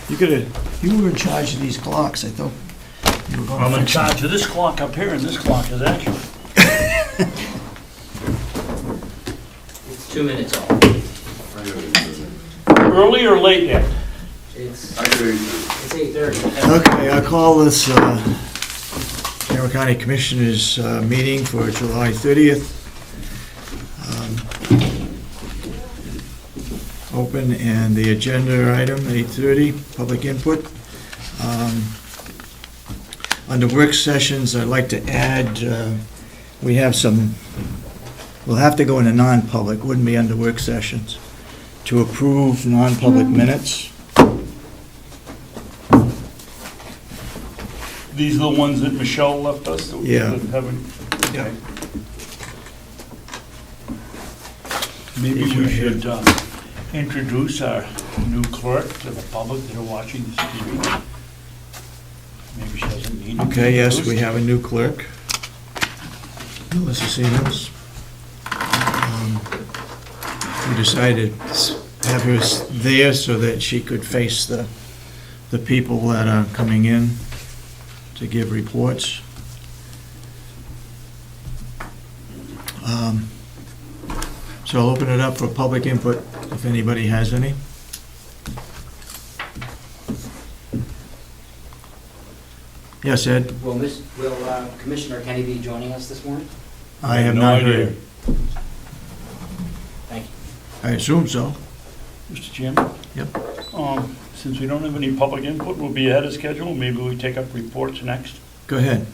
You were in charge of these clocks, I thought. You were going to I'm in fix them. charge of this clock up here, and this clock is accurate. It's 2 minutes off. Early or late yet? It's 8:30. Okay, I call this Carroll County Commissioners meeting for July 30th. Open, and the agenda item, 8:30, public input. Under work sessions, I'd like to add, we have some, we'll have to go into non-public, wouldn't be under work sessions, to approve non-public minutes. These are the ones that Michelle left us? that we Yeah. haven't- Yeah. okay. Maybe These we right here. should introduce our new clerk to the public that are watching this meeting. Maybe she doesn't need to be Okay, yes, we introduced. have a new clerk, Melissa Siemens. We decided to have her there so that she could face the people that are coming in to give reports. So I'll open it up for public input if anybody has any. Yes, Ed? Will Commissioner Kenney be joining us this morning? I have No not idea. heard. Thank you. I assume so. Mr. Chairman? Yep. Since we don't have any public input, we'll be ahead of schedule. Maybe we take up reports next. Go ahead.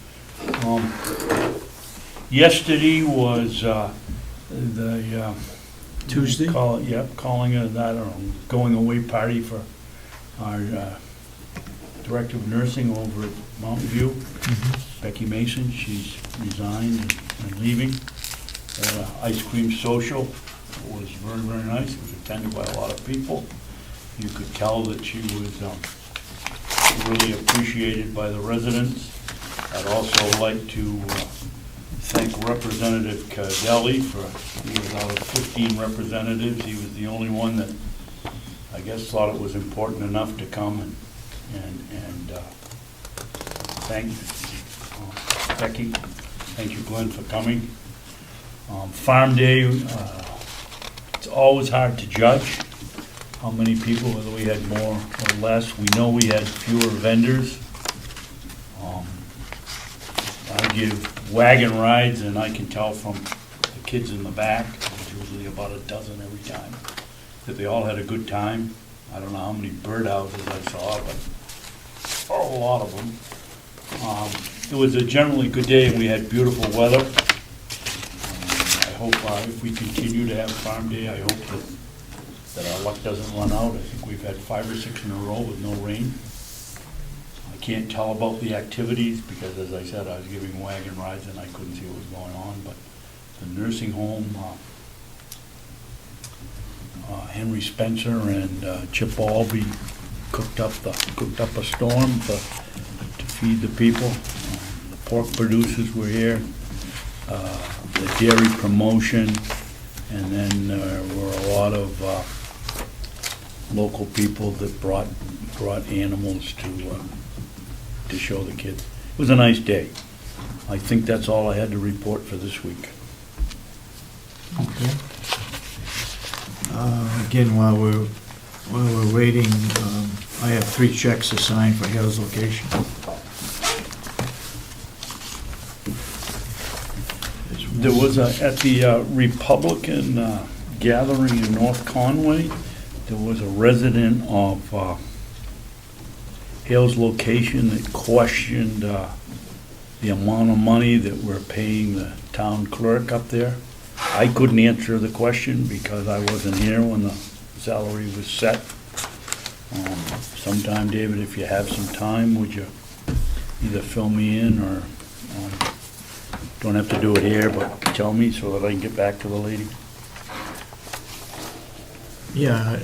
Yesterday was the Tuesday? calling it, I don't know, going away party for our Director of Nursing over at Mountain View, Becky Mason. She's resigned and leaving. Ice cream social. It was very, very nice. It was attended by a lot of people. You could tell that she was really appreciated by the residents. I'd also like to thank Representative Cardelli for, he was out of 15 representatives, he was the only one that I guess thought it was important enough to come and thank Becky. Thank you, Glenn, for coming. Farm Day, it's always hard to judge how many people, whether we had more or less. We know we had fewer vendors. I give wagon rides, and I can tell from the kids in the back, there's usually about a dozen every time, that they all had a good time. I don't know how many birdhouses I saw, but a lot of them. It was a generally good day, and we had beautiful weather. I hope if we continue to have Farm Day, I hope that our luck doesn't run out. I think we've had 5 or 6 in a row with no rain. I can't tell about the activities because, as I said, I was giving wagon rides and I couldn't see what was going on. But the nursing home, Henry Spencer and Chip Albee cooked up a storm to feed the people. The pork producers were here, the dairy promotion, and then there were a lot of local people that brought animals to show the kids. It was a nice day. I think that's all I had to report for this week. Okay. Again, while we're waiting, I have 3 checks to sign for Hale's location. There was at the Republican gathering in North Conway, there was a resident of Hale's location that questioned the amount of money that we're paying the town clerk up there. I couldn't answer the question because I wasn't here when the salary was set. Sometime, David, if you have some time, would you either fill me in or don't have to do it here, but tell me so that I can get back to the lady? Yeah,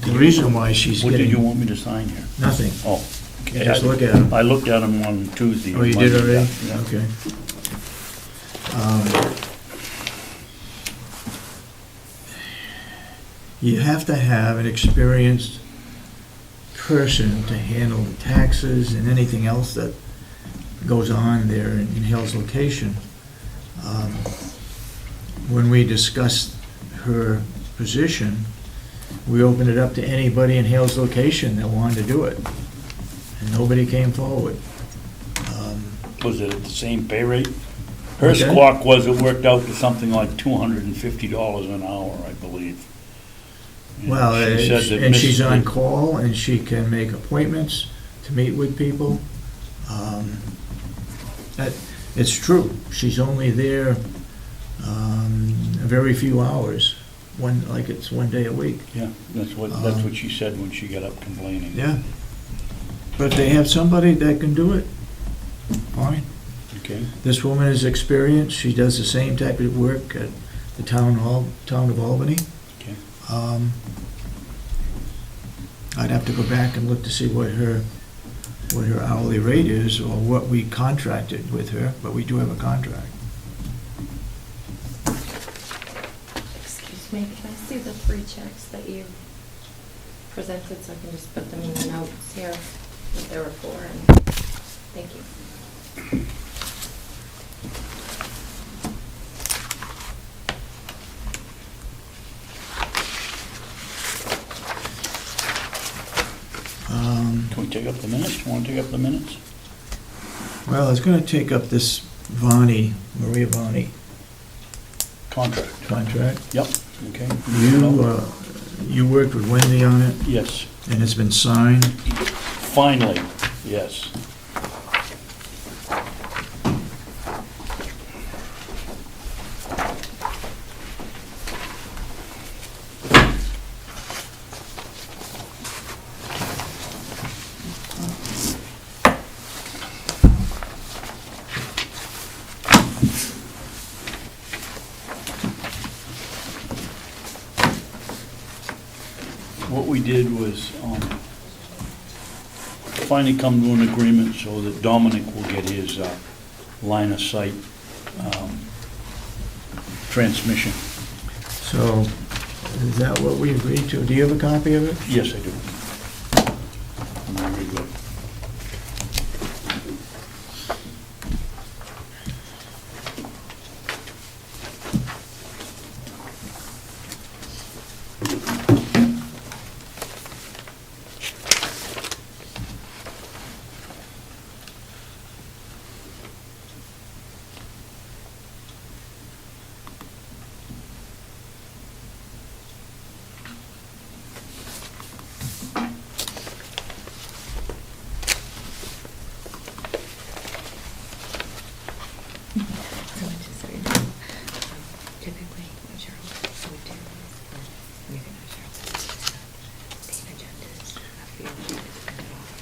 the reason why she's What did you getting want me to sign here? nothing. Oh, okay. Just look at 'em. I looked at them on Tuesday. Oh, you did Monday, already? yeah. Okay. You have to have an experienced person to handle the taxes and anything else that goes on there in Hale's location. When we discussed her position, we opened it up to anybody in Hale's location that wanted to do it, and nobody came forward. Was it at the same pay rate? Her What's that? squawk was it worked out to something like $250 an hour, I believe. And Well, she said that and she's Mr. on call, and she can make appointments to meet with people. It's true, she's only there a very few hours, it's 1 day a week. Yeah, that's what she said when she got up complaining. Yeah. But they have somebody that can do it, fine. Okay, This woman is experienced, she does the same type of work at the town of Albany. okay. I'd have to go back and look to see what her hourly rate is, or what we contracted with her, but we do have a contract. Excuse me, can I see the 3 checks that you presented, so I can just put them in the notes here, what they were for, and thank you. Can we take up the minutes? Want to take up the minutes? Well, I was gonna take up this Maria Vani Contract. contract. Yep, okay. You worked with Wendy on it, Yes, and it's been signed. finally, yes. What we did was finally come to an agreement so that Dominic will get his line of sight transmission. So, is that what we agreed to? Do you have a copy of it? Yes, I do. Very good. So just so you know, typically what Cheryl would do is, you can have Cheryl take agendas, a field sheet, and it off.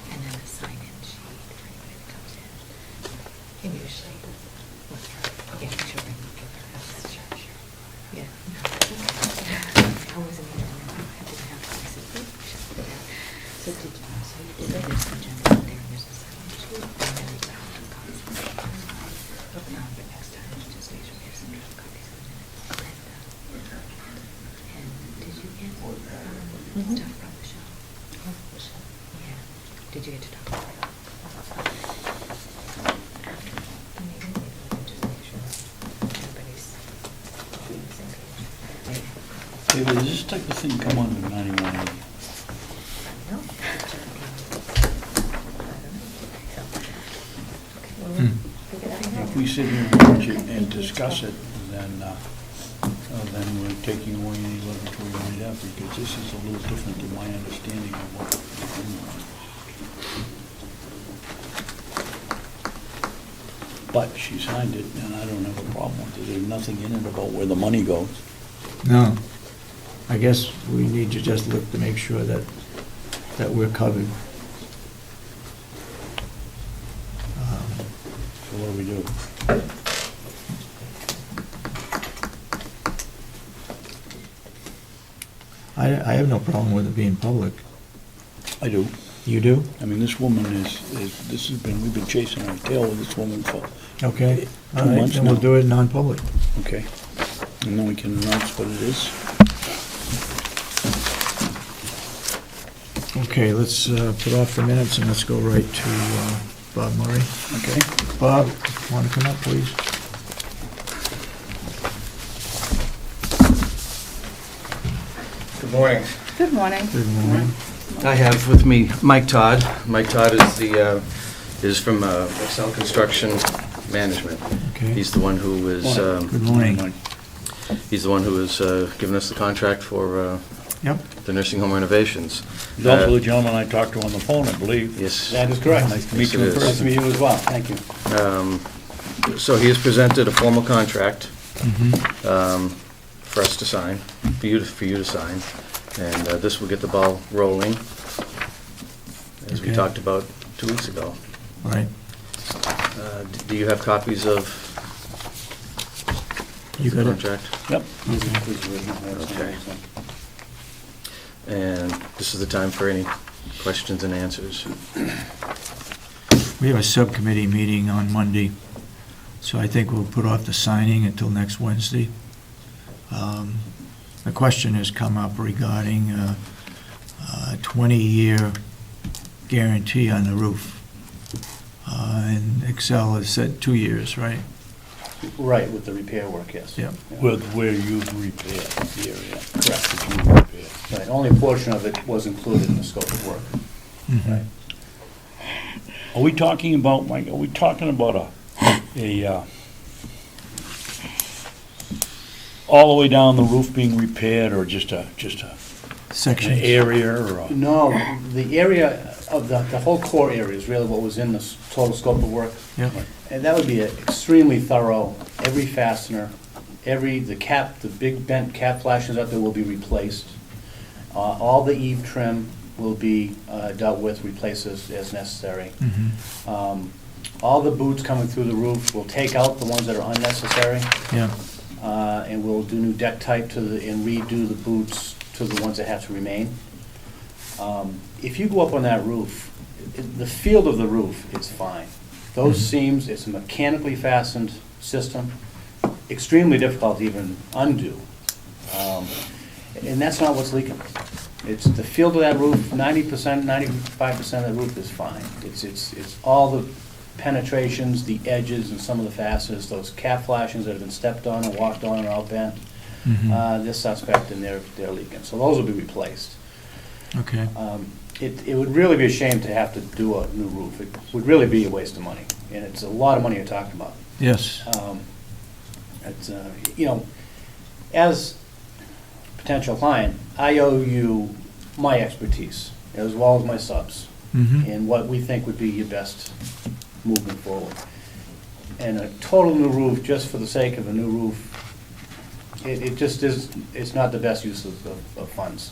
And then a sign-in sheet for anybody that comes in. And usually, again, she'll bring with her. Sure. Yeah. I wasn't even, I didn't have to, I said, oh, she'll put it out. So did you, so you did that, there's an agenda out there, and there's a sign-in sheet, and then it's out of copies. But next time, just make sure we have some draft copies of the minutes. And did you get stuff from the show? Yeah. Did you get to talk about it? After the meeting, maybe we can just make sure everybody's on the same page. David, does this type of thing come under 91A? No. Okay, well, Hmm. figure that out. If we sit here and watch it and discuss it, then we're taking away any leverage we might have, because this is a little different than my understanding of what we're doing. But she signed it, and I don't have a problem with it. There's nothing in it about where the money goes. No. I guess we need to just look to make sure that we're covered. So what do we do? I have no problem with it being public. I do. You do? I mean, this woman we've been chasing our tail with this woman for, Okay. All 2 right, months then we'll now. do it non-public. okay. And then we can announce what it is. Okay, let's put off the minutes and let's go right to Bob Murray. Okay. Bob, want to come up, please? Good morning. Good morning. Good morning. I have with me Mike Todd. Mike Todd is from Excel Construction Management. Okay. He's the one who is Good morning. he's the one who has given us the contract for Yep. the nursing home renovations. He's also the gentleman I talked to on the phone, I believe. Yes. That is correct. Nice to meet Yes, you it in is. Nice to person. meet you as well, thank you. So he has presented a formal contract Mhm. for us to sign, for you to sign, and this will get the ball rolling, as we Okay. talked about 2 weeks ago. Right. Do you have copies of You the got it? contract? Yep. Okay. And this is the time for any questions and answers. We have a subcommittee meeting on Monday, so I think we'll put off the signing until next Wednesday. The question has come up regarding a 20-year guarantee on the roof. And Excel has said 2 years, right? Right, with the repair work, yes. Yep. With where you've repaired the area. Correct. That you repaired. Right, only a portion of it was included in the scope of work. Mhm. Right. Are we talking about, Mike, are we talking about all the way down the roof being repaired, or just an Section. area, or a? No, the area of the whole core area is really what was in the total scope of work. Yep. And that would be extremely thorough. Every fastener, the big bent cap flashings out there will be replaced. All the eave trim will be dealt with, replaced as necessary. Mhm. All the boots coming through the roof, we'll take out the ones that are unnecessary, Yeah. and we'll do new deck type and redo the boots to the ones that have to remain. If you go up on that roof, the field of the roof is fine. Those seams, it's a mechanically fastened system, extremely difficult to even undo. And that's not what's leaking. It's the field of that roof, 90%, 95% of the roof is fine. It's all the penetrations, the edges, and some of the facets, those cap flashings that have been stepped on and walked on and all bent. Mhm. They're suspect and they're leaking, so those will be replaced. Okay. It would really be a shame to have to do a new roof. It would really be a waste of money, and it's a lot of money you're talking about. Yes. It's, as a potential client, I owe you my expertise, as well as my subs, Mhm. and what we think would be your best moving forward. And a total new roof, just for the sake of a new roof, it just is, it's not the best use of funds.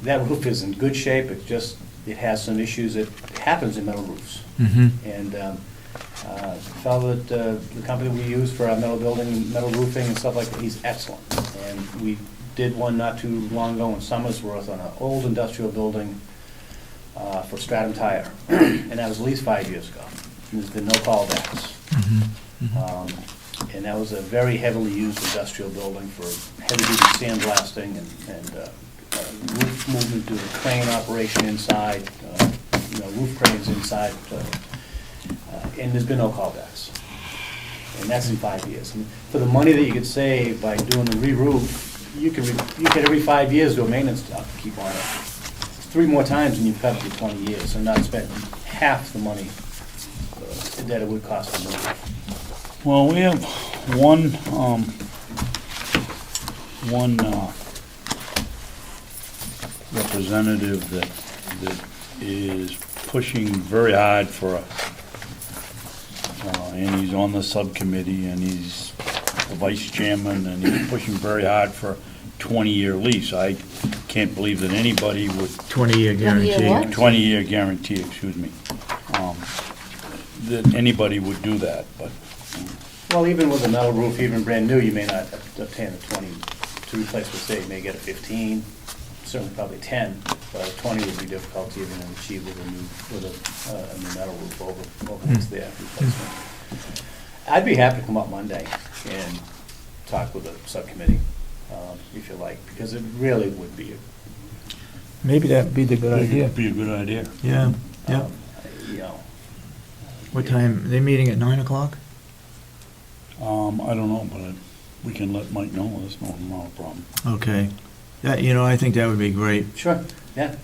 That roof is in good shape, it has some issues that happens in metal roofs. Mhm. And the fellow that, the company we use for our metal building, metal roofing and stuff like that, he's excellent. And we did one not too long ago in Summersworth on an old industrial building for Stratum Tire. And that was at least 5 years ago. And there's been no callbacks. Mhm. And that was a very heavily used industrial building for heavy-duty sandblasting and roof movement due to crane operation inside, roof cranes inside, and there's been no callbacks. And that's in 5 years. And for the money that you could save by doing a re-roof, you could every 5 years do a maintenance upkeep on it. 3 more times and you've cut it to 20 years and not spent half the money that it would cost to move. Well, we have one representative that is pushing very hard for and he's on the subcommittee, and he's the vice chairman, and he's pushing very hard for a 20-year lease. I can't believe that anybody would, 20-year guarantee. what? 20-year guarantee, excuse me, that anybody would do that, but Well, even with a metal roof, even brand new, you may not obtain a 20 to replace what, say, you may get a 15, certainly probably 10, but a 20 would be difficult to even achieve with a new metal roof over what's there replacement. I'd be happy to come up Monday and talk with the subcommittee, if you like, because it really would be Maybe that'd be the good idea. Be a good idea. Yeah, yeah. You know, What time, they meeting at 9 o'clock? I don't know, but we can let Mike know, that's not a problem. Okay. That, you know, I think that would be great. Sure, yeah.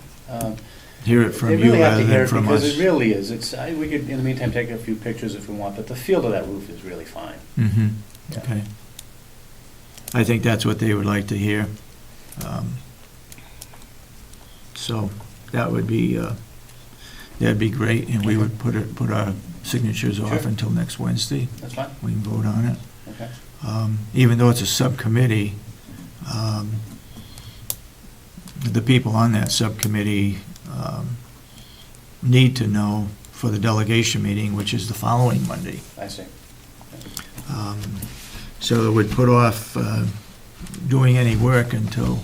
Hear it from They you really have rather to hear than it from because us. it really is. We could, in the meantime, take a few pictures if we want, but the feel of that roof is really fine. Mm-hmm, Yeah. okay. I think that's what they would like to hear. So that would be, that'd be great, and we would put our signatures off Sure. until next Wednesday. That's fine, We can vote on it. okay. Even though it's a subcommittee, the people on that subcommittee need to know for the delegation meeting, which is the following Monday. I see. So it would put off doing any work until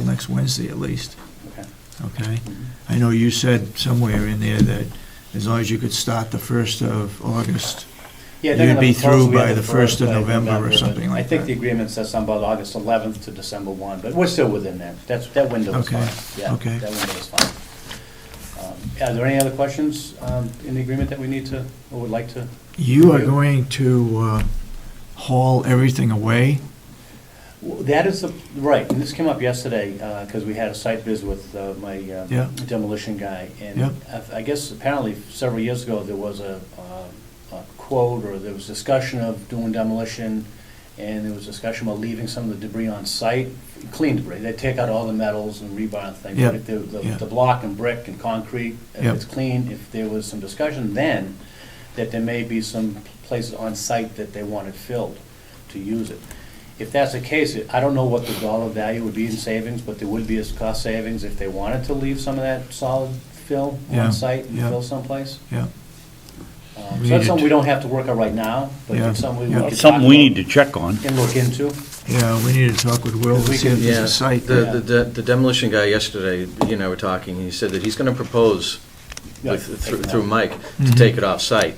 next Wednesday at least, Okay. okay? Mhm. I know you said somewhere in there that as long as you could start the 1st of August, Yeah, they're You'd gonna be propose through we by have the 1st of by November or but something like I think that. the agreement says something about August 11th to December 1, but we're still within that. That window is Okay, fine. Yeah, okay. that window is fine. Are there any other questions in the agreement that we need to, or would like to? You are review? going to haul everything away? That is, right, and this came up yesterday, because we had a site visit with my Yeah. demolition guy. And Yeah. I guess apparently several years ago, there was a quote, or there was discussion of doing demolition, and there was discussion about leaving some of the debris on site, clean debris. They'd take out all the metals and rebar and things. Yeah. But if Yeah. the block and brick and concrete, if Yeah. it's clean, if there was some discussion then, that there may be some places on site that they wanted filled to use it. If that's the case, I don't know what the dollar value would be in savings, but there would be a cost savings if they wanted to leave some of that solid fill Yeah, on site and yeah. fill someplace. Yeah. So that's something we don't have to work on right now, but Yeah, it's something we yeah. could It's talk something we about need to check on. and look into. Yeah, we need to talk with Will to We see if can- there's Yeah, a site. the demolition guy yesterday, he and I were talking, he said that he's gonna propose Yeah, with, take through it through out. Mike, to Mhm. take it off-site.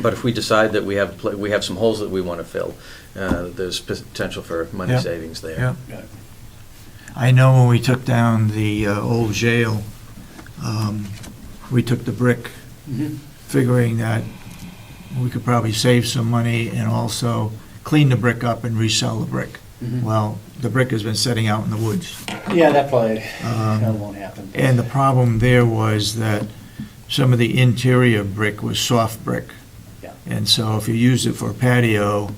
But if we decide that we have some holes that we wanna fill, there's potential for money Yeah. savings there. Yeah. Yeah. I know when we took down the old jail, we took the brick, Mhm. figuring that we could probably save some money and also clean the brick up and resell the brick. Mhm. Well, the brick has been sitting out in the woods. Yeah, that probably, that won't happen. And the problem there was that some of the interior brick was soft brick. Yeah. And so if you use it for a patio,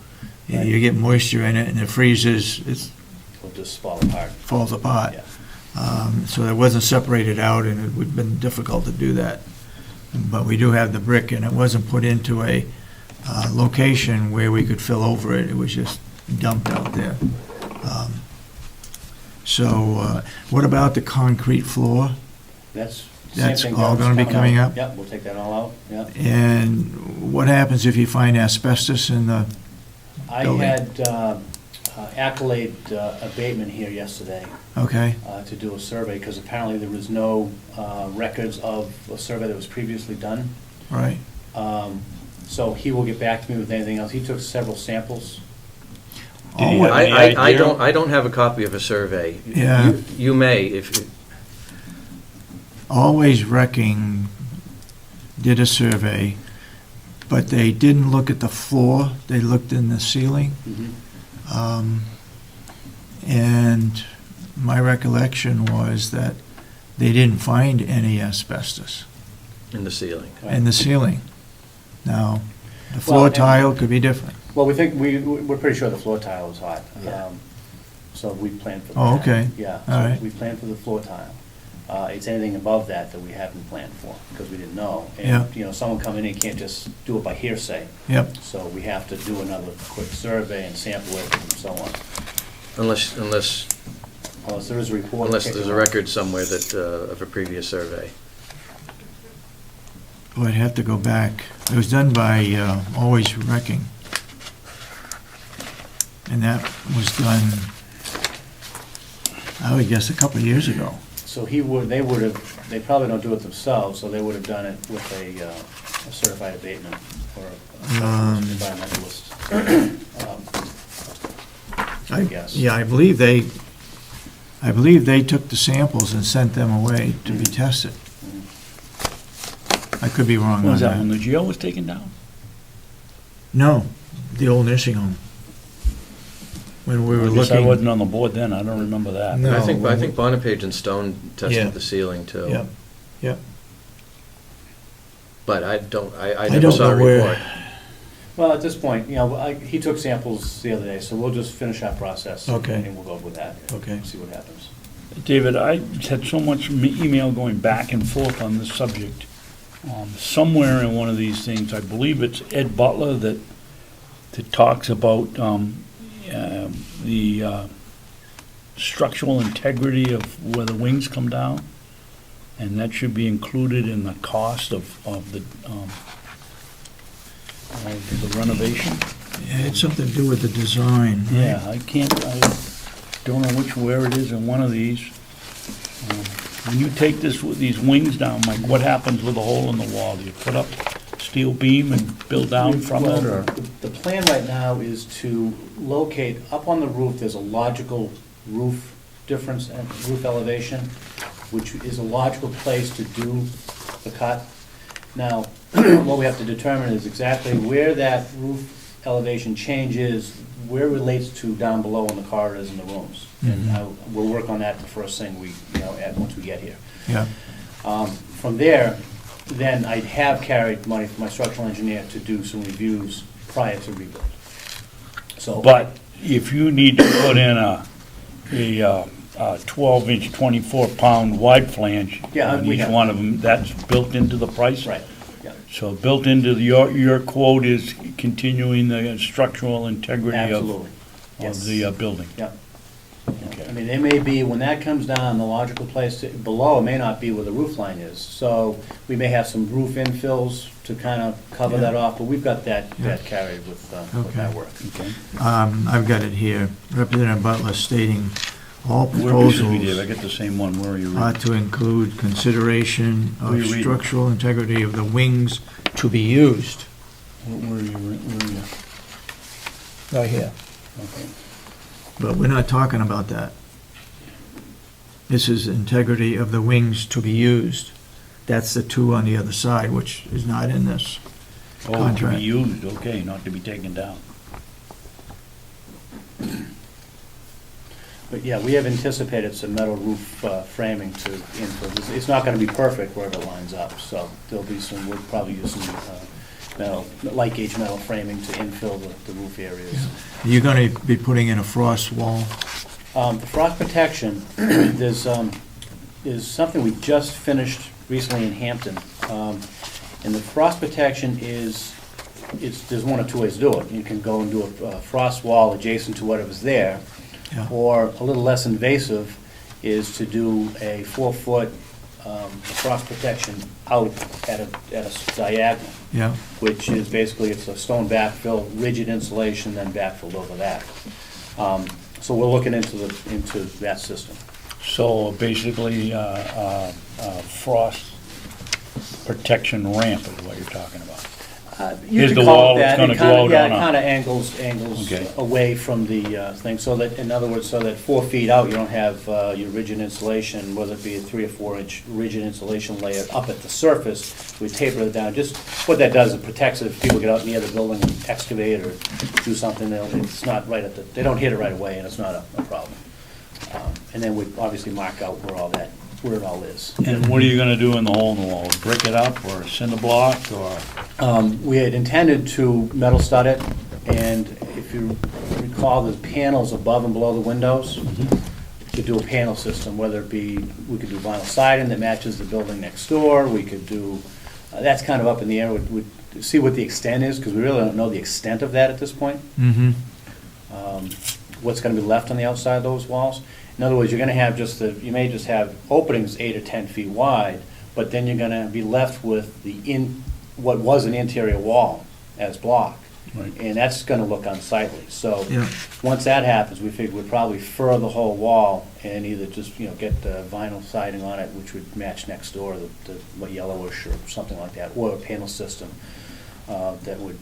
Right. you get moisture in it and it freezes, it It'll just fall apart. falls apart. Yeah. So it wasn't separated out and it would have been difficult to do that. But we do have the brick and it wasn't put into a location where we could fill over it. It was just dumped out there. So what about the concrete floor? That's the same That's thing. all That's gonna be coming up? Yep, we'll take that all out, yeah. And what happens if you find asbestos in the, I Building. had Accolade abatement here yesterday okay, to do a survey, because apparently there was no records of a survey that was previously done. right? So he will get back to me with anything else. He took several samples. Did he Oh, have any I idea? I don't have a copy of a survey. Yeah. You may, if, Always Wrecking did a survey, but they didn't look at the floor, they looked in the ceiling. And my recollection was that they didn't find any asbestos in the ceiling. in the ceiling. Now, the Well, floor and- tile could be different. Well, we think, we're pretty sure the floor tile was hot. Yeah. So we planned for that. Oh, okay. Yeah, All right. so we planned for the floor tile. It's anything above that that we haven't planned for, because we didn't know. Yeah. And, you know, someone coming in can't just do it by hearsay. Yep, So we have to do another quick survey and sample it and so on. Unless Unless there is a report. there's kicking a off. record somewhere that, of a previous survey. well, I'd have to go back. It was done by Always Wrecking. And that was done, I would guess, a couple of years ago. So they would have, they probably don't do it themselves, so they would have done it with a certified abatement or a environmentalist. I guess. Yeah, I believe I believe they took the samples and sent them away to be tested. I could be wrong What on was that, when that. the jail was taken down? No, the old nursing home. When we were I guess I looking. wasn't on the board then, I don't remember that. No. I think Bonapage and Stone Yeah. tested the ceiling too. Yep, yep. But I I never don't saw a know where- report. Well, at this point, he took samples the other day, so we'll just finish our process. Okay. And we'll go with that. Okay. See what happens. David, I had so much email going back and forth on this subject. Somewhere in one of these things, I believe it's Ed Butler that talks about the structural integrity of where the wings come down, and that should be included in the cost of the renovation. Yeah, it had something to do with the design. right? Yeah, I don't know where it is in one of these. When you take these wings down, Mike, what happens with the hole in the wall? Do you put up steel beam and build down from it, or? The plan right now is to locate, up on the roof, there's a logical roof difference and roof elevation, which is a logical place to do the cut. Now, what we have to determine is exactly where that roof elevation change is, where it relates to down below in the corridors and the rooms. And we'll work on that the first thing once we get here. Yeah, From there, then I'd have carried money from my structural engineer to do some reviews prior to rebuild. So, But if you need to put in a 12-inch, 24-pound wide flange Yeah, on we each have. one of them, that's built into the price? right, yeah, So built into your quote is continuing the structural integrity of absolutely. Yes. the building? Yeah. Okay. I mean, it may be, when that comes down, the logical place below, it may not be where the roof line is. So we may have some roof infills to kind of cover that off, but we've got that carried with that Okay. work. Okay. I've got it here. Representative Butler stating all Where was it we did? I proposals get the same one, where are you? are to include consideration Where of you reading? structural integrity of the wings to be used. Where are you? Right here. Okay. But we're not talking about that. This is integrity of the wings to be used. That's the two on the other side, which is not in this. Oh, to Contract. be used, okay, not to be taken down. But yeah, we have anticipated some metal roof framing to infill. It's not going to be perfect wherever it lines up, so there'll be some, we'll probably use some metal, light gauge metal framing to infill the roof areas. You're going to be putting in a frost wall? The frost protection, there's something we just finished recently in Hampton. And the frost protection there's one or two ways to do it. You can go and do a frost wall adjacent to whatever's there, Yeah. or a little less invasive is to do a 4-foot frost protection out at a diagonal, Yeah, which is basically, it's a stone backfill, rigid insulation, then backfilled over that. So we're looking into that system. So basically, frost protection ramp is what you're talking about. You Here's could the call it wall, that. it's gonna It go kinda- out yeah, on it a- kind of angles Okay. away from the thing, so that, in other words, so that 4 feet out, you don't have your rigid insulation, whether it be a 3 or 4 inch rigid insulation layer up at the surface. We taper it down. Just what that does, it protects it if people get out near the building and excavate or do something. It's not right at they don't hit it right away, and it's not a problem. And then we obviously mark out where it all is. And what are you gonna do in the hole in the wall? Brick it up, or cinder block, or? We had intended to metal stud it, and if you recall, there's panels above and below the windows. We could do a panel system, whether it be, we could do vinyl siding that matches the building next door, we could do, that's kind of up in the air, we'd see what the extent is, because we really don't know the extent of that at this point. mm-hmm, What's gonna be left on the outside of those walls. In other words, you're gonna have you may just have openings 8 or 10 feet wide, but then you're gonna be left with what was an interior wall as block. Right. And that's gonna look unsightly. So, yeah, once that happens, we figure we'd probably fur the whole wall and either just, get vinyl siding on it, which would match next door, the yellowish or something like that, or a panel system that would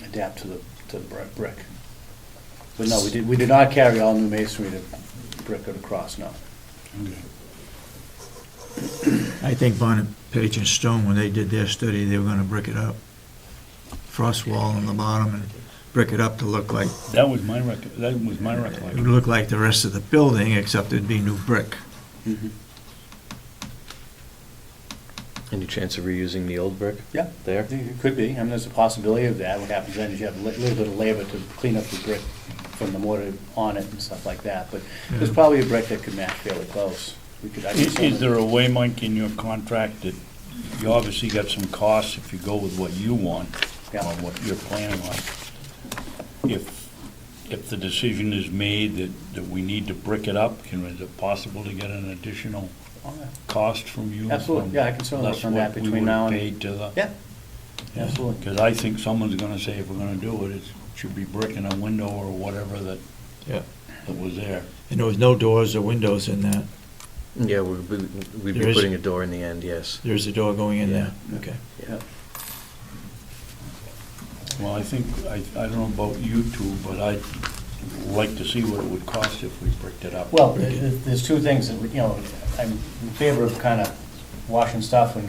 adapt to the brick. But no, we did not carry all new masonry brick it across, no. Okay. I think Bonnet, Page and Stone, when they did their study, they were gonna brick it up. Frost wall on the bottom and brick it up to look like, That was my it would recollection. look like the rest of the building, except it'd be new brick. Any chance of reusing the old brick? Yeah. There? It could be, I mean, there's a possibility of that. What happens then is you have a little bit of labor to clean up the brick from the mortar on it and stuff like that, but there's Yeah. probably a brick that could match fairly close. We could, I could Is certainly- there a way, Mike, in your contract that you obviously got some costs if you go with what you want, Yeah. or what you're planning on? If the decision is made that we need to brick it up, is it possible to get an additional Oh, yeah. cost from you? Absolutely, yeah, I can certainly work on that between now and. Paid to the. Yeah, absolutely. Because I think someone's gonna say if we're gonna do it, it should be brick in a window or whatever that Yeah. was there. And there was no doors or windows in that. Yeah, we'd There be is- putting a door in the end, yes. There's a door going in there, Yeah. okay. Yeah. Well, I think, I don't know about you two, but I'd like to see what it would cost if we bricked it up. Well, there's two things that, I'm in favor of kind of washing stuff when,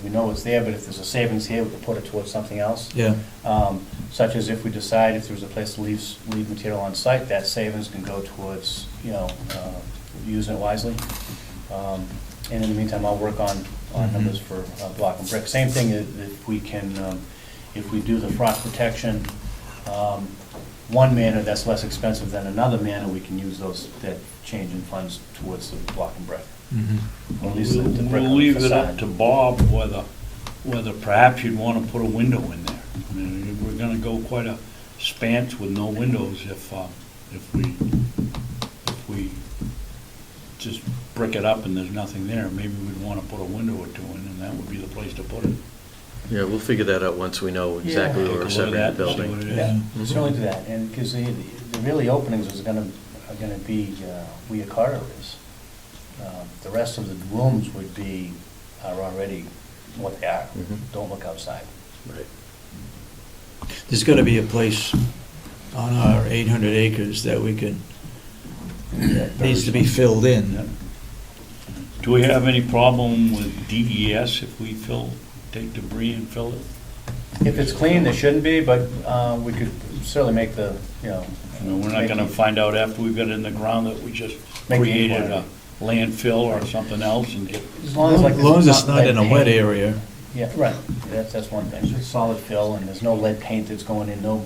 we know it's there, but if there's a savings here, we can put it towards something else. Yeah, Such as if we decide if there's a place to leave material on site, that savings can go towards, using it wisely. And in the meantime, I'll work on numbers for block and brick. Same thing if we can, if we do the frost protection, one manner that's less expensive than another manner, we can use that change in funds towards the block and brick. Or at least the brick We'll on the leave it up facade. to Bob whether perhaps you'd want to put a window in there. I mean, we're gonna go quite a span with no windows if we just brick it up and there's nothing there. Maybe we'd want to put a window or two in, and that would be the place to put it. Yeah, we'll figure that out once we know exactly Yeah. where we're Take a look separating at the that and see building. what it is. Yeah, Mhm. certainly do that, and because the really openings are gonna be where your corridor is. The rest of the rooms are already what they are. Mhm. Don't look outside. Right. there's gotta be a place on our 800 acres that we can, needs to be filled in. Do we have any problem with DES if we take debris and fill it? If it's clean, there shouldn't be, but we could certainly make the, I mean, we're not gonna find out after we've got it in the ground that we just Make the created inquiry. a landfill or something else and get, as long as like. As long as it's not lead in a wet paint. area. Yeah, right, that's one thing, it's solid fill, and there's no lead paint that's going in, no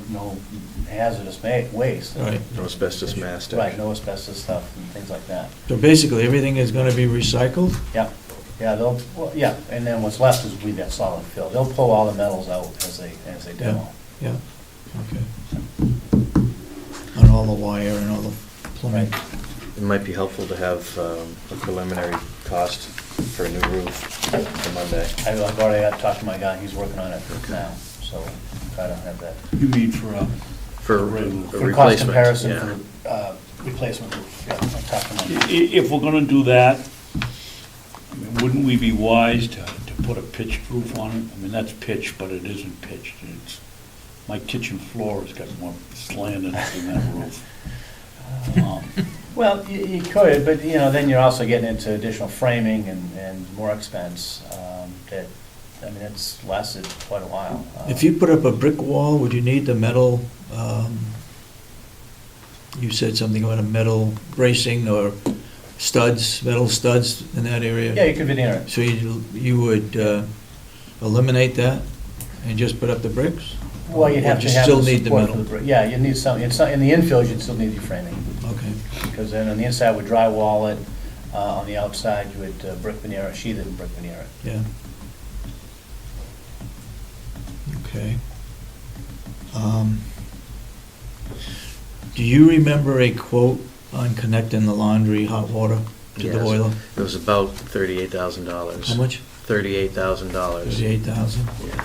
hazardous waste. Right. No asbestos mastic. Right, no asbestos stuff and things like that. So basically, everything is gonna be recycled? Yeah, and then what's left is we that solid fill. They'll pull all the metals out as they demo. Yeah, okay. On all the wire and all the plumbing. Right. It might be helpful to have a preliminary cost for a new roof for Monday. I've already talked to my guy, he's working on it now, so try to have that. you mean for a, For a For cost replacement. comparison yeah. for replacement roof, yeah, I talked to my guy. if we're gonna do that, I mean, wouldn't we be wise to put a pitched roof on it? I mean, that's pitched, but it isn't pitched. My kitchen floor has got more slant in it than that roof. Well, you could, but, then you're also getting into additional framing and more expense, it's lasted quite a while. If you put up a brick wall, would you need the metal, you said something about a metal bracing or studs, metal studs in that area? Yeah, you could veneer it. So you would eliminate that and just put up the bricks? Well, you'd have Or to you have still the need the support for metal? the brick. Yeah, you need some, in the infield, you'd still need your framing, Okay, because then on the inside, we drywall it, on the outside, you would brick veneer it, sheathe it and brick veneer it. yeah. Okay. Do you remember a quote on connecting the laundry hot water to the Yes. boiler? It was about $38,000. How much? $38,000. 38,000? Yeah.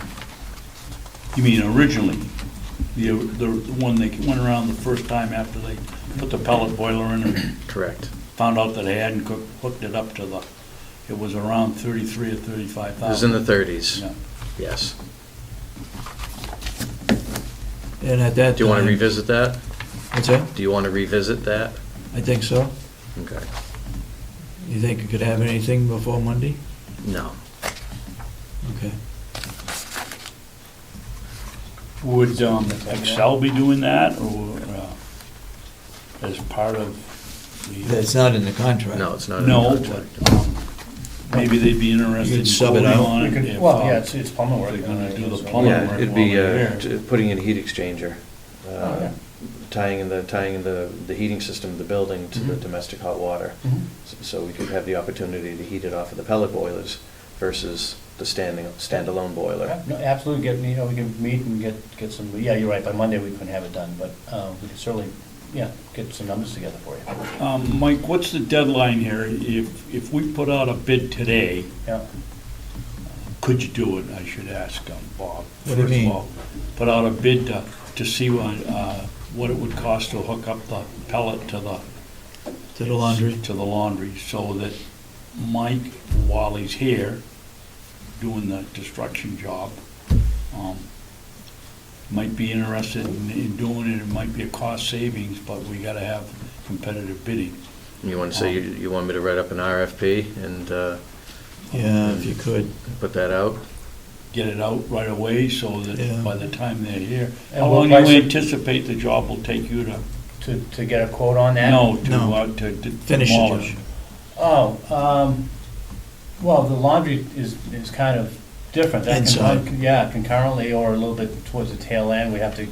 You mean originally, the one they went around the first time after they put the pellet boiler in and Correct. found out that they hadn't hooked it up to it was around 33 or 35,000. It was in the 30s, Yeah. yes. And at that Do you want to time- revisit that? What's that? Do you want to revisit that? I think so. Okay. You think you could have anything before Monday? No. Okay. Would Excel be doing that, or as part of the? That's not in the contract. No, it's not in the No, contract. but maybe they'd be interested You in could sub it quoting out. on We it. could, if, well, yeah, it's plumbing work. they're gonna do the So- plumbing. Yeah, it'd be while they're putting in a heat exchanger, Oh, yeah. tying in the heating system of the building to the Mhm. domestic hot water. Mhm. So we could have the opportunity to heat it off of the pellet boilers versus the standalone boiler. Yeah, no, absolutely, we can meet and get some, yeah, you're right, by Monday we couldn't have it done, but we could certainly, yeah, get some numbers together for you. Mike, what's the deadline here? If we put out a bid today, Yeah, could you do it? I should ask Bob. What do you First of mean? all, put out a bid to see what it would cost to hook up the pellet to the. To the laundry? To the laundry, so that Mike, while he's here, doing the destruction job, might be interested in doing it. It might be a cost savings, but we gotta have competitive bidding. You want to say, you want me to write up an RFP and Yeah, if you could. put that out? Get it out right away, so Yeah. that by the time they're here. And How we'll long do price you it- anticipate the job will take you to? to get a quote on that? No, No. to Finish the job. demolish. Oh, well, the laundry is kind of different. That can run, Inside. yeah, concurrently or a little bit towards the tail end. We have to,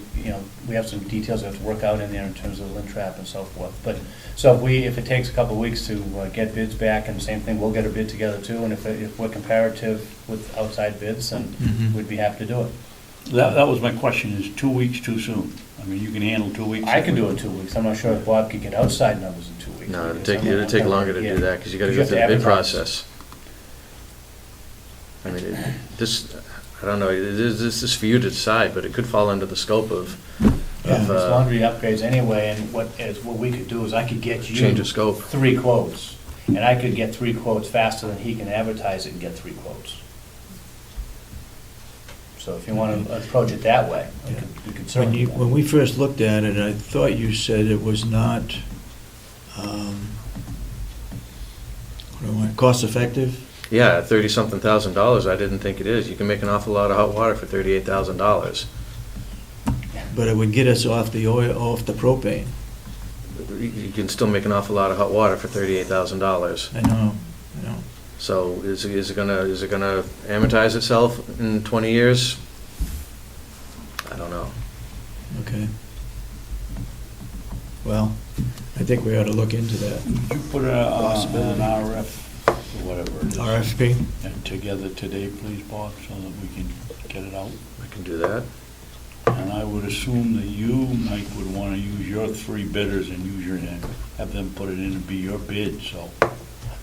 we have some details we have to work out in there in terms of lint trap and so forth. But, so if it takes a couple of weeks to get bids back, and the same thing, we'll get a bid together too. And if we're comparative with outside bids, then Mhm. we'd be happy to do it. That was my question, is 2 weeks too soon? I mean, you can handle 2 weeks. I can do it in 2 weeks. I'm not sure if Bob could get outside numbers in 2 weeks. No, because I'm it'll not take gonna- longer to yeah. do that, because you gotta You go have through to the bid advertise. process. I mean, I don't know, this is for you to decide, but it could fall under the scope of, Yeah, of, it's laundry upgrades anyway, and what we could do is I could get you change of scope. 3 quotes, and I could get 3 quotes faster than he can advertise it and get 3 quotes. So if you want to approach it that way, we could When certainly do that. when we first looked at it, I thought you said it was not, cost effective? Yeah, at $30-something thousand, I didn't think it is. You can make an awful lot of hot water for $38,000. But it would get us off the oil, off the propane. You can still make an awful lot of hot water for $38,000. I know. So is it gonna amortize itself in 20 years? I don't know. Okay. Well, I think we ought to look into that. Could you put an Possibility. RF, or whatever it is, RFP? together today, please, Bob, so that we can get it out? I can do that. And I would assume that you, Mike, would want to use your 3 bidders and and have them put it in and be your bid, so.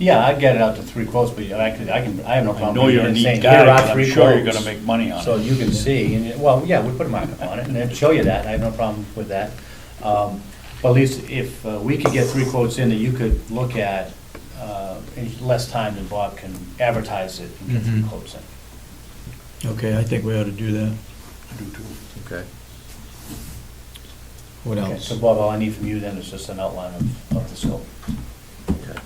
Yeah, I'd get it out to 3 quotes, but I have no I problem. know you're a saying, neat "Here guy, are but I'm 3 sure you're quotes." gonna make money on it. So you can see, and, well, yeah, we put a markup on it, and it'd show you that, I have no problem with that. But at least if we could get 3 quotes in that you could look at in less time than Bob can advertise it and get 3 Mhm. quotes in. Okay, I think we ought to do that. I do too. Okay. What Okay, else? so Bob, all I need from you then is just an outline of the scope. Okay.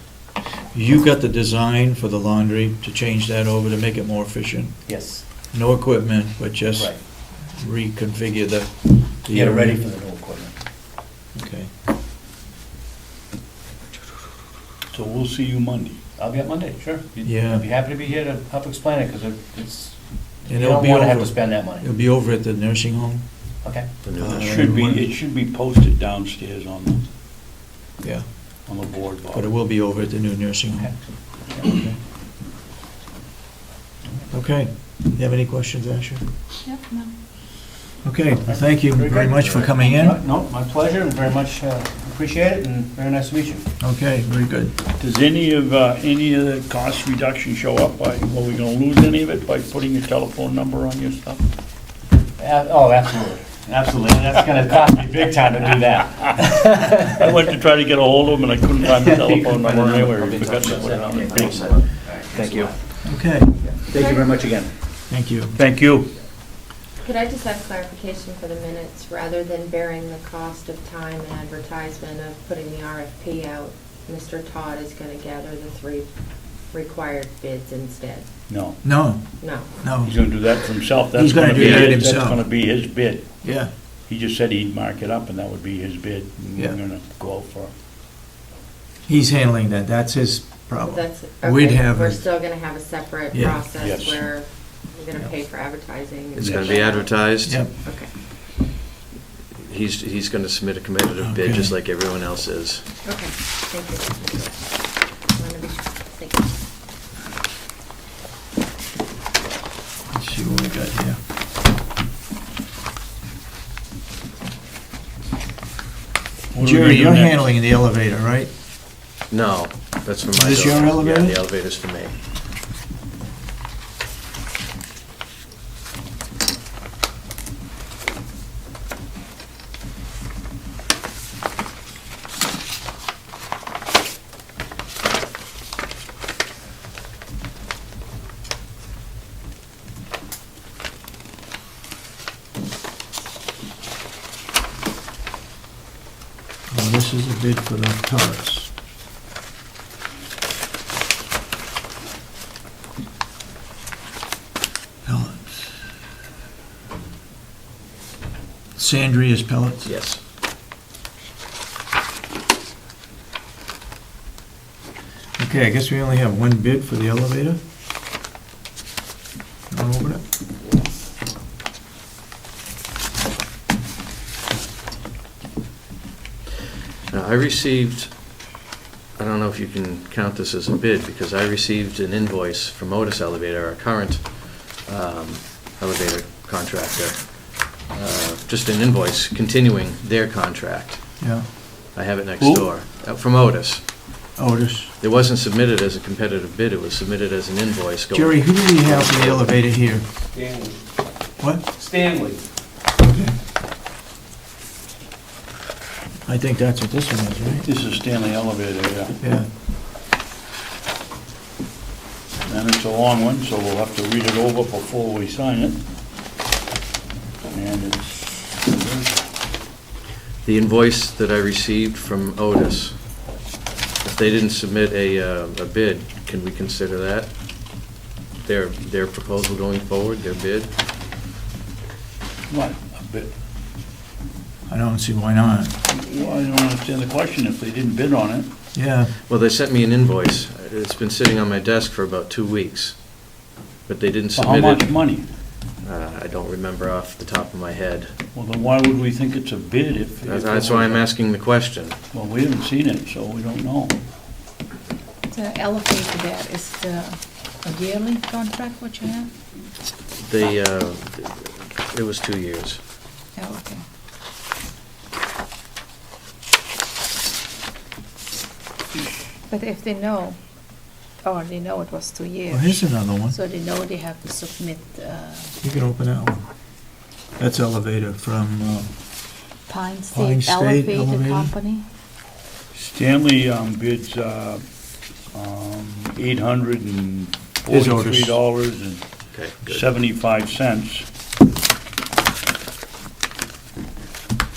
You got the design for the laundry to change that over to make it more efficient? Yes, No equipment, but just right. reconfigure the. Get it ready for the new equipment. Okay. So we'll see you Monday. I'll be up Monday, sure. Yeah. I'd be happy to be here to help explain it, because it's, you And it'll don't be want to have over, to spend that money. it'll be over at the nursing home? Okay. The new Uh, one. It should be posted downstairs on Yeah, the board, Bob. but it will be over at the new nursing home. Okay. Okay, you have any questions, Asha? Yep, no. Okay, well, thank you Very very good. much for coming in. No, my pleasure, and very much appreciate it, and very nice to meet you. Okay, very good. Does any of the cost reduction show up by, are we gonna lose any of it by putting your telephone number on your stuff? Oh, absolutely, absolutely, and that's gonna cost me big time to do that. I went to try to get a hold of him and I couldn't find the telephone number anywhere. I'll be We in forgot touch. to put it on the Okay, page. Thank you. Okay, Thank you very much again. thank you. Thank you. Could I just have clarification for the minutes, rather than bearing the cost of time and advertisement of putting the RFP out, Mr. Todd is gonna gather the 3 required bids instead. No, No, No. no, he's gonna do that for himself. That's He's gonna gonna do be that his- himself. That's gonna be his bid. yeah. He just said he'd mark it up and that would be his bid. And Yeah. we're gonna go out for, He's handling that, that's his So problem. that's, We'd okay, have we're a- still gonna have a separate Yeah. process Yes. where we're gonna pay for advertising. It's and gonna stuff be like that. advertised. Yep, Okay, He's gonna submit a competitive bid, Okay. just like everyone else is. okay, thank you. Wanna be sure. Thank you. let's see what we got here. What are we Jerry, gonna do you're next? handling the elevator, right? No, that's for my Is this your daughter. elevator? Yeah, the elevator's for me. And this is a bid for the turrets. Pellets. Sandria's pellets? Yes. Okay, I guess we only have one bid for the elevator. Wanna open it? Now, I received, I don't know if you can count this as a bid, because I received an invoice from Otis Elevator, our current elevator contractor, just an invoice continuing their contract. Yeah, I have it next Who? door. From Otis. Otis. It wasn't submitted as a competitive bid, it was submitted as an invoice going. Jerry, who do we have for the elevator here? Stanley. What? Stanley. Okay. I think that's what this one is, right? This is Stanley Elevator, yeah. Yeah. And it's a long one, so we'll have to read it over before we sign it. And it's, The invoice that I received from Otis, if they didn't submit a bid, can we consider that? Their proposal going forward, their bid? what, a bit, I don't see why not. well, I don't understand the question if they didn't bid on it. Yeah, Well, they sent me an invoice. It's been sitting on my desk for about 2 weeks, but they didn't For how submit much it. money? I don't remember off the top of my head. Well, then why would we think it's a bid if? That's why I'm asking the question. Well, we haven't seen it, so we don't know. The elevator there, is the a yearly contract what you have? It was 2 years. Oh, okay. But if they know, or they know it was 2 years. well, here's another one. So they know they have to submit You can open that one. That's elevator from, Pine Pine State State Elevator Elevator? Company. Stanley bids $843.75. Okay, good.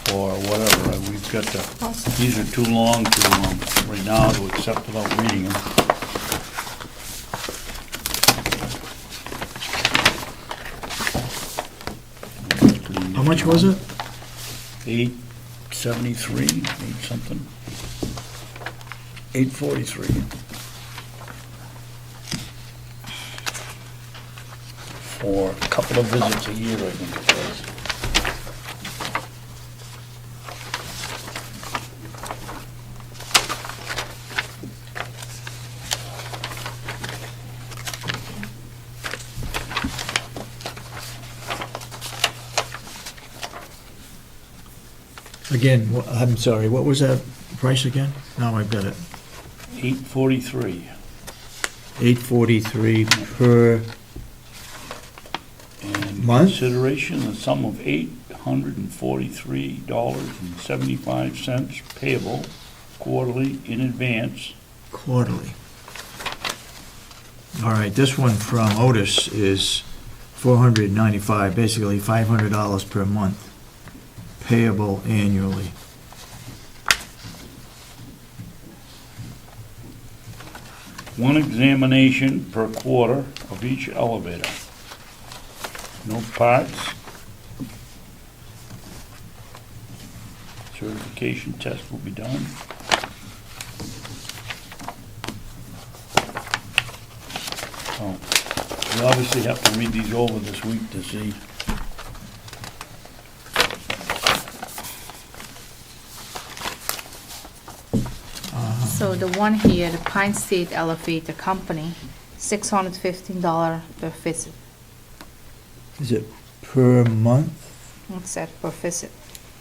For whatever, we've got the, Awesome. these are too long to, right now, to accept without reading them. how much was it? 873, 8 something. 843. For a couple of visits a year, I think it was. Again, I'm sorry, what was that price again? Now I've got it. 843. $843 per, And Month? consideration, the sum of $843.75 payable quarterly in advance. quarterly. All right, this one from Otis is $495, basically $500 per month, payable annually. one examination per quarter of each elevator. No parts. Certification test will be done. Oh, we obviously have to read these over this week to see. So the one here, the Pine State Elevator Company, $615 per visit. Is it per month? What's that, per visit?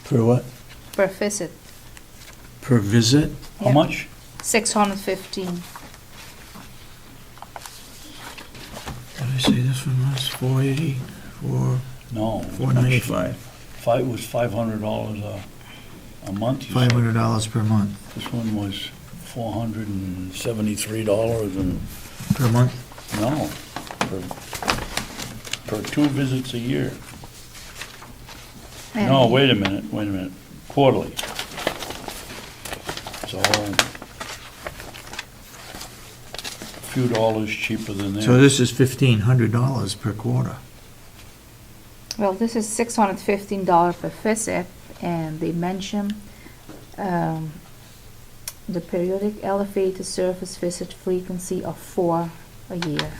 Per what? Per visit. Per visit? How much? 615. What did I say this one was? 480? No. 495. It was $500 a month, you said? $500 per month. This one was $473 and, Per month? no, per 2 visits a year. No, wait a minute, quarterly. So, a few dollars cheaper than So that. this is $1,500 per quarter. Well, this is $615 per visit, and they mention the periodic elevator service visit frequency of 4 a year.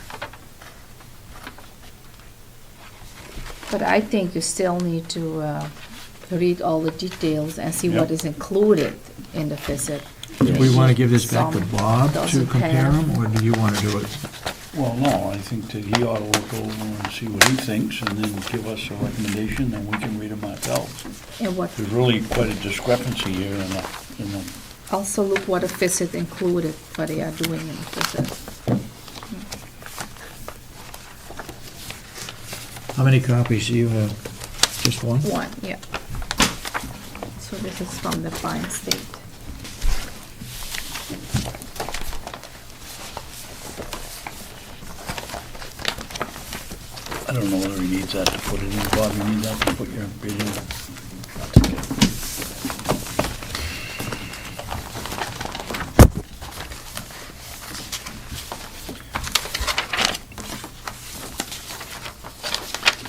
But I think you still need to read all the details and see what Yep. is included in the visit. Do we want to give this back to Some Bob to doesn't compare have. them, or do you want to do it? Well, no, I think that he ought to look over and see what he thinks and then give us a recommendation, and we can read them ourselves. And what, There's really quite a discrepancy here in the also look what a visit included, what they are doing in the visit. How many copies do you have? Just one? One, yeah. So this is from the Pine State. I don't know whether he needs that to put it in. Bob, you need that to put your bid in?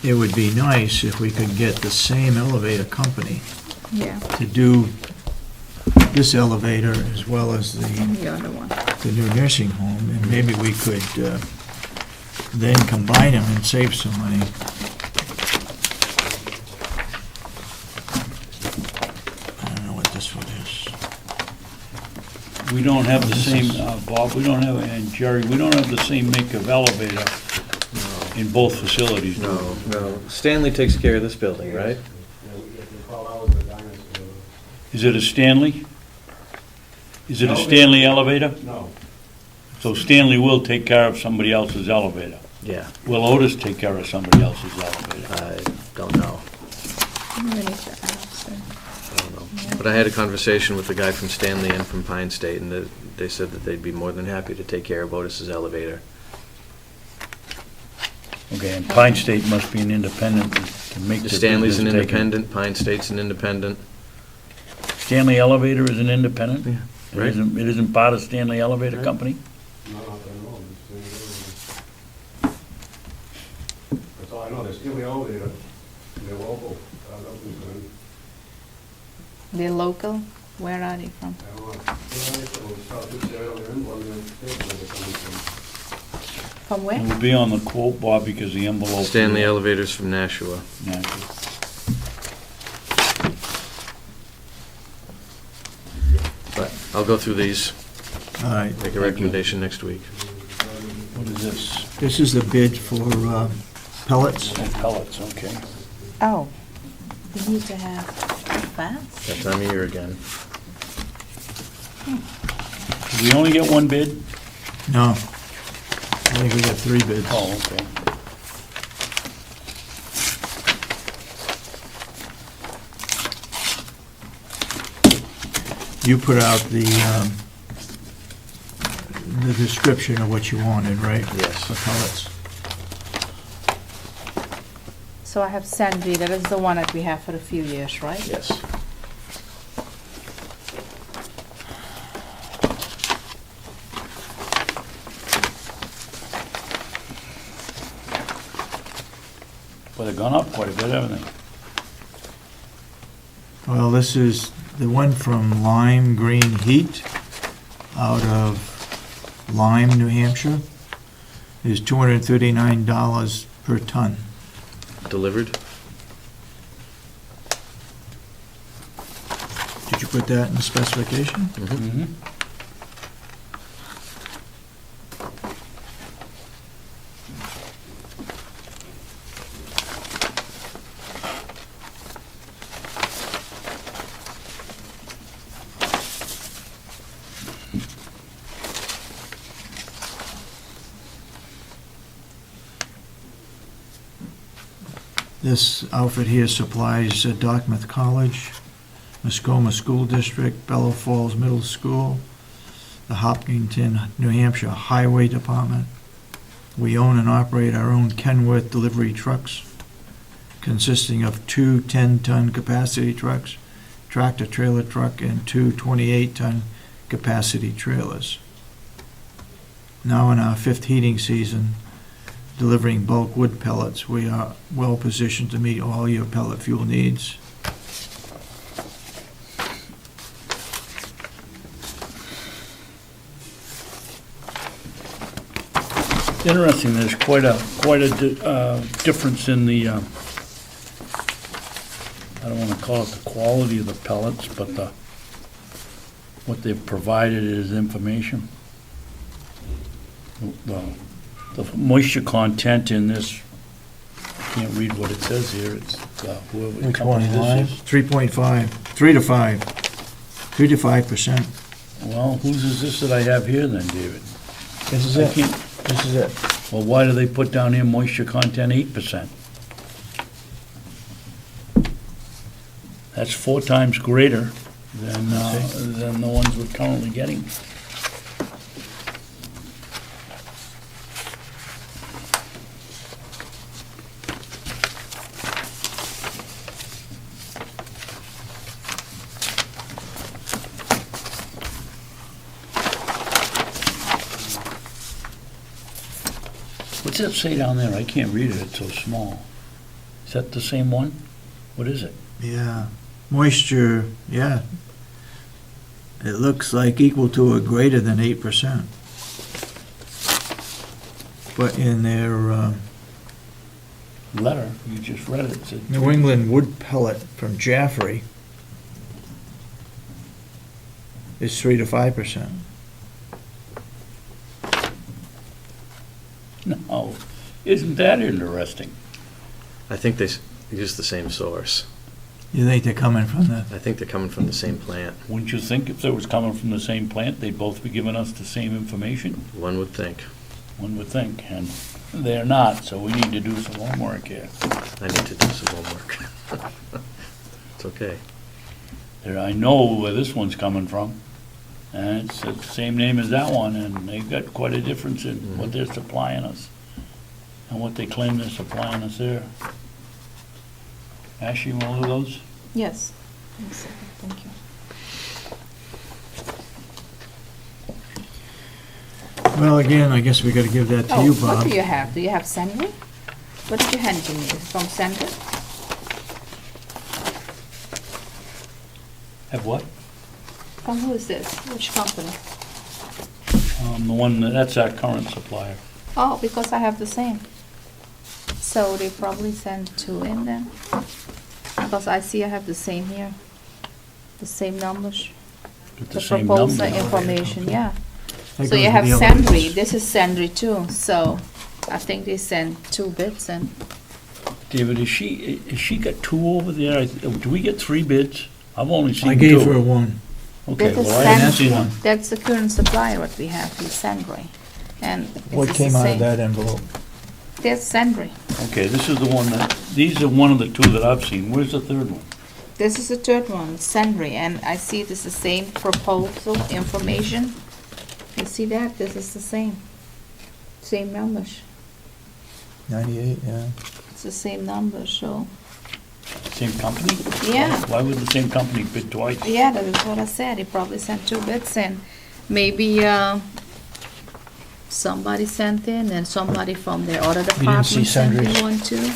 It would be nice if we could get the same elevator company Yeah, to do this elevator as well as and the other one. the new nursing home, and maybe we could then combine them and save some money. I don't know what this one is. We don't have the same, Bob, we don't have, and Jerry, we don't have the same make of elevator in both facilities, do we? No. Stanley takes care of this building, right? Is it a Stanley? Is it a Stanley elevator? No. So Stanley will take care of somebody else's elevator. Yeah, Will Otis take care of somebody else's elevator? I don't know. We need to ask them. I don't know. But I had a conversation with the guy from Stanley and from Pine State, and they said that they'd be more than happy to take care of Otis's elevator. Okay, and Pine State must be an independent to make the Stanley's an business taken. independent, Pine State's an independent. Stanley Elevator is an independent? Yeah, It right. isn't, it isn't part of Stanley Elevator Company? No, I don't know. That's all I know. They're still the elevator. They're local. I don't know. They're local? Where are they from? I don't know. They're in one of the states where they're coming from. From where? It will be on the quote, Bob, because the envelope. Stanley Elevators from Nashua. Nashua. But I'll go through these, All right, make a recommendation next week. What is this? this is the bid for pellets. Oh, pellets, okay. Oh, we need to have fence? That time of year again. Did we only get one bid? No, I think we got 3 bids. Oh, okay. You put out the description of what you wanted, right? Yes. For pellets. So I have Sandry, that is the one that we have for a few years, right? Yes. have gone up quite a bit, haven't they? Well, this is the one from Lime Green Heat out of Lyme, New Hampshire, is $239 per ton. Delivered? Did you put that in the specification? Mm-hmm. This outfit here supplies Dartmouth College, Muskoma School District, Bellow Falls Middle School, the Hopkinton, New Hampshire Highway Department. We own and operate our own Kenworth delivery trucks, consisting of two 10-ton capacity trucks, tractor-trailer truck, and two 28-ton capacity trailers. Now in our fifth heating season, delivering bulk wood pellets, we are well positioned to meet all your pellet fuel needs. Interesting, there's quite a difference in the, I don't want to call it the quality of the pellets, but what they've provided is information. The moisture content in this, I can't read what it says here, it's whoever Which company one, this Lime? is. 3.5, 3 to 5, 3 to 5%. Well, whose is this that I have here then, David? This is I it. can't, This is it. well, why do they put down here moisture content 8%? That's 4 times greater than the ones we're currently getting. What's that say down there? I can't read it, it's so small. Is that the same one? What is it? Yeah. Moisture, yeah. It looks like equal to or greater than 8%. But in their Letter, you just read it, it said. New England wood pellet from Jaffrey is 3 to 5%. No, isn't that interesting? I think they use the same source. You think they're coming from the, I think they're coming from the same plant. Wouldn't you think if they was coming from the same plant, they'd both be giving us the same information? One would think. One would think, and they're not, so we need to do some homework here. I need to do some homework. It's okay. I know where this one's coming from, and it's the same name as that one, and they've got quite a difference in what they're supplying us and what they claim they're supplying us there. Ashley, you want one of those? Yes. Thank you. well, again, I guess we gotta give that to Oh, you, what Bob. do you have? Do you have Sandry? What did you hand to me? Is it from Sandry? Have what? From who is this? Which company? The one, that's our current supplier. Oh, because I have the same. So they probably sent 2 in then? Because I see I have the same here. The same numbers. With The same proposal number. information, yeah. That So goes you with have the other Sandry, ones. this is Sandry too, so I think they sent 2 bids in. David, has she got 2 over there? Do we get 3 bids? I've only seen 2. I gave her one. Okay, That is well, I haven't seen Sandry. one. That's the current supplier what we have, is Sandry. And What it's came the out of same. that envelope? There's Sandry. Okay, this is the one these are one of the 2 that I've seen. Where's the third one? This is the third one, Sandry, and I see this is the same proposal information. You see that? This is the same. Same numbers. 98, yeah. It's the same numbers, so, Same company? yeah. Why would the same company bid twice? Yeah, that is what I said. He probably sent 2 bids in. Maybe somebody sent in and somebody from their other didn't see department sent in Sandry's? one too.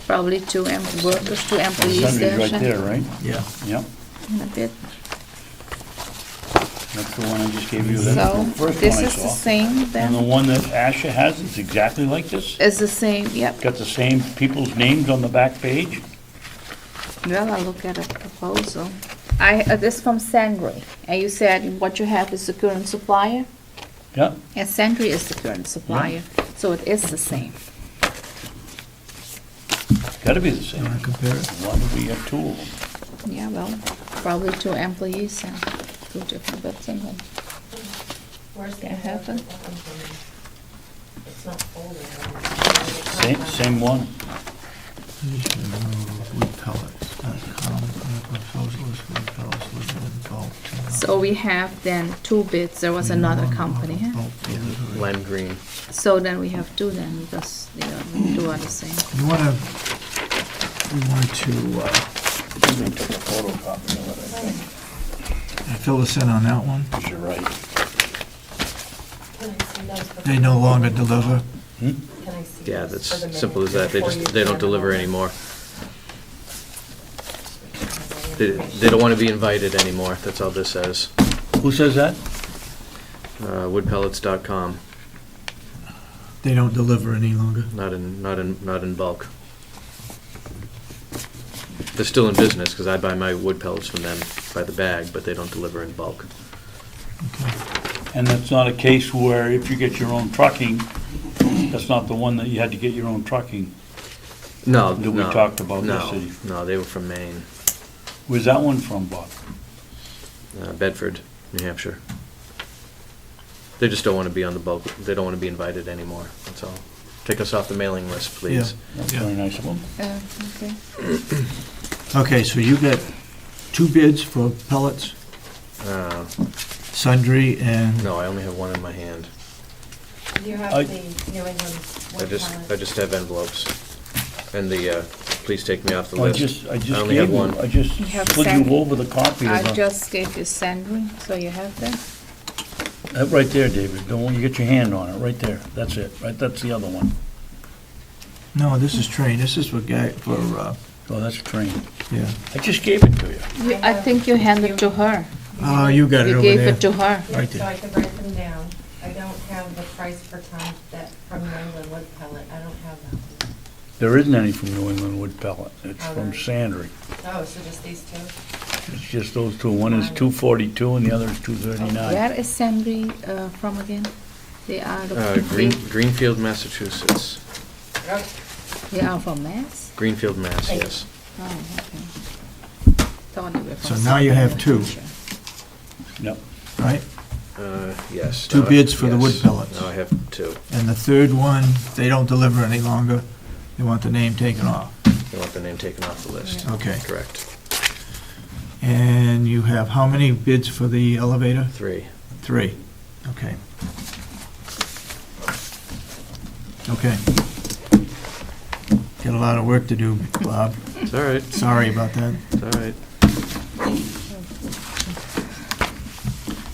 Probably two workers, two employees there. Sundry's right there, right? Yeah. Yep, In a bit. that's the one I just gave you. That's So, the first this one I is the saw. same And the then? one that Asha has is exactly like this? It's the same, yep. Got the same people's names on the back page? Well, I'll look at a proposal. This from Sandry, and you said what you have is the current supplier? Yep. And Sandry is the current supplier, so it is the same. Gotta be the You same. wanna compare it? Why do we have two of them? Yeah, well, probably two employees and two different bits in them. Where's the Can I have it? It's not folded. Same one. Wood pellets.com, proposal is wood pellets, wood in bulk. So we have then two bids, there was another company, huh? Bulk delivery. Len Green. So then we have two then, because the other two are the same. You wanna, we want to, They took a photocopy of it, I think. fill us in on that one. You're right. Can I see those? They no longer deliver. Can I see Yeah, those that's for the simple as minutes that. before you They don't send them deliver over? anymore. They don't want to be invited anymore. That's all this says. Who says that? Woodpellets.com. They don't deliver any longer. Not in bulk. They're still in business because I buy my wood pellets from them by the bag, but they don't deliver in bulk. And that's not a case where if you get your own trucking, that's not the one that you had to get your own trucking. No, That we no, talked about no, this. No, they were from Maine, Where's that one from, Bob? Bedford, New Hampshire. They just don't want to be on the bulk. They don't want to be invited anymore. That's all. Take us off the mailing list, please. That's Yeah. very nice of them. Okay. Okay, so you got two bids for pellets, Uh, Sundry and, no, I only have one in my hand. You have I- the New England wood I just have envelopes. And please take me off the I list. just I only have gave you, one. I just You have slid sand- you over the copy I of the, just gave you Sandry, so you have that? that right there, David. Don't, you get your hand on it, right there. That's it, right, that's the other one. no, this is Train, this is for Oh, that's train. yeah. I just gave it to you. I think you handed to her. Oh, you got it You over gave there. it to her. Right So there. I could write them down. I don't have the price per ton that from New England wood pellet. I don't have that one. There isn't any from New England wood pellet. It's Oh, from really? Sandry. Oh, so just these two? It's just those two. One is 242 and the other is 239. Where is Sandry from again? They are the. Greenfield, Massachusetts. They are from Mass? Greenfield, Mass, Thank you. yes. Oh, okay. Thought they were from So now you have somewhere. two. Yep. Right? Yes. Two now- bids for the wood yes. pellets. Now I have two. And the third one, they don't deliver any longer. They want the name taken off. They want the name taken off the list. Okay. Correct. And you have how many bids for the elevator? 3. 3. Okay. Okay. Got a lot of work to do, Bob. It's all right. Sorry about that. It's all right.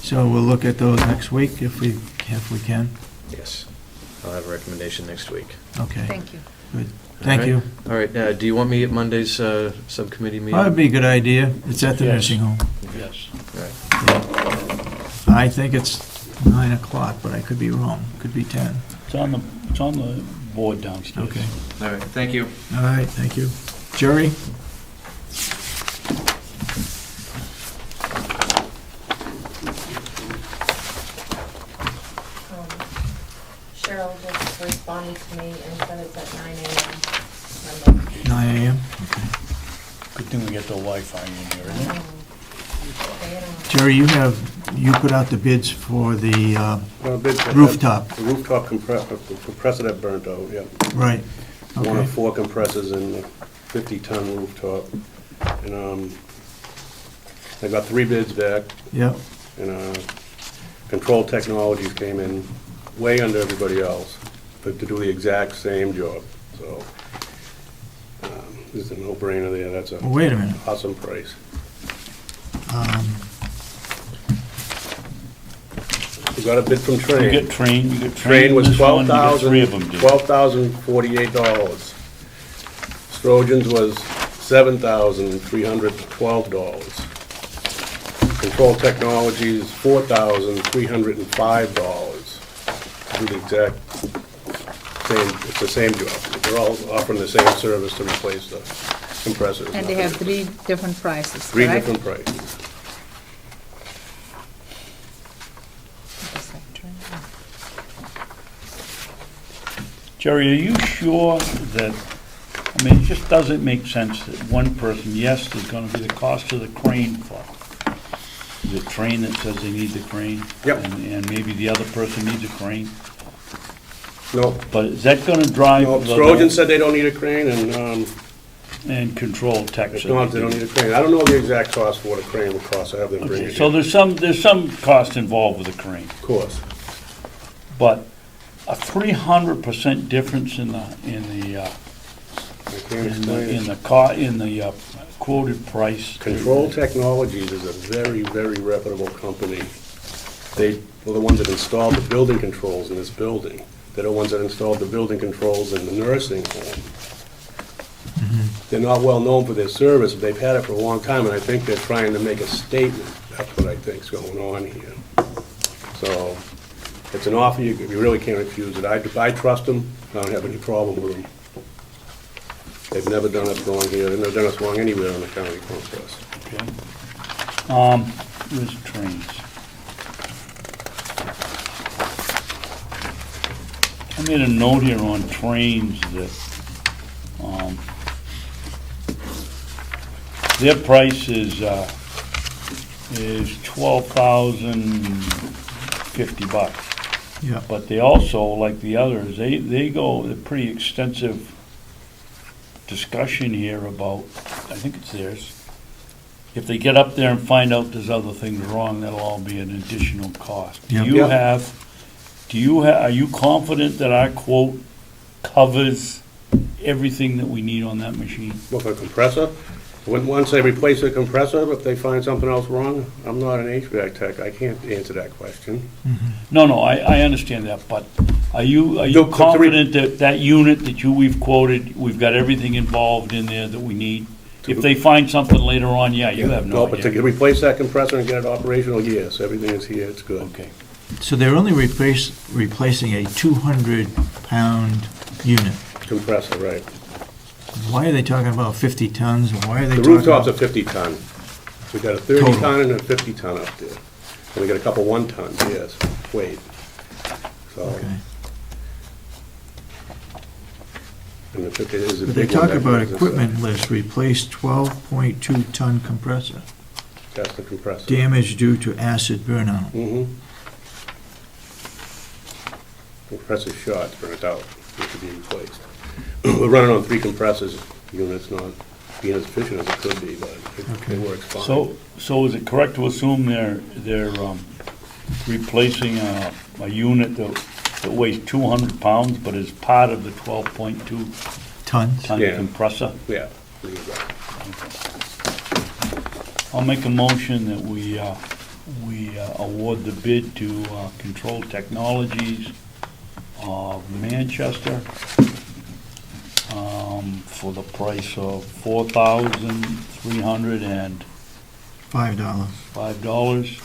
So we'll look at those next week if we can. Yes. I'll have a recommendation next week. Okay, Thank you. good. Thank you. All right. Do you want me at Monday's subcommittee meeting? That'd be a good idea. It's at the Yes. nursing home. Yes. All right. I think it's 9 o'clock, but I could be wrong. Could be 10. It's on the board downstairs. Okay. All right. Thank you. All right, thank you. Jerry? Cheryl just responded to me and said it's at 9 a.m. Monday. 9 a.m.? Okay. Good thing we get the Wi-Fi in here, isn't it? Jerry, you put out the bids for the Bid for rooftop, The rooftop compressor that burnt out, yeah. right? One Okay. of 4 compressors in the 50-ton rooftop. And I got 3 bids back, Yep, and Control Technologies came in way under everybody else, but to do the exact same job. So this is a no-brainer there. That's well, an wait a minute. awesome price. We got a bid from Train. You get train, you get Train was this one, you get three of them, did. $12,048. Strojan's was $7,312. Control Technologies, $4,305. Do the exact same, it's the same job. They're all offering the same service to replace the compressors. And they have three different prices, Three correct? different prices. Jerry, are you sure that, I mean, it just doesn't make sense that one person, yes, there's gonna be the cost of the crane for the train that says they need the crane. Yep. And maybe the other person needs a crane. No, But is that gonna drive? no, the- Strojan said they don't need a crane, and, And Control Tech if said not, they don't need a crane. I don't know the exact cost for what a crane would cost, I have them bring Okay, it so in. there's some cost involved with the crane, Of course. but a 300% difference in the, I can't explain it. in the quoted price. Control Technologies is a very, very reputable company. They were the ones that installed the building controls in this building. They're the ones that installed the building controls in the nursing home. They're not well known for their service, but they've had it for a long time, and I think they're trying to make a statement. That's what I think's going on here. So, it's an offer, you really can't refuse it. I trust them, I don't have any problem with them. They've never done us wrong here, they've never done us wrong anywhere in the county process. Okay. Where's trains? I made a note here on trains that, their price is $12,050. Yeah. But they also, like the others, they go, a pretty extensive discussion here about, I think it's theirs. If they get up there and find out there's other things wrong, that'll all be an additional cost. Yeah. Are you confident that our quote covers everything that we need on that machine? Well, for a compressor, once they replace the compressor, if they find something else wrong, I'm not an HVAC tech, I can't answer that question. No, I understand that, but are you To re- confident that that unit that we've quoted, we've got everything involved in there that we need? If they find something later on, yeah, you have no But to idea. replace that compressor and get it operational, yes, everything is here, it's good. Okay. So they're only replacing a 200-pound unit. Compressor, right. Why are they talking about 50 tons? Why are they The talking rooftop's a about... 50-ton. We got a Total. 30-ton and a 50-ton up there. And we got a couple 1-tons, yes, weight. So, Okay. and the 50 is a But they big one. talk that about goes equipment inside. list, replace 12.2-ton compressor. That's the compressor. Damage due to acid burnout. Mm-hmm. Compressor's shot, it's burnt out, needs to be replaced. We're running on 3 compressors, units not being as efficient as it could be, but Okay. it works fine. So is it correct to assume they're replacing a unit that weighs 200 pounds, but is part of the 12.2 Tons? ton Yeah. compressor? Yeah. there you go. I'll make a motion that we award the bid to Control Technologies of Manchester for the price of $5. $4,305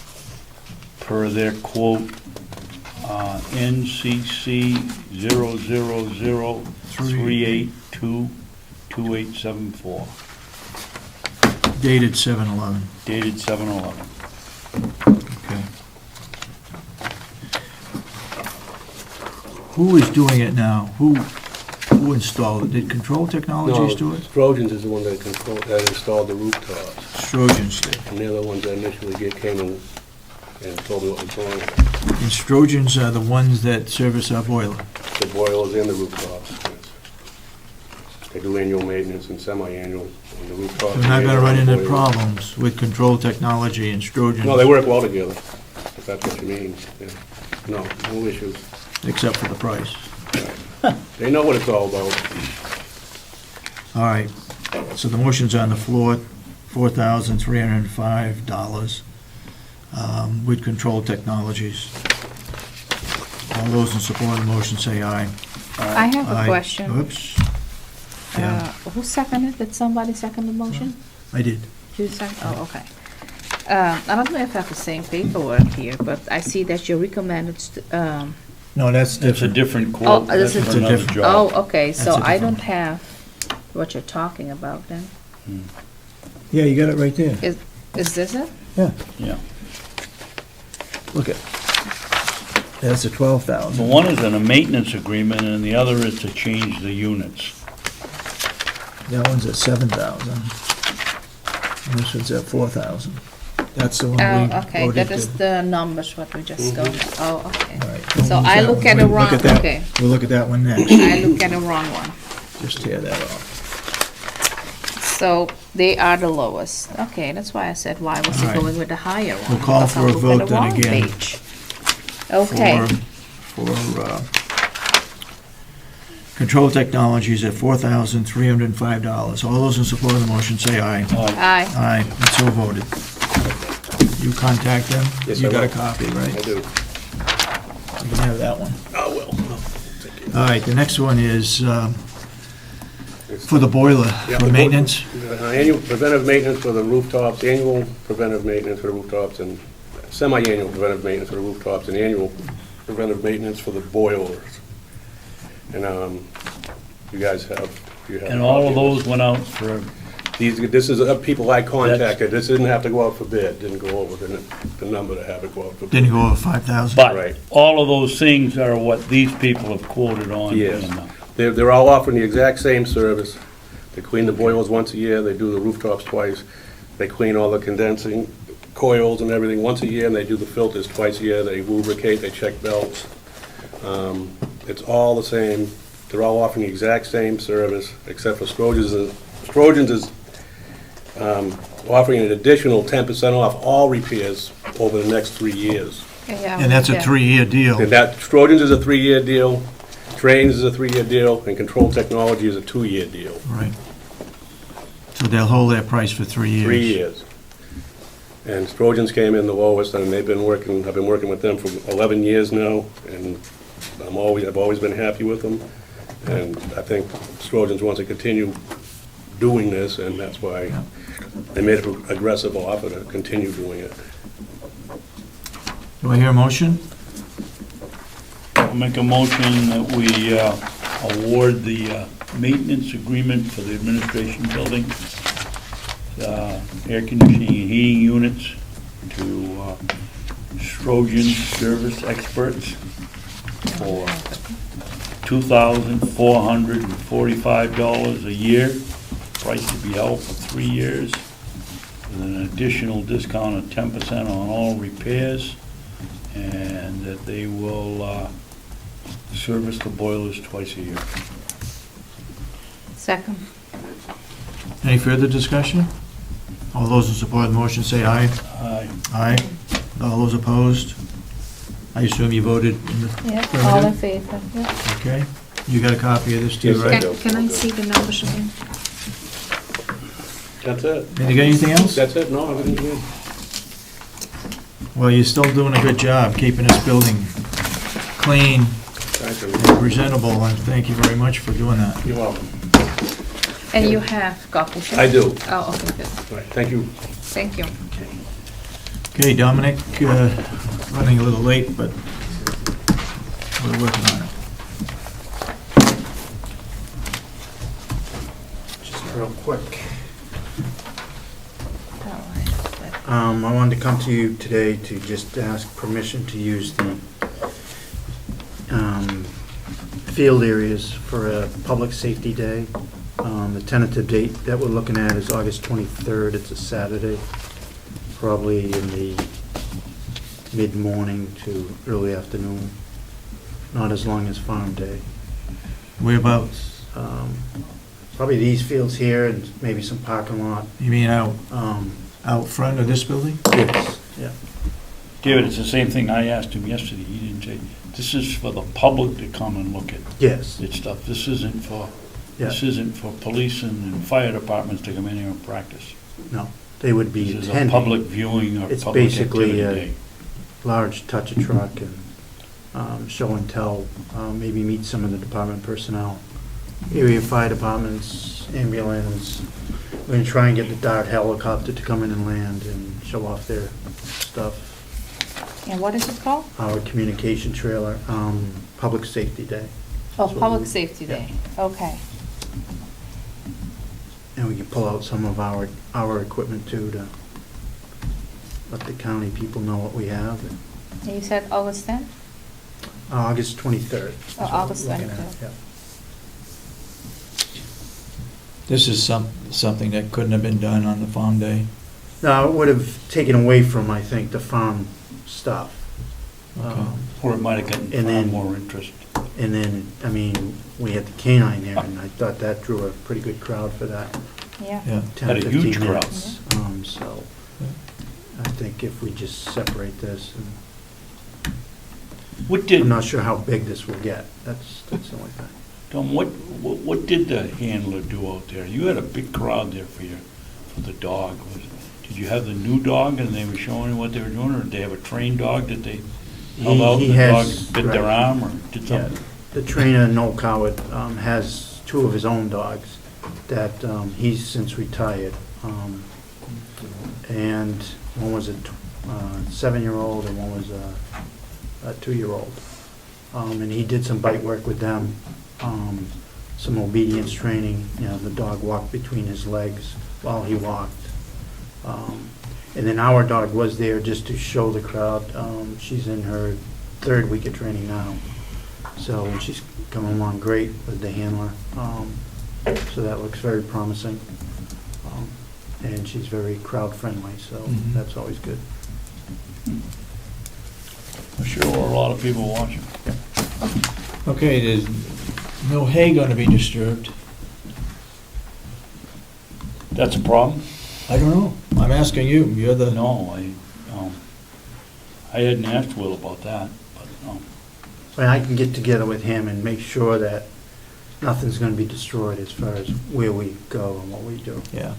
per their quote, NCC 00038222874, Dated 7/11. dated 7/11. Okay. Who is doing it now? Who installed it? Did Control Technologies do No, it? Trojans is the one that installed the rooftops. Strojan's did. And they're the ones that initially came and told me what was wrong. And Strojans are the ones that service our boiler. The boilers and the rooftops. Yes. They do annual maintenance and semi-annual on the rooftops. We're not gonna run into Boilers. problems with Control Technology and Strojans. No, they work well together, if that's what you mean. Yeah. No issues. Except for the price. They know what it's all about. All right, so the motion's on the floor, $4,305 with Control Technologies. All those in support of the motion say aye. I have a Aye. question. Oops. Yeah. Who seconded? Did somebody second the motion? I did. You second, oh, okay. I don't know if I have the same paperwork here, but I see that you recommended, No, that's It's a different. different Oh, quote, this that's is for another different- job. oh, okay, That's so a I different don't have what you're talking about then. Yeah, you got it right there. Is this it? Yeah, Yeah. look at, that's a 12,000. So one is in a maintenance agreement, and the other is to change the units. That one's at 7,000. And this one's at 4,000. That's the one we Oh, voted okay, that to- is the numbers what we just got. Oh, okay. All right, don't So lose I that look one. at the We'll look wrong, that- okay. We'll look at that one next. I look at the wrong one. Just tear that off. So they are the lowest. Okay, that's why I said, why was he All right. going with the higher one? We'll call Because for I'm a looking at vote the then wrong again. page. Okay, For Control Technologies at $4,305. All those in support of the motion say aye. aye. Aye, it's so voted. You contact them? Yes, You I got a will. copy, I right? do. You can have that one. Oh, well. All right, the next one is for the boiler, Yeah, for the maintenance. Annual preventive maintenance for the rooftops, annual preventive maintenance for the rooftops, and semi-annual preventive maintenance for the rooftops, and annual preventive maintenance for the boilers. And you guys have, you have. And all of those went out for, This is people I contacted, this didn't have to go out for bid, didn't go over the number to have it go out for bid. Didn't go over 5,000. but Right. all of those things are what these people have quoted on. Yes. and, They're all offering the exact same service. They clean the boilers once a year, they do the rooftops twice, they clean all the condensing coils and everything once a year, and they do the filters twice a year, they lubricate, they check belts. It's all the same, they're all offering the exact same service, except for Strojan's is offering an additional 10% off all repairs over the next 3 years. And that's a Yeah. 3-year deal. And that, Strojan's is a 3-year deal, Trains is a 3-year deal, and Control Technology is a 2-year deal. Right. So they'll hold their price for 3 years. 3 years. And Strojan's came in the lowest, and I've been working with them for 11 years now, and I've always been happy with them. And I think Strojan's wants to continue doing this, and that's why they made an aggressive offer to continue doing it. Do I hear a motion? I'll make a motion that we award the maintenance agreement for the administration building, air conditioning and heating units to Strojan Service Experts for $2,445 a year, price to be held for 3 years, with an additional discount of 10% on all repairs, and that they will service the boilers twice a year. Second. Any further discussion? All those in support of the motion say aye. Aye. Aye. All those opposed? I assume you voted in the Yeah, all in affirmative? favor, yeah. Okay. You got a copy of this too, Yes, I right? do. Can I see the numbers again? That's it. Did you get anything else? That's it? No, everything's good. Well, you're still doing a good job keeping this building clean Thank you. and presentable, and thank you very much for doing that. You're welcome. And you have copies? yeah? I do. Oh, okay, good. All right, thank you. Thank you. Okay, Dominic, running a little late, but we're working on it. Just real quick. Oh, I- I wanted to come to you today to just ask permission to use the field areas for a public safety day. The tentative date that we're looking at is August 23rd. It's a Saturday, probably in the mid-morning to early afternoon, not as long as Farm Day. Whereabouts? Probably these fields here and maybe some parking lot. You mean out Um, front of this building? Yes, yeah. David, it's the same thing I asked him yesterday. He didn't say, this is for the public to come and look at Yes, this stuff. This isn't for police and fire departments to come in here and practice. no, they would be This is a attending. public viewing or It's public basically activity a- day. Large touch a truck and show and tell, maybe meet some of the department personnel. area fire departments, ambulance. We're gonna try and get the Dart helicopter to come in and land and show off their stuff. And what is it called? Our communication trailer, Public Safety Day. Oh, So Public we- Safety yeah. Day, okay. And we can pull out some of our equipment too, to let the county people know what we have. And you said August 10th? August 23rd. is what we're August looking at, 23rd. yeah. This is something that couldn't have been done on the farm day. No, it would have taken away from, I think, the farm stuff. Okay. Or it might have gotten And far then- more interest. And then, I mean, we had the canine there, and I thought that drew a pretty good crowd for that. Yeah. Yeah. 10, Had a huge 15 crowd. minutes. So Yeah. I think if we just separate this, and What I'm did, not sure how big this will get. That's the only thing. Tom, what did the handler do out there? You had a big crowd there for the dog. Did you have the new dog and they were showing you what they were doing, or did they have a trained dog that they held out He and the dog has- bit their right. arm or did Yeah, something? the trainer, Noel Coward, has two of his own dogs that he's since retired. And one was a 7-year-old and one was a 2-year-old. And he did some bite work with them, some obedience training. You know, the dog walked between his legs while he walked. And then our dog was there just to show the crowd. She's in her 3rd week of training now. So, and she's coming along great with the handler. So that looks very promising. And she's very crowd friendly, so Mhm. that's always good. I'm sure there were a lot of people watching. Okay, there's no hay gonna be disturbed. That's a problem? I don't know. I'm asking you. You're the... No, I hadn't asked Will about that, but, But I can get together with him and make sure that nothing's gonna be destroyed as far as where we go and what we do. Yeah.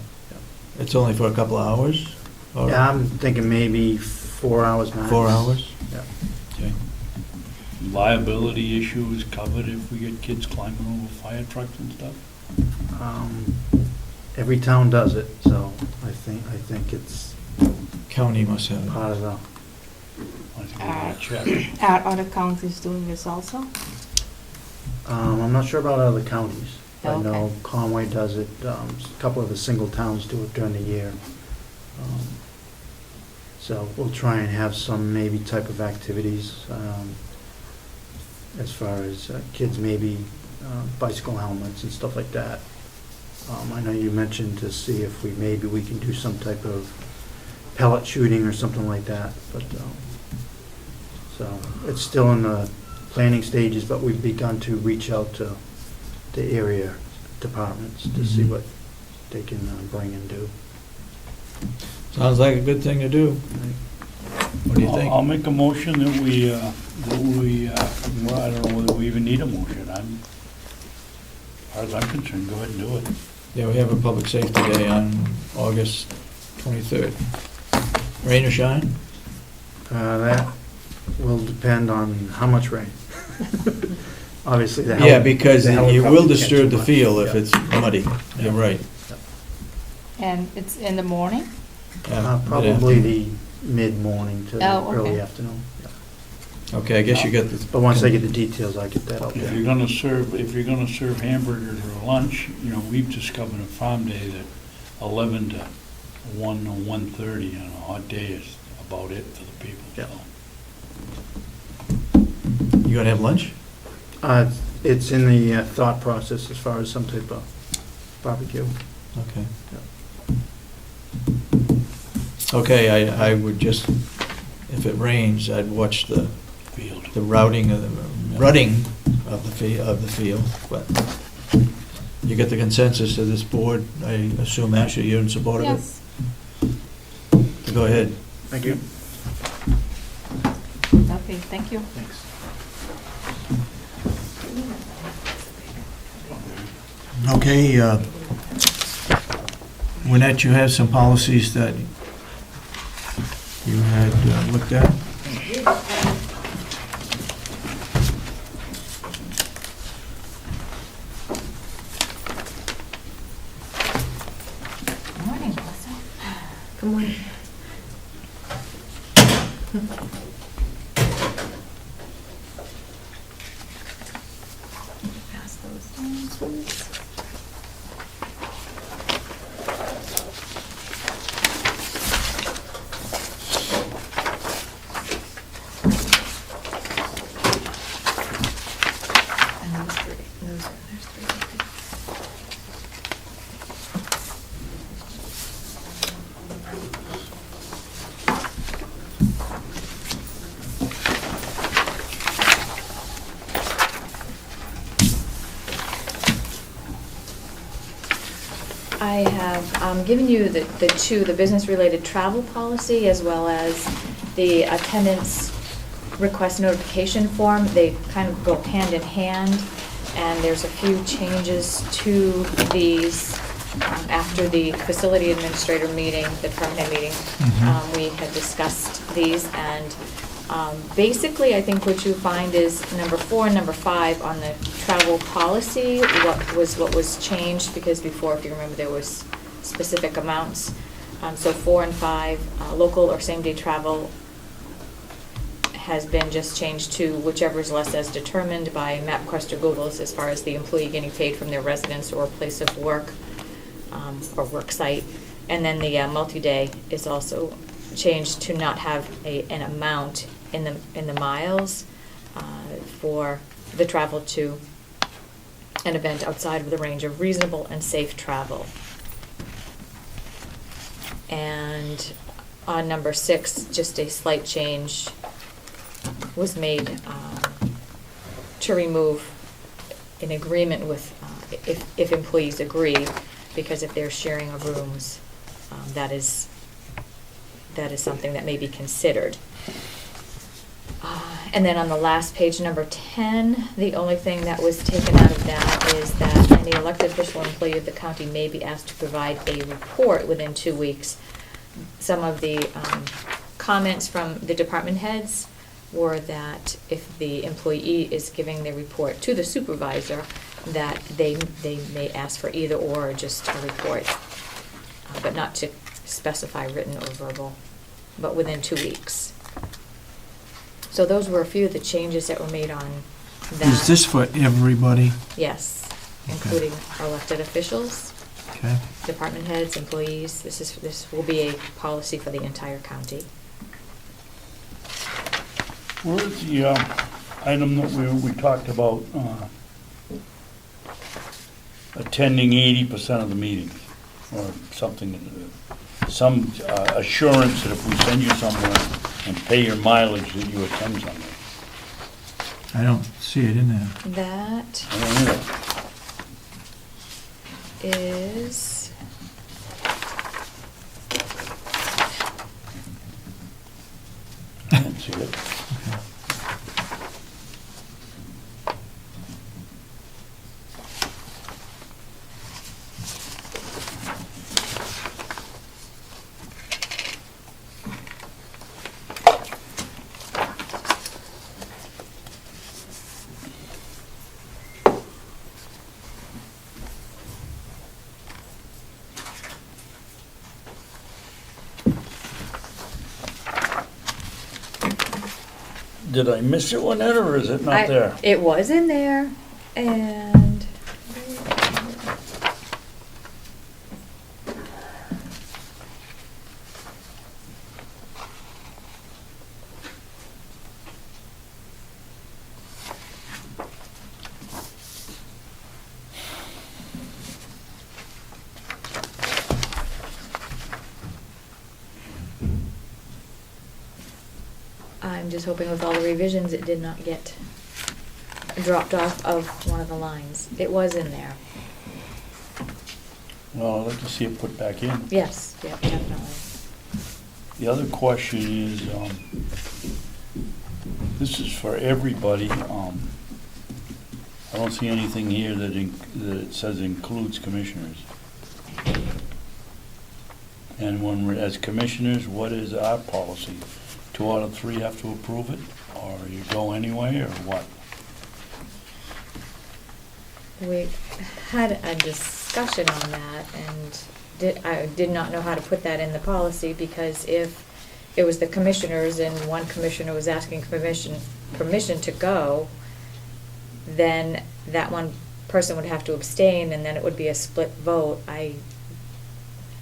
It's only for a couple of hours? Or Yeah, I'm thinking maybe 4 hours max. 4 hours? Yeah. Okay. liability issues covered if we get kids climbing over fire trucks and stuff? Every town does it, so I think it's County must have it. part of the, I think we're gonna check. Are other counties doing this also? I'm not sure about other counties. I Okay. know Conway does it, a couple of the single towns do it during the year. So we'll try and have some maybe type of activities, as far as kids maybe bicycle helmets and stuff like that. I know you mentioned to see if maybe we can do some type of pellet shooting or something like that, but, so it's still in the planning stages, but we've begun to reach out to the area departments to see Mhm. what they can bring and do. Sounds like a good thing to do. What do you think? I'll make a motion that we, well, I don't know whether we even need a motion. As far as I'm concerned, go ahead and do it. Yeah, we have a public safety day on August 23rd. Rain or shine? That will depend on how much rain. Obviously, the Yeah, because the you helicopter will can't disturb do the much. field if Yeah. it's muddy. You're right. And it's in the morning? Yeah, Probably the mid-morning to Oh, okay. early afternoon. Yeah. Okay, I guess you got the... But once I get the details, I'll get that out If there. you're gonna serve hamburgers or lunch, we've discovered a farm day that 11 to 1 or 1:30 on a hot day is about it for the people, Yeah. so. You gonna have lunch? It's in the thought process as far as some type of barbecue. Okay. Okay, I would just, if it rains, I'd watch the Field. rutting of the field, but you get the consensus of this board, I assume, Asha, you're in support of it? Yes. Go ahead. Thank you. Okay, thank you. Thanks. Okay, Lynette, you have some policies that you had looked at? Pass those down, please. And those three, there's three. I have given you the business-related travel policy as well as the attendance request notification form. They kind of go hand in hand, and there's a few changes to these after the facility administrator meeting, the department head meeting. We had discussed these, and basically, I think what you find is number 4 and number 5 on the travel policy, what was changed, because before, if you remember, there was specific amounts. So 4 and 5, local or same-day travel has been just changed to whichever is less as determined by MapQuest or Google as far as the employee getting paid from their residence or place of work or work site. And then the multi-day is also changed to not have an amount in the miles for the travel to an event outside of the range of reasonable and safe travel. And on number 6, just a slight change was made to remove an agreement with, if employees agree, because if they're sharing of rooms, that is something that may be considered. And then on the last page, number 10, the only thing that was taken out of that is that any elected official or employee of the county may be asked to provide a report within 2 weeks. Some of the comments from the department heads were that if the employee is giving their report to the supervisor, that they may ask for either or just a report, but not to specify written or verbal, but within 2 weeks. So those were a few of the changes that were made on that. Is this for everybody? Yes, including elected officials, Okay. department heads, employees. This will be a policy for the entire county. Where's the item that we talked about, attending 80% of the meetings, or something, some assurance that if we send you somewhere and pay your mileage, that you attend somewhere? I don't see it in there. That I don't know. is, I didn't see it. Did I miss it one, Ed, or is it not there? it was in there, and I'm just hoping with all the revisions, it did not get dropped off of one of the lines. It was in there. Well, I'd like to see it put back in. Yes, yeah, definitely. The other question is, this is for everybody. I don't see anything here that it says includes commissioners. And when we're, as commissioners, what is our policy? 2 out of 3 have to approve it, or you go anyway, or what? We had a discussion on that, and I did not know how to put that in the policy, because if it was the commissioners and one commissioner was asking permission to go, then that one person would have to abstain and then it would be a split vote.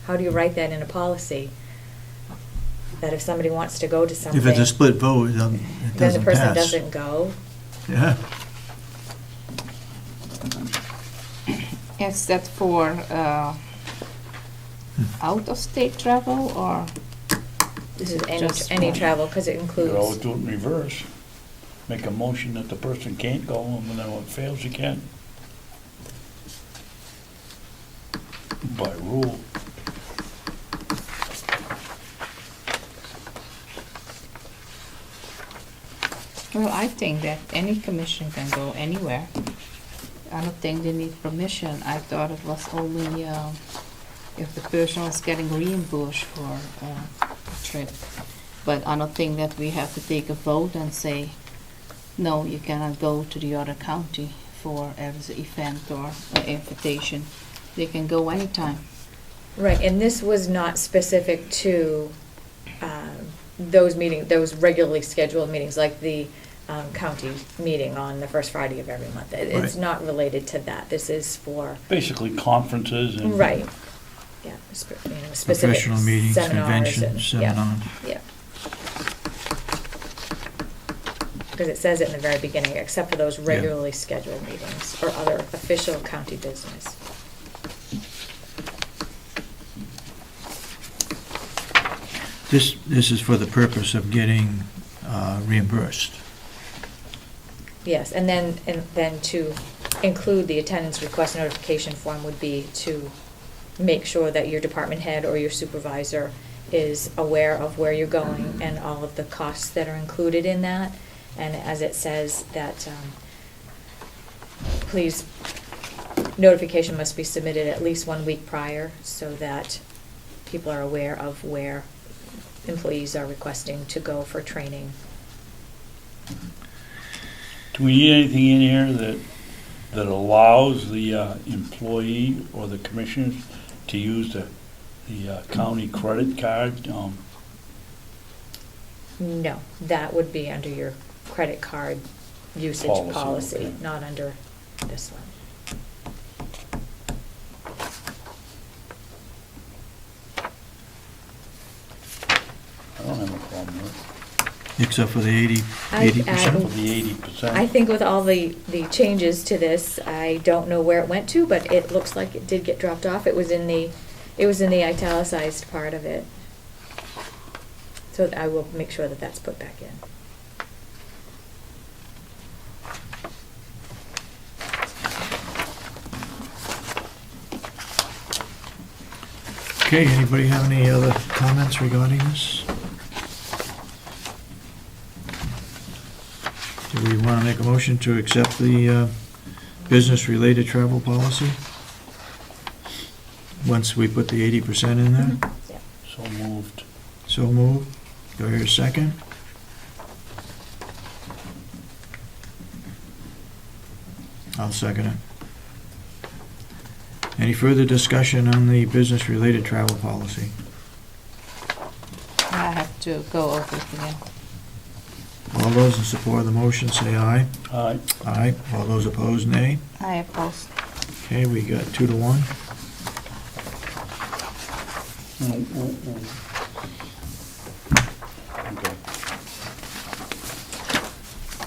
How do you write that in a policy? That if somebody wants to go to something. If it's a split vote, it Then the doesn't person pass. doesn't go. Yeah. Is that for out-of-state travel or? This is Just any one. travel, because it You could always includes, do it in reverse. Make a motion that the person can't go, and then when it fails, you can. By rule. Well, I think that any commission can go anywhere. I don't think they need permission. I thought it was only if the person was getting reimbursed for a trip. But I don't think that we have to take a vote and say, no, you cannot go to the other county for as an event or an invitation. They can go anytime. right, and this was not specific to those meetings, those regularly scheduled meetings, like the county meeting on the first Friday of every month. It's Right. not related to that. This is for, Basically conferences and. right, yeah, specific Professional meetings, seminars and- conventions, yeah, seminars. Yeah. Because it says it in the very beginning, except for those regularly scheduled meetings or other official county business. This is for the purpose of getting reimbursed. Yes, and then to include the attendance request notification form would be to make sure that your department head or your supervisor is aware of where you're going and all of the costs that are included in that. And as it says that, please, notification must be submitted at least 1 week prior so that people are aware of where employees are requesting to go for training. Do we need anything in here that allows the employee or the commissioners to use the county credit card? No, that would be under your credit card usage Policy, policy, okay. not under this one. I don't have a problem with Except for the 80%? it. For the 80%. I think with all the changes to this, I don't know where it went to, but it looks like it did get dropped off. It was in the italicized part of it. So I will make sure that that's put back in. Okay, anybody have any other comments regarding this? Do we want to make a motion to accept the business-related travel policy? Once we put the 80% in there? Yeah. So moved. So moved. Do I hear a second? I'll second it. Any further discussion on the business-related travel policy? I have to go over it again. All those in support of the motion say aye. Aye. Aye. All those opposed, nay. I oppose. Okay, we got 2 to 1. Okay.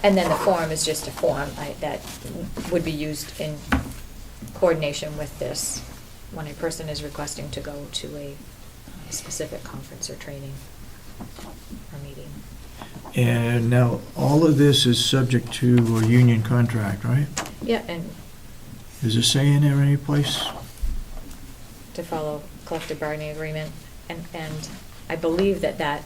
And then the form is just a form that would be used in coordination with this when a person is requesting to go to a specific conference or training or meeting. And now, all of this is subject to a union contract, right? Yeah, and Is it say in there any place? to follow collective bargaining agreement. And I believe that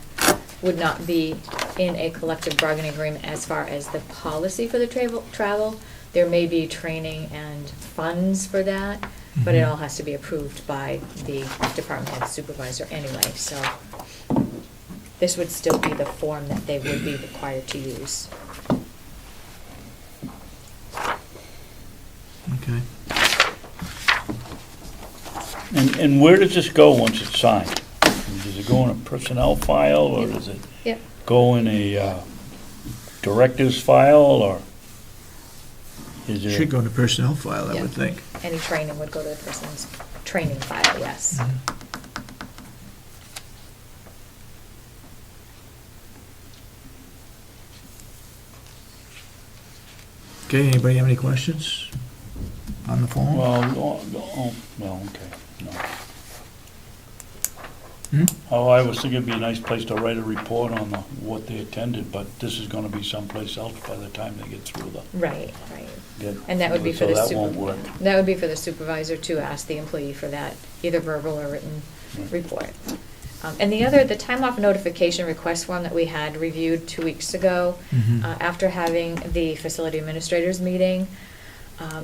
would not be in a collective bargaining agreement as far as the policy for the travel. There may be training and funds for that, but it Mhm. all has to be approved by the department head supervisor anyway, so this would still be the form that they would be required to use. Okay. And where does this go once it's signed? We does it go in a personnel file, or does it Yep. go in a director's file, or is Should it? go in the personnel file, I Yeah. would think. Any training would go to the person's training file, yes. Okay, anybody have any questions on the phone? Well, okay, no. Hmm? Oh, I was thinking it'd be a nice place to write a report on what they attended, but this is gonna be someplace else by the time they get through the. Right. And that would be for the So that won't work. That would be for the supervisor to ask the employee for that, either verbal or written Right. report. And the time off notification request form that we had reviewed 2 weeks ago, Mhm. after having the facility administrators meeting,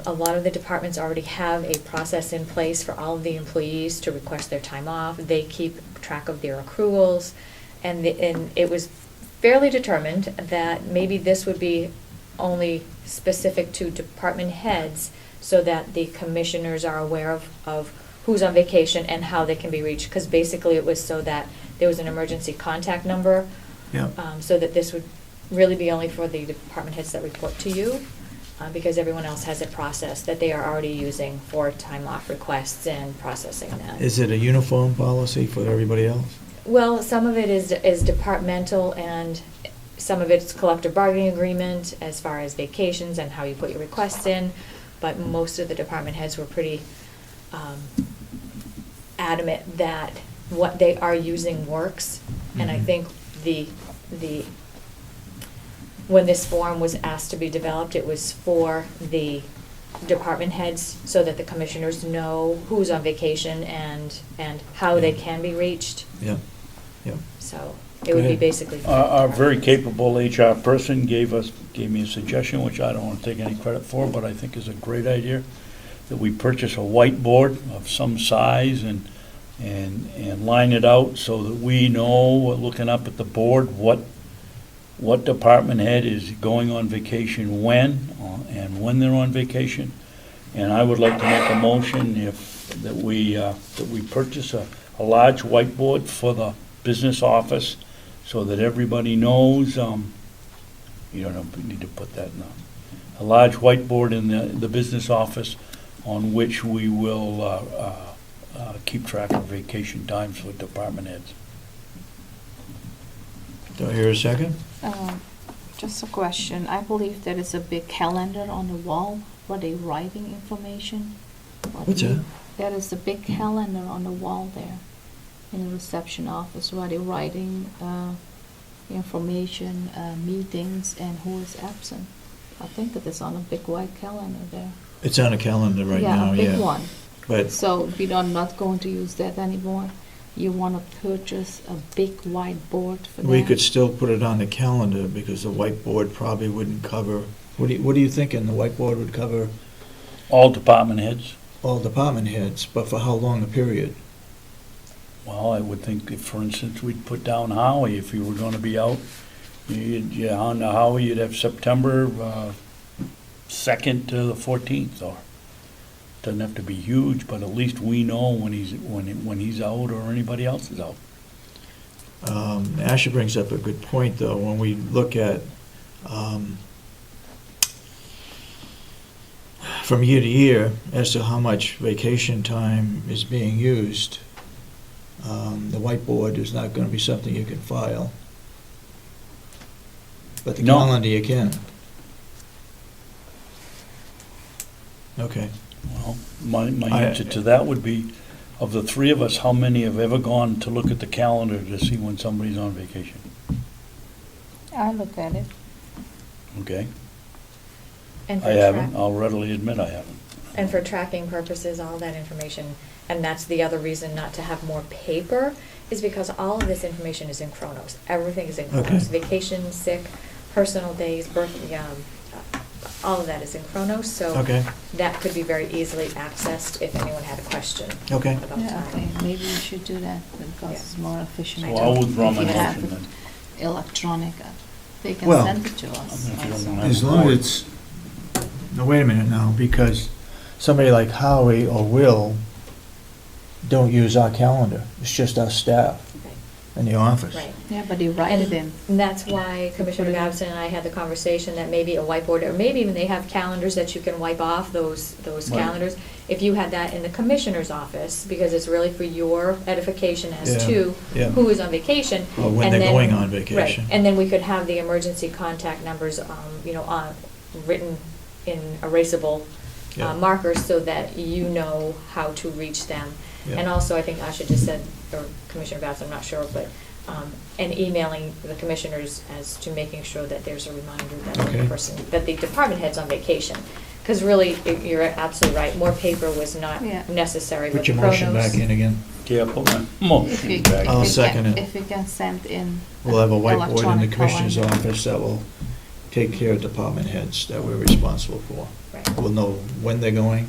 a lot of the departments already have a process in place for all of the employees to request their time off. They keep track of their accruals, and it was fairly determined that maybe this would be only specific to department heads, so that the commissioners are aware of who's on vacation and how they can be reached, because basically it was so that there was an emergency contact number, Yep. so that this would really be only for the department heads that report to you, because everyone else has a process that they are already using for time off requests and processing that. Is it a uniform policy for everybody else? Well, some of it is departmental, and some of it's collective bargaining agreement as far as vacations and how you put your requests in, but most of the department heads were pretty adamant that what they are using works. And I Mhm. think when this form was asked to be developed, it was for the department heads, so that the commissioners know who's on vacation and how they Yeah. can be reached. Yep, yep. So it would be ahead. basically. Our very capable HR person gave me a suggestion, which I don't want to take any credit for, but I think is a great idea, that we purchase a whiteboard of some size and line it out so that we know, looking up at the board, what department head is going on vacation when, and when they're on vacation. And I would like to make a motion that we purchase a large whiteboard for the business office, so that everybody knows, you don't need to put that in a large whiteboard in the business office, on which we will keep track of vacation times for department heads. Do I hear a second? Just a question. I believe there is a big calendar on the wall where they writing information. What's that? There is a big calendar on the wall there in the reception office where they're writing information, meetings, and who is absent. I think it is on a big white calendar there. It's on a calendar right now, yeah. Yeah, a big one. But, So we are not going to use that anymore. You want to purchase a big whiteboard for that? we could still put it on the calendar, because the whiteboard probably wouldn't cover, what are you thinking? The whiteboard would cover All department heads? all department heads, but for how long a period? Well, I would think, if, for instance, we'd put down Howie, if you were gonna be out, on the Howie, you'd have September 2nd to the 14th, or, doesn't have to be huge, but at least we know when he's out or anybody else is out. Asha brings up a good point, though, when we look at, from year to year, as to how much vacation time is being used, the whiteboard is not gonna be something you can file. But the No. calendar you can. Okay. Well, my I- answer to that would be, of the three of us, how many have ever gone to look at the calendar to see when somebody's on vacation? I look at it. Okay? And for I haven't, track- I'll readily admit I haven't. And for tracking purposes, all that information, and that's the other reason not to have more paper, is because all of this information is in Chronos. Everything is in Chronos. Okay. Vacation, sick, personal days, birthday, all of that is in Chronos, so Okay, that could be very easily accessed if anyone had a question okay. about Yeah, time. okay, maybe we should do that because Yeah. it's more efficient. So I'll withdraw my If you have motion it then. Electronic, they can Well, send it to us. I mean, if you don't also. have- As long as it's, no, wait a minute now, because somebody like Howie or Will don't use our calendar. It's just our staff. in the office. Right. Yeah, but you write it in. And that's why Commissioner Babson and I had the conversation that maybe a whiteboard, or maybe even they have calendars that you can wipe off, those Right. calendars. If you had that in the commissioner's office, because it's really for your edification as Yeah, to yeah. who is on vacation. Or when and they're then- going on Right, vacation. and then we could have the emergency contact numbers, written in erasable Yeah. markers so that you know how to reach them. Yeah. And also, I think Asha just said, or Commissioner Babson, I'm not sure, but, and emailing the commissioners as to making sure that there's a reminder that Okay. the person, that the department head's on vacation. Because really, you're absolutely right, more paper was not Yeah. necessary with Put the your motion chronos. back in again. Yeah, put my If you- motion back. I'll if you second can- it. If you can send in. We'll have a whiteboard in the electronic commissioner's calendar. office that will take care of department heads that we're responsible for. Right. We'll know when they're going.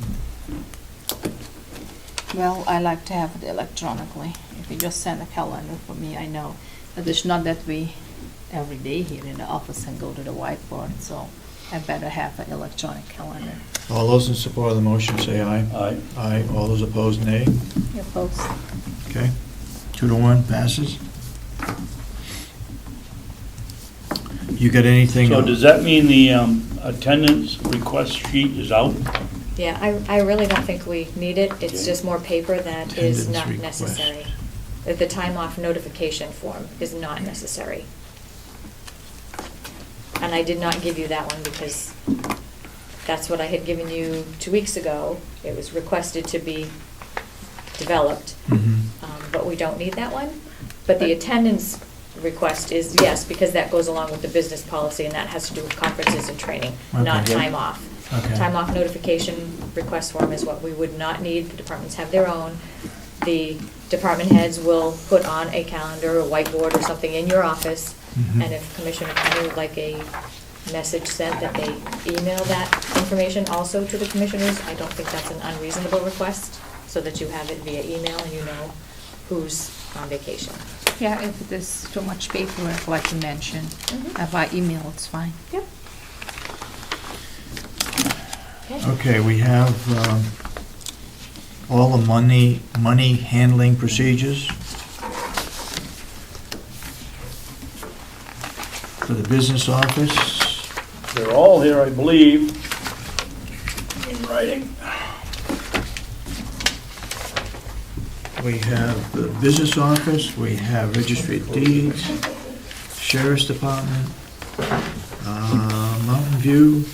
Well, I like to have it electronically. If you just send a calendar for me, I know. But it's not that we every day here in the office and go to the whiteboard, so I better have an electronic calendar. All those in support of the motion say aye. Aye. Aye. All those opposed, nay. Your folks, Okay. 2-1, passes. You got anything? So does that mean the attendance request sheet is out? Yeah, I really don't think we need it. It's Okay. just more paper that is Attendance not request. necessary. That the time off notification form is not necessary. And I did not give you that one because that's what I had given you 2 weeks ago. It was requested to be developed, Mhm. but we don't need that one. But the attendance request is, yes, because that goes along with the business policy, and that has to do with conferences and training, not Okay. time off. Okay. Time off notification request form is what we would not need. The departments have their own. The department heads will put on a calendar, a whiteboard, or something in your office. Mhm. And if Commissioner Kenney would like a message sent that they email that information also to the commissioners, I don't think that's an unreasonable request, so that you have it via email and you know who's on vacation. yeah, if it is too much paperwork, like you mentioned, Mhm. by email, it's fine. Yep. Okay, we have all the money handling procedures for the business office. They're all here, I believe, in writing. We have the business office, we have registry of deeds, sheriff's department, Mountain View.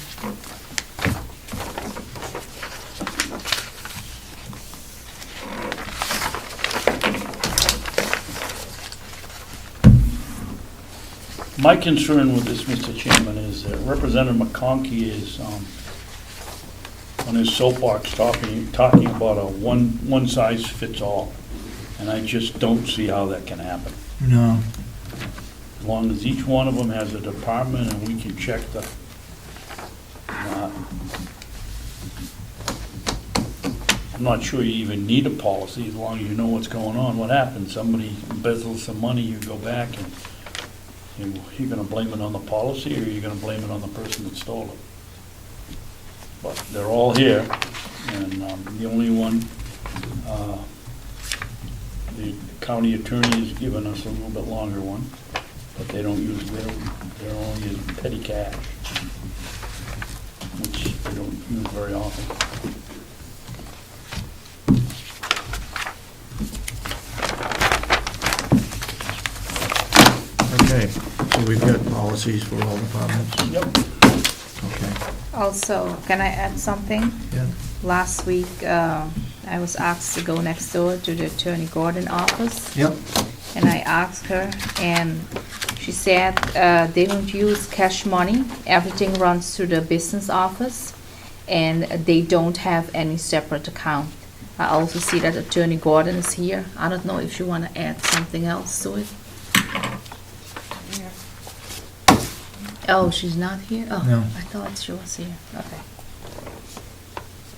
My concern with this, Mr. Chairman, is that Representative McConkey is on his soapbox talking about a one-size-fits-all, and I just don't see how that can happen. No. As long as each one of them has a department and we can check the, I'm not sure you even need a policy, as long as you know what's going on. What happens? Somebody embezzles some money, you go back and you're gonna blame it on the policy, or you're gonna blame it on the person that stole it? But they're all here, and the only one, the county attorney has given us a little bit longer one, but they don't use, they're only using petty cash, which they don't use very often. Okay, so we've got policies for all departments. Yep. Okay, Also, can I add something? yeah. Last week, I was asked to go next door to the Attorney Gordon office. Yep. And I asked her, and she said they don't use cash money. Everything runs through the business office, and they don't have any separate account. I also see that Attorney Gordon is here. I don't know if you want to add something else to it. Oh, she's not here? Oh, No. I thought she was here. Okay.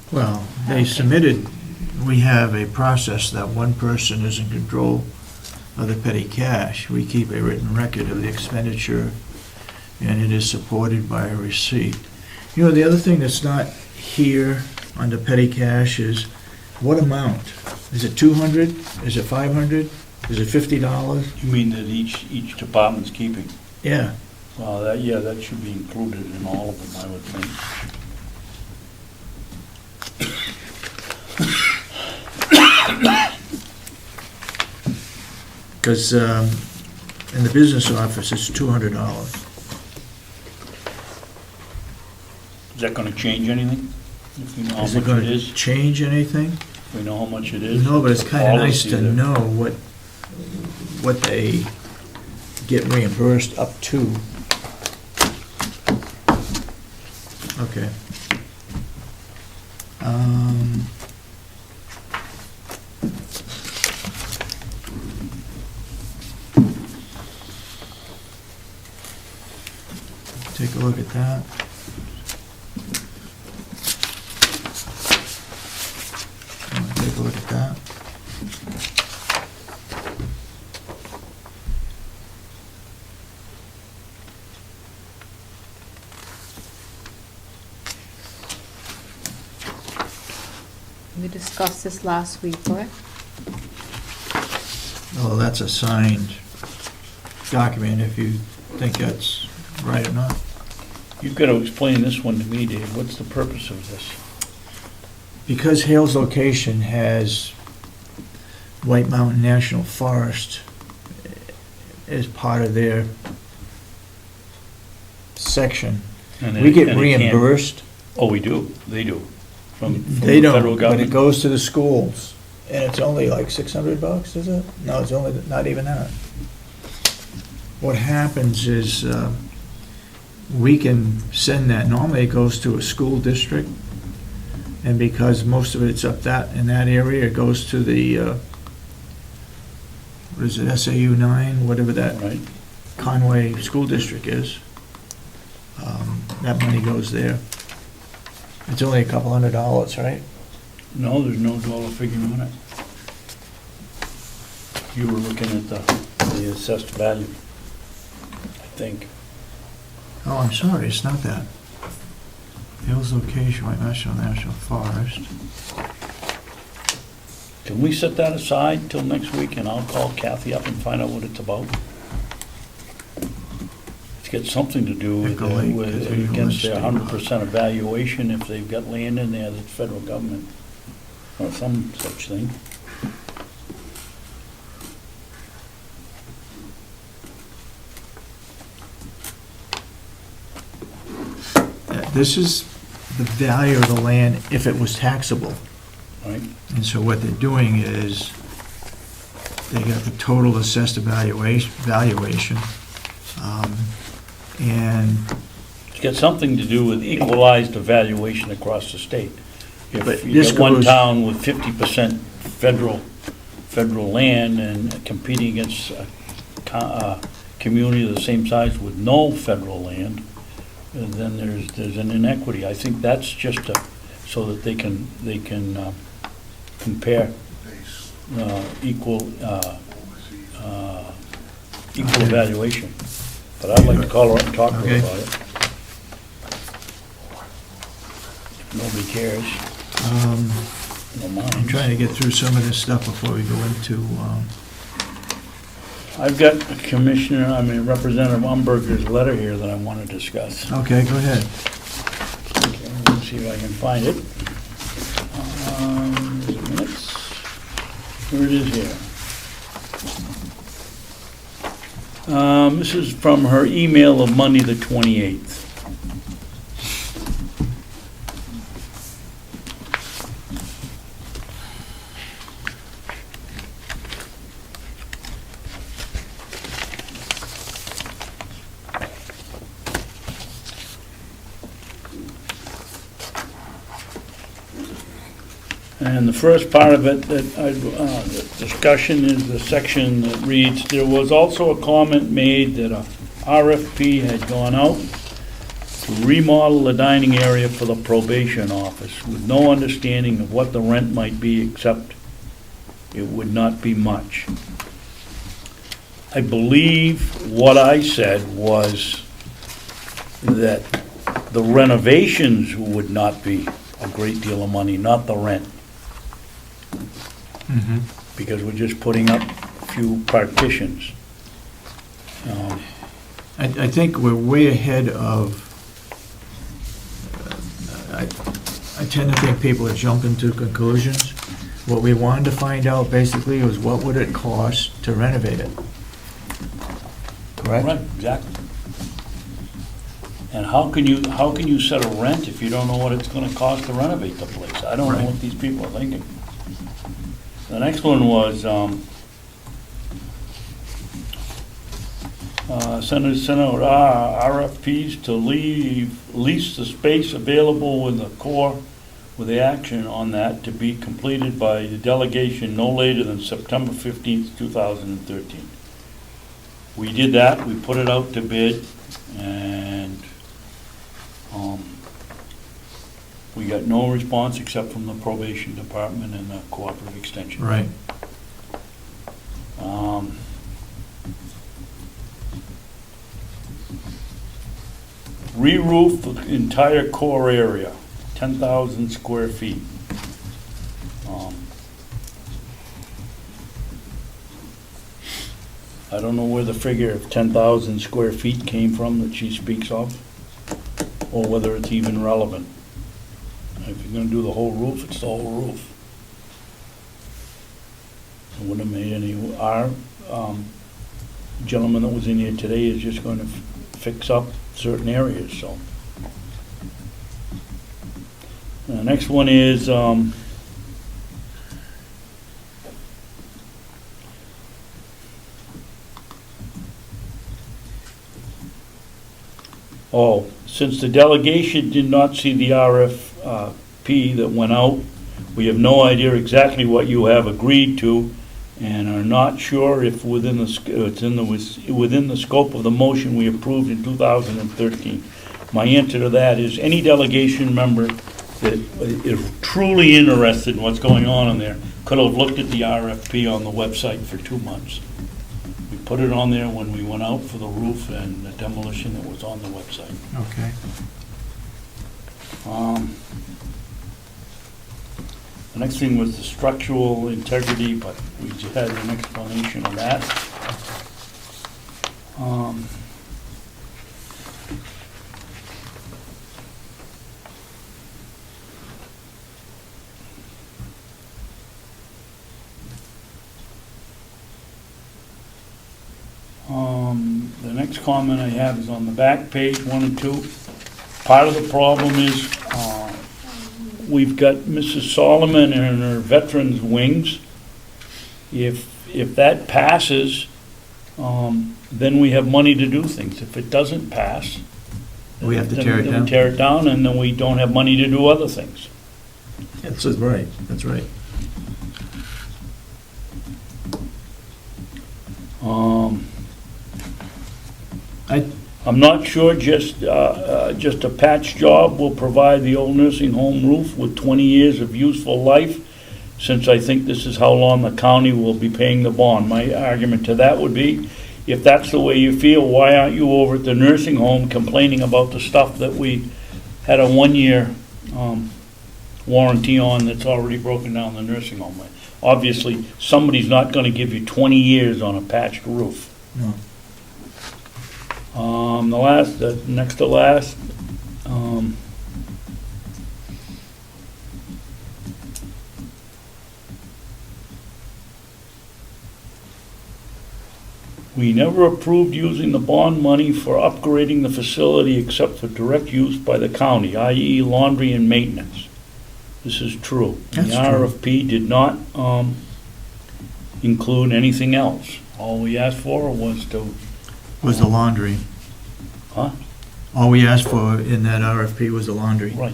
Well, they Okay. submitted, we have a process that one person is in control of the petty cash. We keep a written record of the expenditure, and it is supported by a receipt. You know, the other thing that's not here under petty cash is what amount? Is it 200? Is it 500? Is it $50? You mean that each department's keeping? Yeah. Well, that should be included in all of them, I would think. Because in the business office, it's $200. Is that gonna change anything? If we know how Is it much going it to is? change anything? If we know how much it is? No, but it's kind of nice Policy to that- know what they get reimbursed up to. Okay. Take a look at that. Take a look at that. We discussed this last week, correct? Oh, that's a signed document, if you think that's right or not. You've got to explain this one to me, Dave. What's the purpose of this? Because Hale's location has White Mountain National Forest as part of their section, And we it- get and it can't- reimbursed. Oh, we do. They do. From They the federal don't, but it government? goes to the schools, and it's only like $600, is it? No, it's only, not even that. What happens is, we can send that, normally it goes to a school district, and because most of it's up in that area, it goes to the, what is it, SAU 9, whatever that Right. Conway School District is. That money goes there. It's only a couple $100, right? No, there's no dollar figure on it. You were looking at the assessed value, I think. Oh, I'm sorry, it's not that. Hill's location, White National Forest. Can we set that aside till next week, and I'll call Kathy up and find out what it's about? It's got something to do with, Echo Lake, with continual against their estate. 100% evaluation if they've got land in there that's federal government, or some such thing. This is the value of the land if it was taxable. Right. And so what they're doing is, they got the total assessed valuation, and It's got something to do with equalized evaluation across the state. But If you this get one goes- town with 50% federal land and competing against a community of the same size with no federal land, then there's an inequity. I think that's just so that they can compare equal evaluation. But I'd like to call her up and talk to her Okay. about it. Nobody cares. No mind. I'm trying to get through some of this stuff before we go into, I've got Representative Umberger's letter here that I want to discuss. okay, go ahead. Okay, let's see if I can find it. Minutes. Here it is here. This is from her email of Monday, the 28th. And the first part of it, the discussion is the section that reads, there was also a comment made that a RFP had gone out to remodel the dining area for the probation office with no understanding of what the rent might be, except it would not be much. I believe what I said was that the renovations would not be a great deal of money, not the rent. Because we're just putting up a few partitions. I think we're way ahead of, I tend to think people are jumping to conclusions. What we wanted to find out basically was what would it cost to renovate it? Correct? Right, exactly. And how can you set a rent if you don't know what it's gonna cost to renovate the place? I don't know Right. what these people are thinking. The next one was, sent out RFPs to lease the space available in the core with the action on that to be completed by the delegation no later than September 15th, 2013. We did that, we put it out to bid, and we got no response except from the probation department and the cooperative extension. Right. Re-roof the entire core area, 10,000 square feet. I don't know where the figure of 10,000 square feet came from that she speaks of, or whether it's even relevant. If you're gonna do the whole roof, it's the whole roof. It wouldn't have made any, our gentleman that was in here today is just going to fix up certain areas, so. The next one is, since the delegation did not see the RFP that went out, we have no idea exactly what you have agreed to and are not sure if within the scope of the motion we approved in 2013. My answer to that is any delegation member that is truly interested in what's going on in there could have looked at the RFP on the website for 2 months. We put it on there when we went out for the roof and the demolition that was on the website. Okay. The next thing was the structural integrity, but we just had an explanation of that. The next comment I have is on the back page, 1 and 2. Part of the problem is we've got Mrs. Solomon and her veterans wings. If that passes, then we have money to do things. If it doesn't pass, We have to then- tear it then down? we tear it down, and then we don't have money to do other things. That's right, that's right. I'm not sure just a patch job will provide the old nursing home roof with 20 years of useful life, since I think this is how long the county will be paying the bond. My argument to that would be, if that's the way you feel, why aren't you over at the nursing home complaining about the stuff that we had a 1-year warranty on that's already broken down the nursing home? Obviously, somebody's not gonna give you 20 years on a patched roof. No. The next to last, we never approved using the bond money for upgrading the facility except for direct use by the county, i.e. laundry and maintenance. This is true. That's The true. RFP did not include anything else. All we asked for was to, Was the laundry. huh? All we asked for in that RFP was the laundry. Right.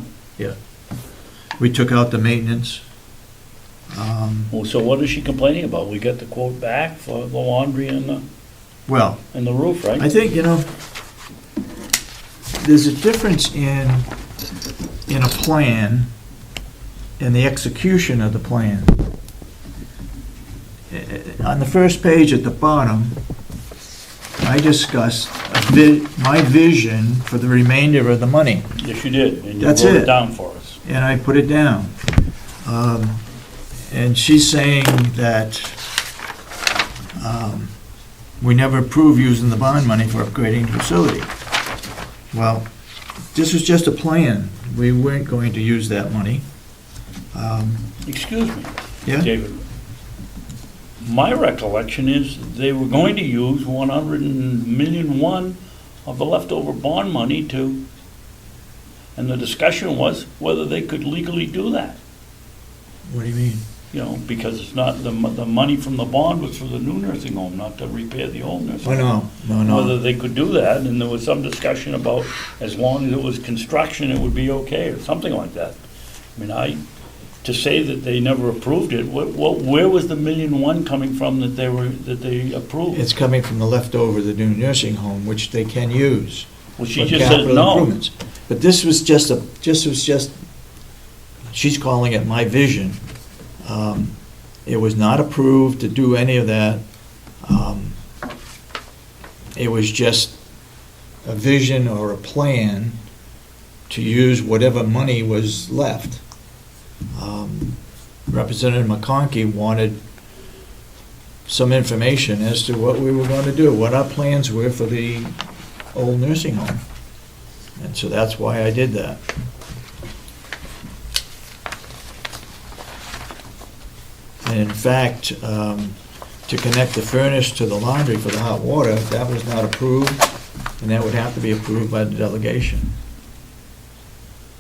We took out the maintenance. Well, so what is she complaining about? We got the quote back for the laundry and Well, the roof, right? I think, there's a difference in a plan and the execution of the plan. On the first page at the bottom, I discussed my vision for the remainder of the money, Yes, you did, and you That's wrote it. it down for us. and I put it down. And she's saying that we never approved using the bond money for upgrading the facility. Well, this was just a plan. We weren't going to use that money. Excuse me, Yeah? David. My recollection is they were going to use 100,000,001 of the leftover bond money to, and the discussion was whether they could legally do that. What do you mean? You know, because it's not, the money from the bond was for the new nursing home, not to repair the old nursing home. Oh, no. Whether they could do that, and there was some discussion about as long as it was construction, it would be okay, or something like that. I mean, to say that they never approved it, where was the 1,000,001 coming from that they approved? It's coming from the leftover of the new nursing home, which they can use. Well, she for just said capital no. improvements. But this was just, she's calling it my vision. It was not approved to do any of that. It was just a vision or a plan to use whatever money was left. Representative McConkey wanted some information as to what we were going to do, what our plans were for the old nursing home. And so that's why I did that. And in fact, to connect the furnace to the laundry for the hot water, that was not approved, and that would have to be approved by the delegation.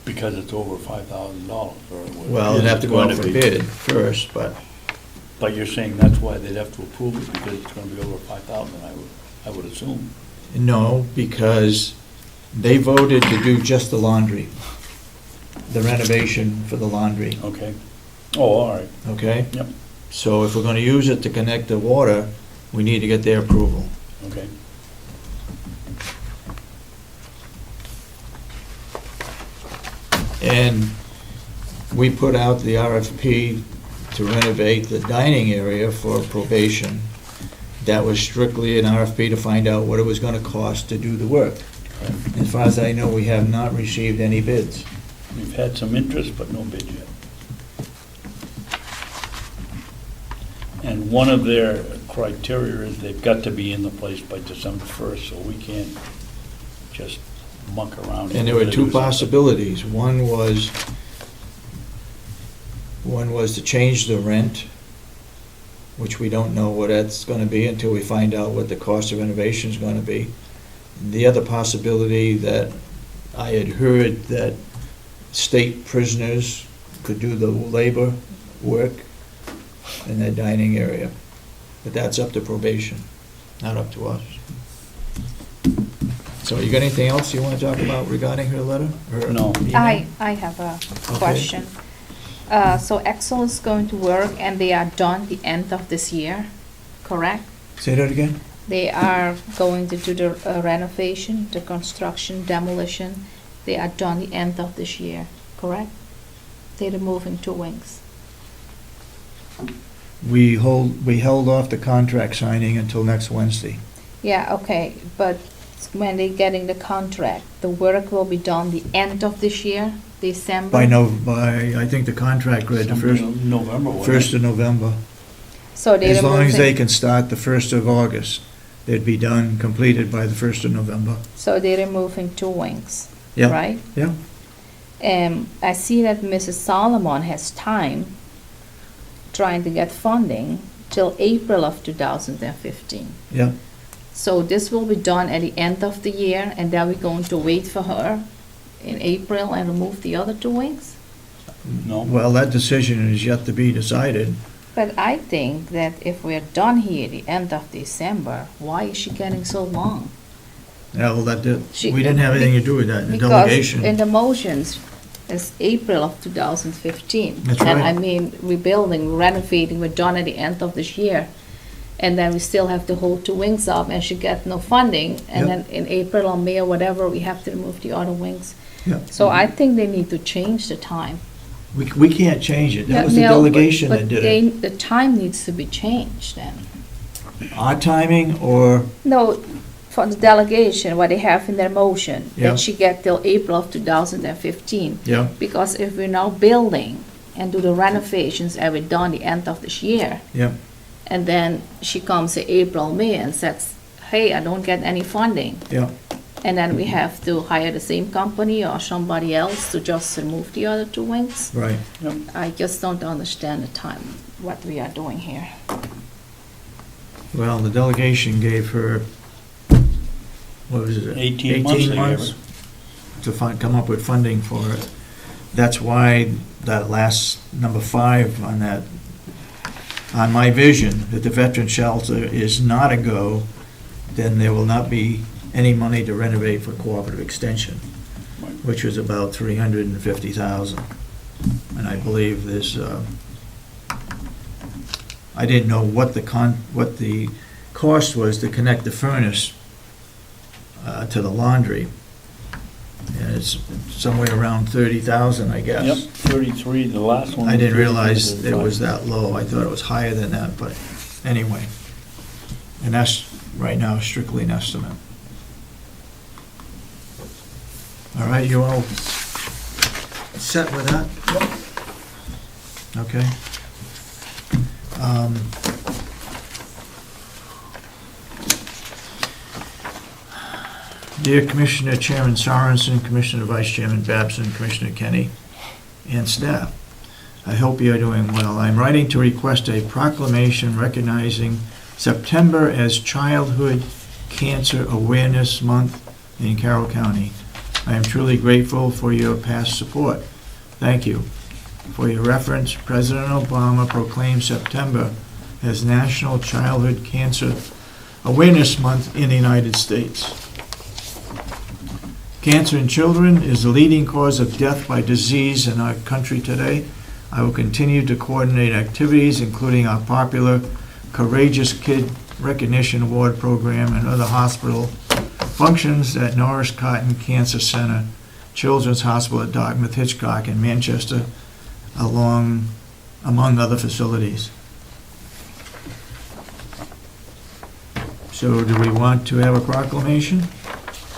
Because it's over $5,000. Well, it'd have to go out for bid first, but But you're saying that's why they'd have to approve it, because it's gonna be over 5,000, I would assume. no, because they voted to do just the laundry, the renovation for the laundry, Okay. Oh, all right. okay? Yep. So if we're gonna use it to connect the water, we need to get their approval. Okay. And we put out the RFP to renovate the dining area for probation. That was strictly an RFP to find out what it was gonna cost to do the work. As far as I know, we have not received any bids. We've had some interest, but no bid yet. And one of their criteria is they've got to be in the place by December 1st, so we can't just muck around. And there were two possibilities. One was to change the rent, which we don't know what that's gonna be until we find out what the cost of renovation is gonna be. The other possibility that I had heard that state prisoners could do the labor work in that dining area. But that's up to probation, not up to us. So you got anything else you want to talk about regarding her letter? Her No. email? I have a question. So Excel is going to work and they are done the end of this year, correct? Say that again? They are going to do the renovation, the construction, demolition. They are done the end of this year, correct? They're removing 2 wings. We held off the contract signing until next Wednesday. Yeah, okay, but when they're getting the contract, the work will be done the end of this year, December? I think the contract read the first, November, wasn't it? 1st of November. So they're As long as they removing, can start the 1st of August, they'd be done, completed by the 1st of November. so they're removing 2 wings, Yeah, right? yeah. I see that Mrs. Solomon has time trying to get funding till April of 2015. Yeah. So this will be done at the end of the year, and then we're going to wait for her in April and remove the other 2 wings? No. Well, that decision is yet to be decided. But I think that if we're done here at the end of December, why is she getting so long? Yeah, well, She- we didn't have anything to do with that, the Because delegation. in the motions, it's April of 2015. That's And right. I mean, rebuilding, renovating, we're done at the end of this year. And then we still have to hold 2 wings up, and she get no funding. And Yep. then in April or May or whatever, we have to remove the other wings. Yeah. So I think they need to change the time. We can't change it. That was the No, but- delegation that did it. But the time needs to be changed then. Our timing or, No, for the delegation, what they have in their motion, Yeah. that she get till April of 2015. yeah, Because if we're now building and do the renovations and we're done the end of this year, yeah. And then she comes in April, May and says, hey, I don't get any funding. Yeah, And then we have to hire the same company or somebody else to just remove the other two wings. right. I just don't understand the time, what we are doing here. Well, the delegation gave her, what was it? 18 months they gave her. to come up with funding for it. That's why that last number 5 on that, on my vision, that the veteran shelter is not a go, then there will not be any money to renovate for cooperative extension, Right. which was about $350,000. And I believe this, I didn't know what the cost was to connect the furnace to the laundry. And it's somewhere around 30,000, I guess. Yep, 33, the last one. I was didn't realize 33. it was that low. I thought it was higher than that, but anyway. And that's, right now, strictly an estimate. All right, you all set with that? Okay. Dear Commissioner Chairman Sorensen, Commissioner Vice Chairman Babson, Commissioner Kenney, and staff, I hope you are doing well. I'm writing to request a proclamation recognizing September as Childhood Cancer Awareness Month in Carroll County. I am truly grateful for your past support. Thank you. For your reference, President Obama proclaimed September as National Childhood Cancer Awareness Month in the United States. Cancer in children is the leading cause of death by disease in our country today. I will continue to coordinate activities, including our popular Courageous Kid Recognition Award Program and other hospital functions at Norris Cotton Cancer Center, Children's Hospital at Dartmouth Hitchcock in Manchester, among other facilities. So do we want to have a proclamation?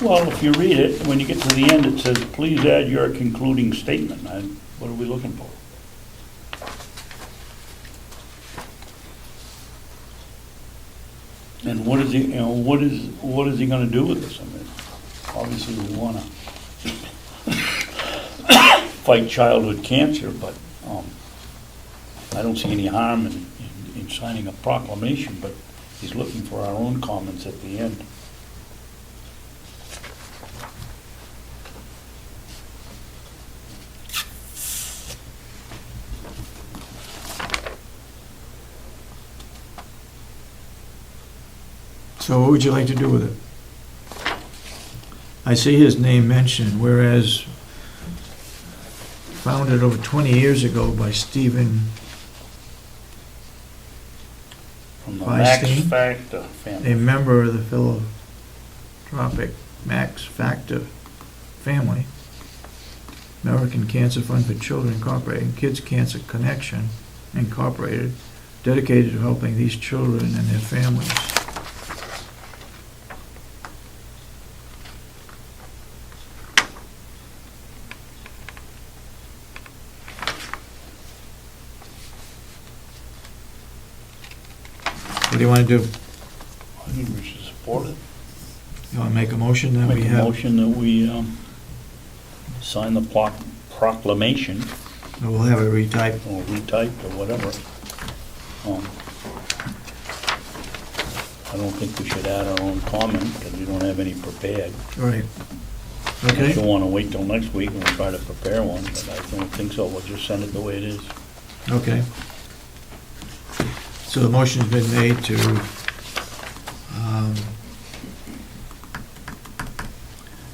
Well, if you read it, when you get to the end, it says, please add your concluding statement. What are we looking for? And what is he, what is he gonna do with this? I mean, obviously we wanna fight childhood cancer, but, I don't see any harm in signing a proclamation, but he's looking for our own comments at the end. So what would you like to do with it? I see his name mentioned, whereas founded over 20 years ago by Stephen From the Max Feinstein, Factor a family. member of the philanthropic Max Factor family, American Cancer Fund for Children Incorporated, Kids Cancer Connection Incorporated, dedicated to helping these children and their families. What do you want to do? I think we should support it. You want to make a motion that we Make a have? motion that we sign the proclamation, Or we'll have it retyped. or retyped, or whatever. I don't think we should add our own comment, because we don't have any prepared. Right. If you Okay, want to wait till next week, and we'll try to prepare one, but I don't think so. We'll just send it the way it is. okay. So the motion's been made to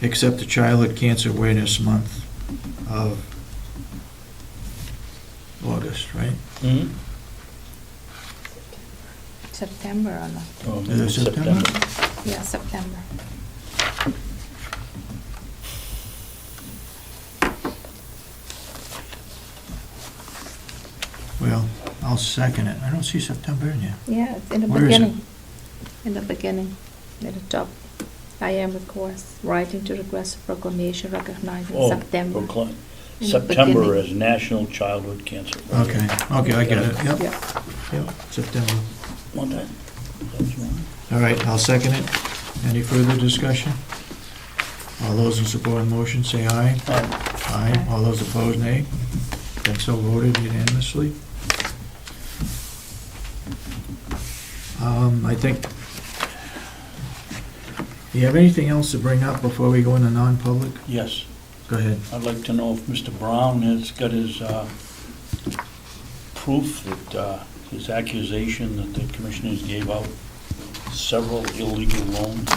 accept the Childhood Cancer Awareness Month of August, right? September or not? Oh, Is it September? Yeah, September. Well, I'll second it. I don't see September in here. Yeah, it's in the Where is it? beginning. In the beginning, at the top. I am, of course, writing to request a proclamation recognizing Oh, September. proclaim- In the September beginning. as National Childhood Cancer. Okay, I get it, yep, Yeah. yep, September. One time. That's one. All right, I'll second it. Any further discussion? All those in support of the motion, say aye. Aye. All those opposed, nay. That's so voted unanimously. I think, do you have anything else to bring up before we go into non-public? Yes, Go ahead. I'd like to know if Mr. Brown has got his proof that his accusation that the commissioners gave out several illegal loans.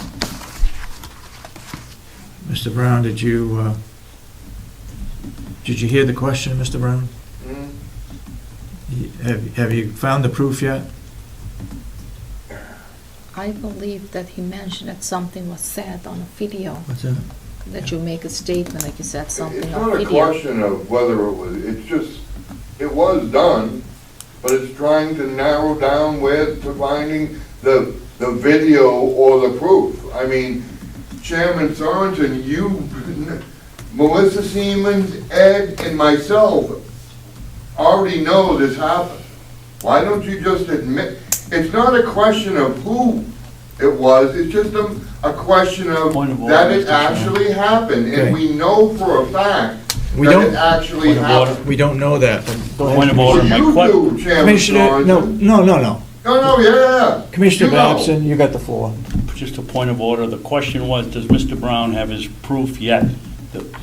Mr. Brown, did you hear the question, Mr. Brown? Have you found the proof yet? I believe that he mentioned that something was said on a video, What's that? that you make a statement, like you said something It's on not a video. question of whether it was, it's just, it was done, but it's trying to narrow down where to finding the video or the proof. I mean, Chairman Sorensen, you, Melissa Siemens, Ed, and myself already know this happened. Why don't you just admit? It's not a question of who it was, it's just a question of Point of order, that it Mr. Chairman. actually happened, Okay. and we know for a fact We that don't- it actually Point of order. happened. We don't know that, but go ahead. Point of order, my You question. do, Chairman Commissioner, no, Sorensen. no. No, yeah. Commissioner You know. Babson, you got the floor. Just a point of order, the question was, does Mr. Brown have his proof yet that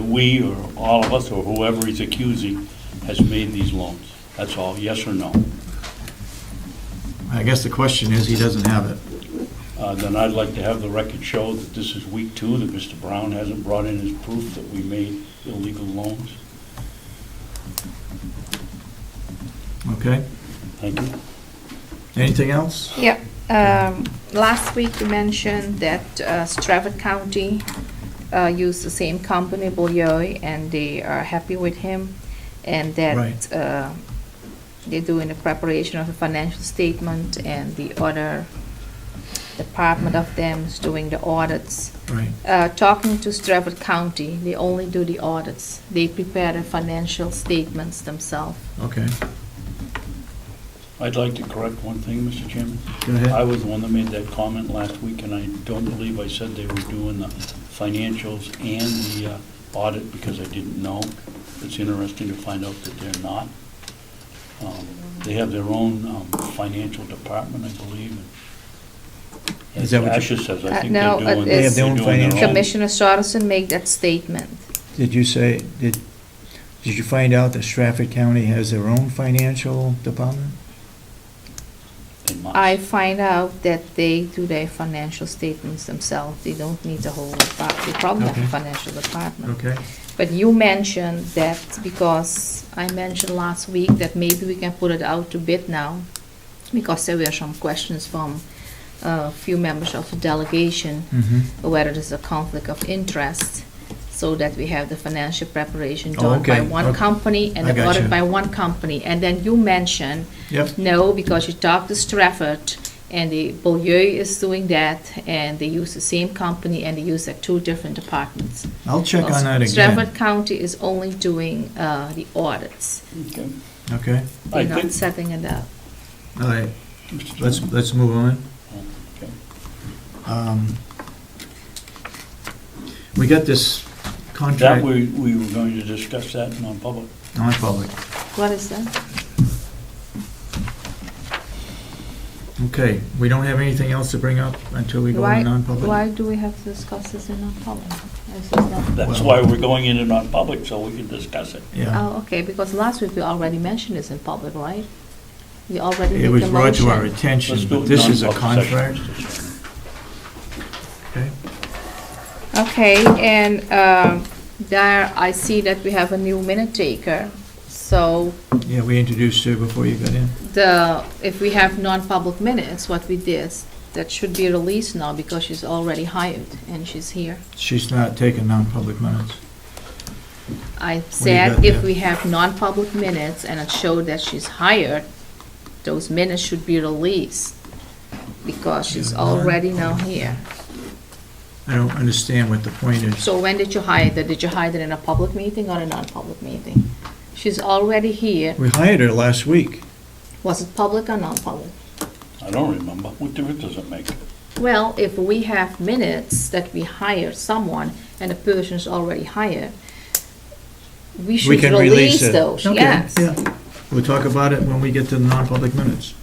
we, or all of us, or whoever he's accusing, has made these loans? That's all, yes or no? I guess the question is, he doesn't have it. Then I'd like to have the record show that this is week 2, that Mr. Brown hasn't brought in his proof that we made illegal loans. Okay? Thank you. Anything else? Yeah, last week you mentioned that Stratford County used the same company, Beaulieu, and they are happy with him, and that Right. they're doing the preparation of the financial statement, and the other department of them is doing the audits. Right. Talking to Stratford County, they only do the audits. They prepare the financial statements themselves. Okay. I'd like to correct one thing, Mr. Chairman. Go ahead. I was the one that made that comment last week, and I don't believe I said they were doing the financials and the audit because I didn't know. It's interesting to find out that they're not. They have their own financial department, I believe. and Is that what you- Asha says, I think No, they're doing. They have their own they're doing financial- Commissioner Sorensen made that statement. Did you say, did you find out that Stratford County has their own financial department? They must. I find out that they do their financial statements themselves. They don't need the whole department. They probably have a Okay. financial department. Okay. But you mentioned that, because I mentioned last week that maybe we can put it out to bid now, because there were some questions from a few members of the delegation, Mm-hmm. whether there's a conflict of interest, so that we have the financial preparation Oh, done by okay. one Okay. company and I the got audit you. by one company. And then you mentioned, Yep. no, because you talked to Stratford, and the Beaulieu is doing that, and they use the same company, and they use like 2 different departments. I'll check on that again. Stratford County is only doing the audits. Okay. Okay. I They're not think- setting it up. All right. Mr. Let's Chairman. move on. Okay. We got this That contract, we were going to discuss that in non-public. non-public. What is that? Okay, we don't have anything else to bring up until we go Why, into non-public? why do we have to discuss this in non-public? This is not- That's Well- why we're going into non-public, so we can discuss it. Yeah, Oh, okay, because last week we already mentioned this in public, right? We already it made was the brought to our motion. attention, Let's do but it this is a non-public session, contract, Mr. Chairman. okay? Okay, and there I see that we have a new minute taker. So Yeah, we introduced her before you got in. if we have non-public minutes, what we did, that should be released now because she's already hired and she's here. She's not taking non-public minutes. I got said if there? we have non-public minutes and it showed that she's hired, those minutes should be released because she's Yeah, already now here. I don't understand what the point is. So when did you hire her? Did you hire her in a public meeting or a non-public meeting? She's already here. We hired her last week. Was it public or non-public? I I don't remember. What difference does it make? Well, if we have minutes that we hired someone and the person's already hired, we should can release it. those, Okay, yes. yeah. We'll talk about it when we get to the non-public minutes.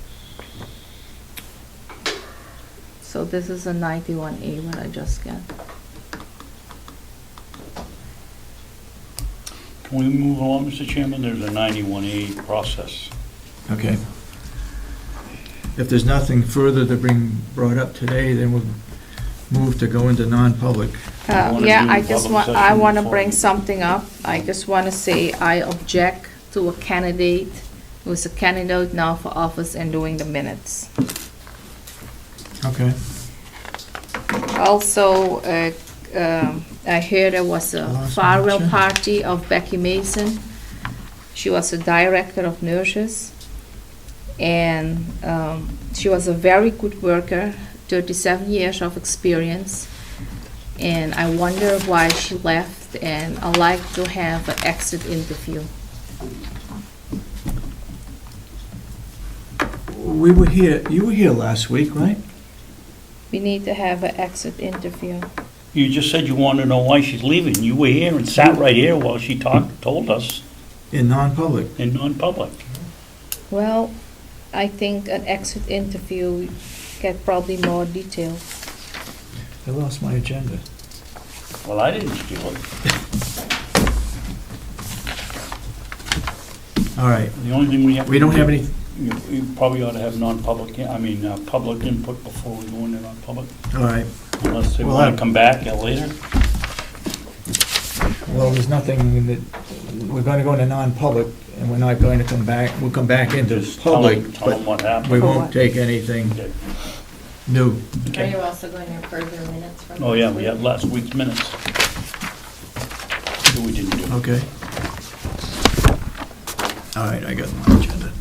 So this is a 91A, what I just got. Can we move along, Mr. Chairman? There's a 91A process. Okay. If there's nothing further to bring brought up today, then we'll move to go into non-public. wanna Yeah, do I just public want, I session want to before bring we- something up. I just want to say I object to a candidate who's a candidate now for office and doing the minutes. Okay. Also, I heard there was a Last farewell mention. party of Becky Mason. She was a director of nurses, and she was a very good worker, 37 years of experience, and I wonder why she left, and I'd like to have an exit interview. We were here, you were here last week, right? We need to have an exit interview. You just said you wanted to know why she's leaving. You were here and sat right here while she told us In non-public. in non-public. Well, I think an exit interview get probably more detail. I lost my agenda. Well, I didn't steal it. All right. The only thing we have. We don't have any, You probably ought to have non-public, public input before we go into non-public, all right. unless they Well, want I- to come back later. Well, there's nothing that, we're going to go into non-public, and we're not going to come back, we'll come back into Just tell public, them but what we happened. won't take anything Okay. new. Are you also going to approve the minutes from Oh, yeah, last we week? had last week's minutes. That we didn't do. Okay. All right, I got my agenda.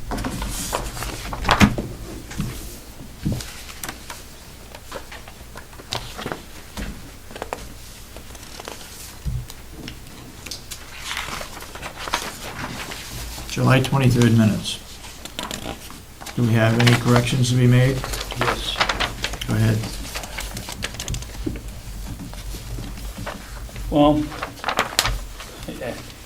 July 23rd minutes. Do we have any corrections to be made? Yes. Go ahead. Well,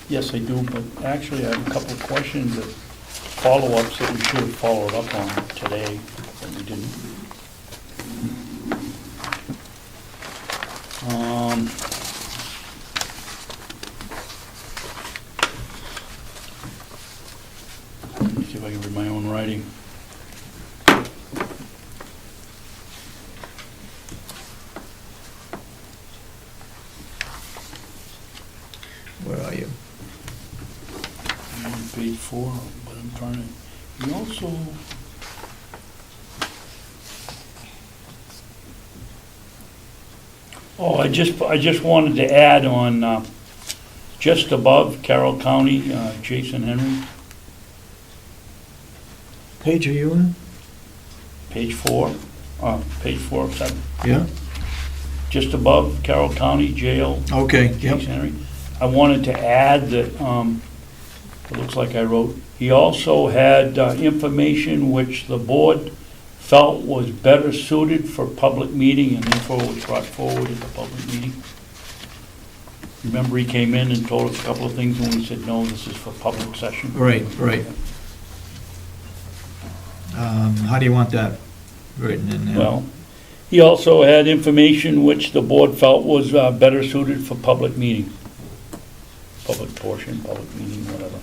yes, I do, but actually I have a couple of questions that, follow-ups that we should have followed up on today, but we didn't. Let me see if I can read my own writing. Where are you? I'm on page 4, but I'm trying to, you also, I just wanted to add on, just above Carroll County, Jason Henry, Page are you in? page 4 of 7. Yeah? Just above Carroll County Jail, Okay, yep. Jason Henry. I wanted to add that, it looks like I wrote, he also had information which the board felt was better suited for public meeting and therefore was brought forward at the public meeting. Remember, he came in and told us a couple of things and we said, no, this is for public session. Right, right. How do you want that written in there? Well, he also had information which the board felt was better suited for public meeting. Public portion, public meeting, whatever.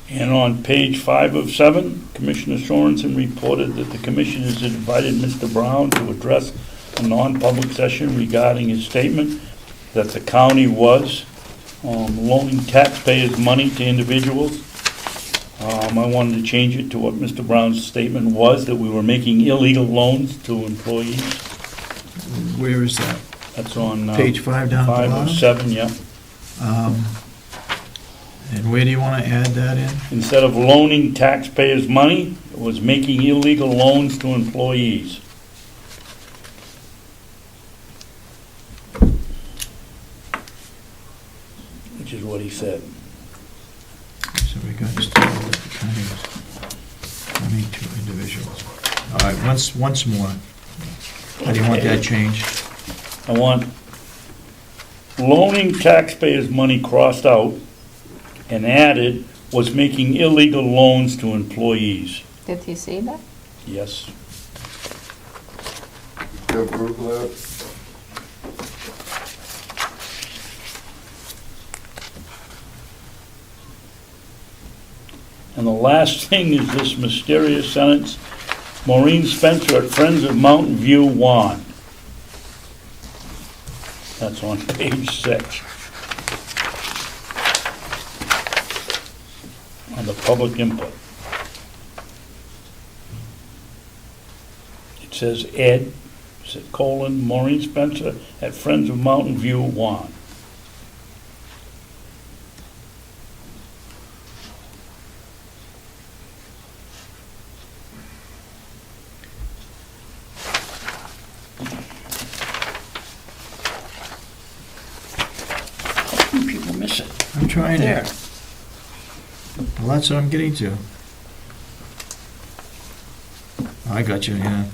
And on page 5 of 7, Commissioner Sorensen reported that the commissioners had invited Mr. Brown to address a non-public session regarding his statement that the county was loaning taxpayers' money to individuals. I wanted to change it to what Mr. Brown's statement was, that we were making illegal loans to employees. Where is that? That's on Page 5 down at the 5 bottom? of 7, yeah. And where do you want to add that in? Instead of loaning taxpayers' money, it was making illegal loans to employees. what he said. So we got to start with the county, 22 individuals. All right, once more. How do you want that changed? I want loaning taxpayers' money crossed out and added was making illegal loans to employees. Did he say that? Yes. You approve that? And the last thing is this mysterious sentence, Maureen Spencer at Friends of Mountain View won. That's on page 6. On the public input. It says Ed, colon, Maureen Spencer at Friends of Mountain View won. People miss it. I'm trying There. to. Well, that's what I'm getting to. I got you, yeah.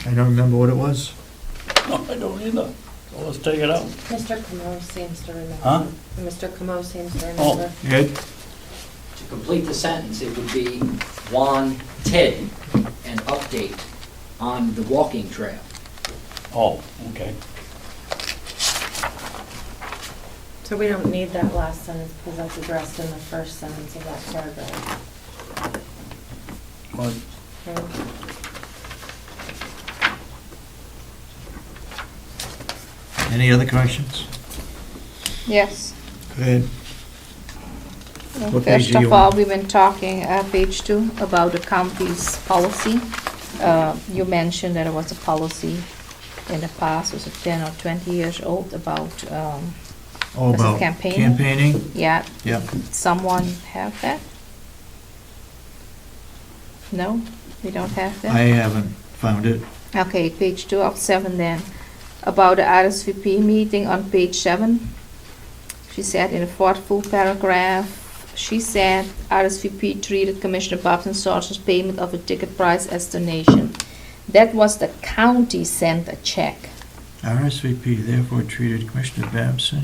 I don't remember what it was. No, I don't either. So let's take it out. Mr. Comeau seems to remember. Huh? Mr. Comeau seems to Oh. remember. Ed? To complete the sentence, it would be wanted an update on the walking trail. Oh, okay. So we don't need that last sentence because that's addressed in the first sentence of that paragraph. Well, Okay. Any other corrections? Yes. Go ahead. Well, What page first do you of all, want? we've been talking, page 2, about the county's policy. You mentioned that it was a policy in the past, was it 10 or 20 years old, about, Oh, Was it about campaigning? campaigning? yeah, Yeah. someone have that? No, we don't have that? I haven't found it. Okay, page 2 of 7 then. About the RSVP meeting on page 7. She said in the fourth full paragraph, she said RSVP treated Commissioner Babson Sorensen's payment of a ticket price as donation. That was the county sent a check. RSVP therefore treated Commissioner Babson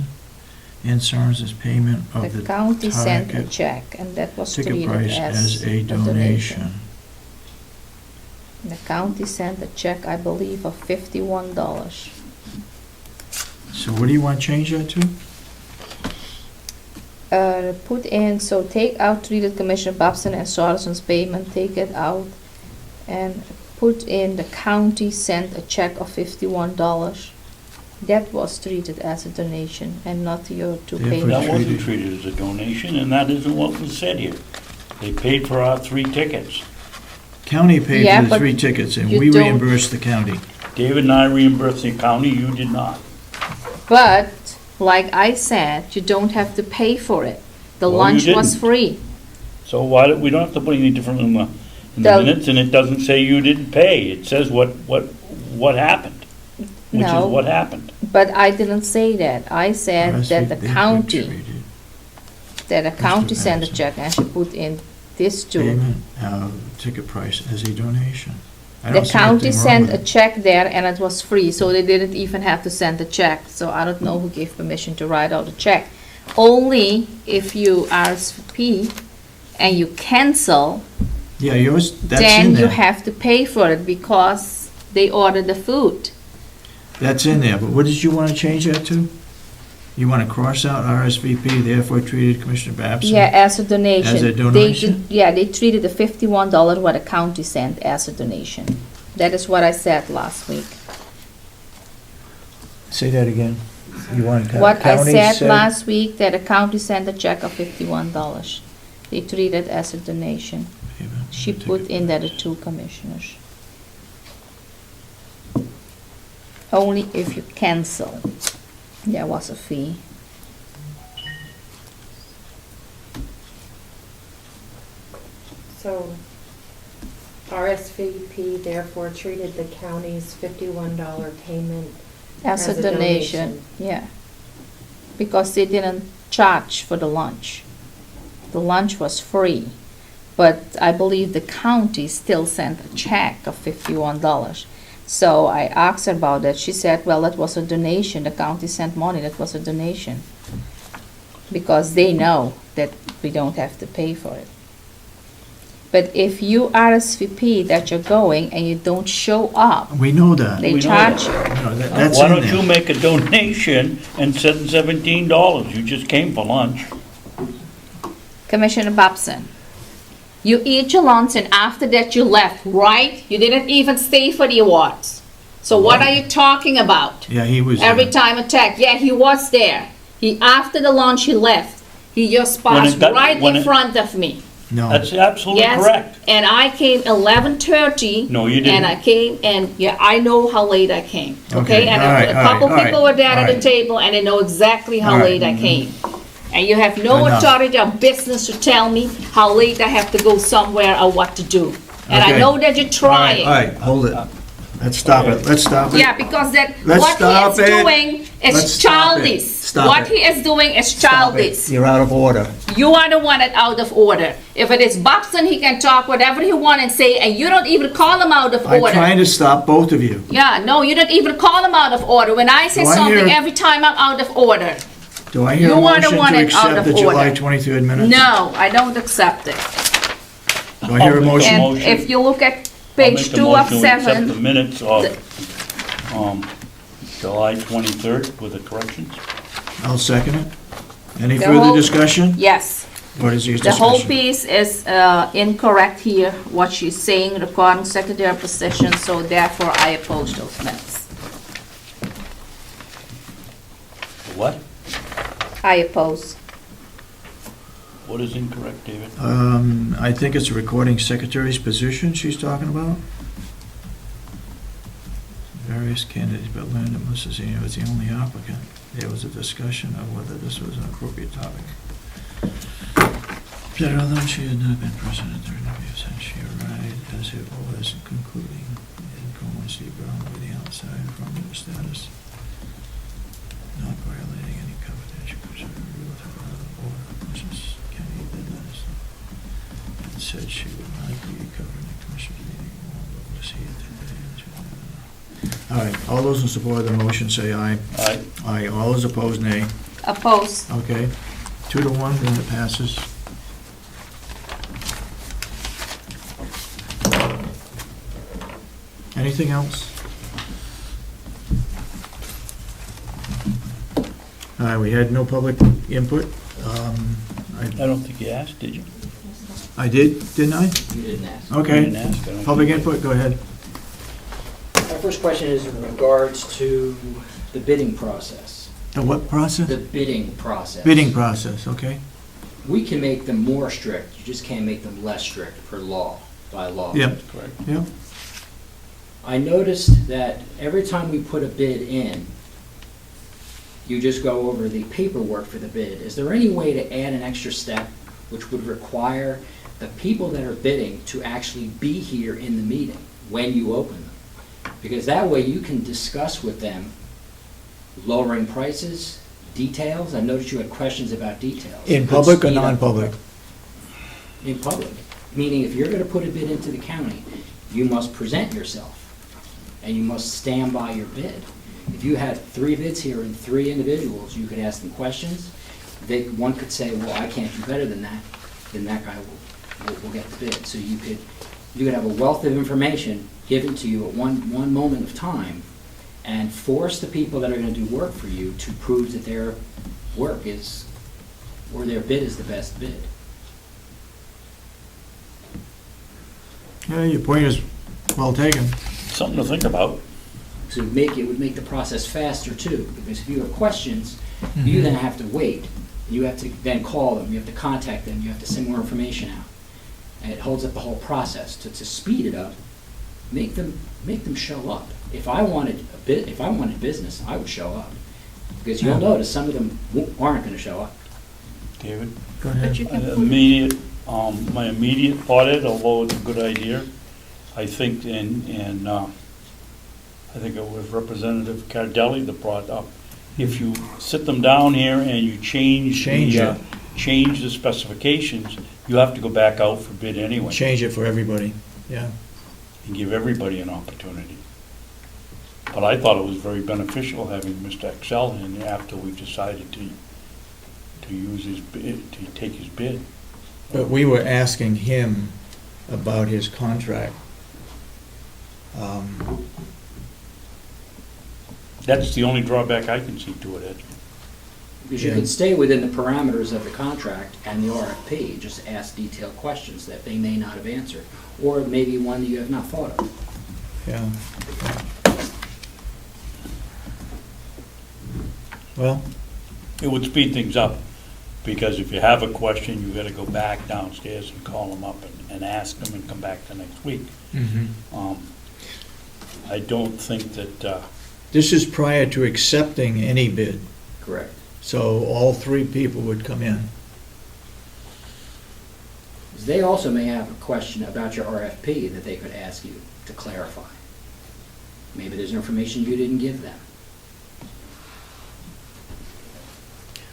and Sorensen's payment of The the county sent a target check, and that was ticket treated price as a donation. The county sent a check, I believe, of $51. So what do you want to change that to? Put in, so take out treated Commissioner Babson and Sorensen's payment, take it out, and put in the county sent a check of $51. That was treated as a donation and not your two Therefore payments. that wasn't treated- treated as a donation, and that isn't what was said here. They paid for our 3 tickets. County paid Yeah, for the but 3 tickets and you we don't- reimbursed the county. David and I reimbursed the county, you did not. But, like I said, you don't have to pay for it. The Well, you lunch was didn't. free. So why, we don't have to put any different in the The- minutes, and it doesn't say you didn't pay. It says what happened, which is No. what happened. But I didn't say that. I said that the RSVP county, treated that the county sent a Babson. check, and she put in this too. Payment of ticket price as a donation. I The don't see county anything wrong sent with a it. check there and it was free, so they didn't even have to send a check. So I don't know who gave permission to write out a check. Only if you RSVP and you cancel, Yeah, yours, that's in then you there. have to pay for it because they ordered the food. That's in there, but what did you want to change that to? You want to cross out RSVP, therefore treated Commissioner Babson? Yeah, as a donation. As a They donation? did- Yeah, they treated the $51 what the county sent as a donation. That is what I said last week. Say that again. You want to What I county said last week, that the county sent a check of $51. They treated it as a donation. Payment of She ticket put in there the price. 2 commissioners. Only if you cancel, there was a fee. So RSVP therefore treated the county's $51 payment As a donation, yeah. Because they didn't charge for the lunch. The lunch was free, but I believe the county still sent a check of $51. So I asked her about that. She said, well, that was a donation. The county sent money, that was a donation. Because they know that we don't have to pay for it. But if you RSVP that you're going and you don't show up, We know that. they We know charge that. you. No, that's Why in don't there. you make a donation and send $17? You just came for lunch. Commissioner Babson, you eat your lunch and after that you left, right? You didn't even stay for the awards. So what are you talking about? Yeah, he was. Every time attack, yeah, he was there. After the lunch, he left. He just When passed it got- right when in it- front of me. No. That's absolutely Yes, correct. and I came 11:30. No, you didn't. And I came, and yeah, I know how late I came, Okay, okay? And all right, a all couple right, all people right, were there all at the right. table, and they know exactly how All right, late I came. And you have no Enough. authority or business to tell me how late I have to go somewhere or what to do. And I Okay. know that you're trying. All right, hold it. Let's stop it, let's stop it. Yeah, because that, Let's what he stop is it. doing Let's is stop it. childish. Stop What it. he is doing is Stop it. childish. You're out of order. You are the one that's out of order. If it is Babson, he can talk whatever he want and say, and you don't even call him out of I'm order. trying to stop both of you. Yeah, no, you don't even call him out of order. When I say Do I something, hear- every time I'm out of order. Do I hear You a are the motion one to that's out accept of the July order. 23rd minutes? No, I don't accept it. Do I hear a I'll make motion? a And motion. if you look at I'll page make a 2 of motion to accept the 7, minutes of July 23rd with the corrections. I'll second it. Any The further whole- discussion? yes. What is your The whole discussion? piece is incorrect here, what she's saying, regarding secondary position, so therefore I oppose those minutes. What? I oppose. What is incorrect, David? I think it's a recording secretary's position she's talking about. Various candidates, but Linda Mussolini was the only applicant. There was a discussion of whether this was an appropriate topic. That although she had not been present at the interview since she arrived, as it was concluding in Comeau Brown with the outside from the status, not violating any confidential rules or Mrs. Kenney then and said she would not be covering the commission's meeting, but was here today. All right, all those in support of the motion say aye. Aye. Aye, all those opposed, nay. Oppose. Okay, 2-1, then it passes. Anything else? All right, we had no public input. I don't think you asked, did you? I did, didn't I? You didn't ask. You Okay, didn't ask, I don't public think. input, go ahead. My first question is in regards to the bidding process. The what process? The bidding process. Bidding process, okay? We can make them more strict, you just can't make them less strict per law, by law. Yep, Correct. yep. I noticed that every time we put a bid in, you just go over the paperwork for the bid. Is there any way to add an extra step which would require the people that are bidding to actually be here in the meeting when you open them? Because that way you can discuss with them lowering prices, details. I noticed you had questions about details. In Could public or speed up- non-public? In public, meaning if you're gonna put a bid into the county, you must present yourself, and you must stand by your bid. If you had 3 bids here and 3 individuals, you could ask them questions. One could say, well, I can't do better than that, then that guy will get the bid. So you could have a wealth of information given to you at one moment of time, and force the people that are gonna do work for you to prove that their work is, or their bid is the best bid. Yeah, your point is well taken. Something to think about. So it would make the process faster too, because if you have questions, you then have to wait. You have to then call them, you have to contact them, you have to send more information out. And it holds up the whole process. To speed it up, make them show up. If I wanted business, I would show up. Because you'll Yeah. notice some of them aren't gonna show up. David? Go ahead. But you can put- Immediate, my immediate audit, although it's a good idea, I think, and I think it was Representative Cardelli that brought up, if you sit them down here and you change the specifications, you have to go back out for bid anyway, Change it for everybody, yeah. and give everybody an opportunity. But I thought it was very beneficial having Mr. Excel in after we decided to use his bid, to take his bid. But we were asking him about his contract. That's the only drawback I can see to it, Ed. Because you Yeah. can stay within the parameters of the contract and the RFP, just ask detailed questions that they may not have answered, or maybe one that you have not thought of. Yeah. Well, It would speed things up, because if you have a question, you gotta go back downstairs and call them up and ask them and come back the next week. I don't think that, this is prior to accepting any bid, Correct. so all three people would come in. They also may have a question about your RFP that they could ask you to clarify. Maybe there's information you didn't give them.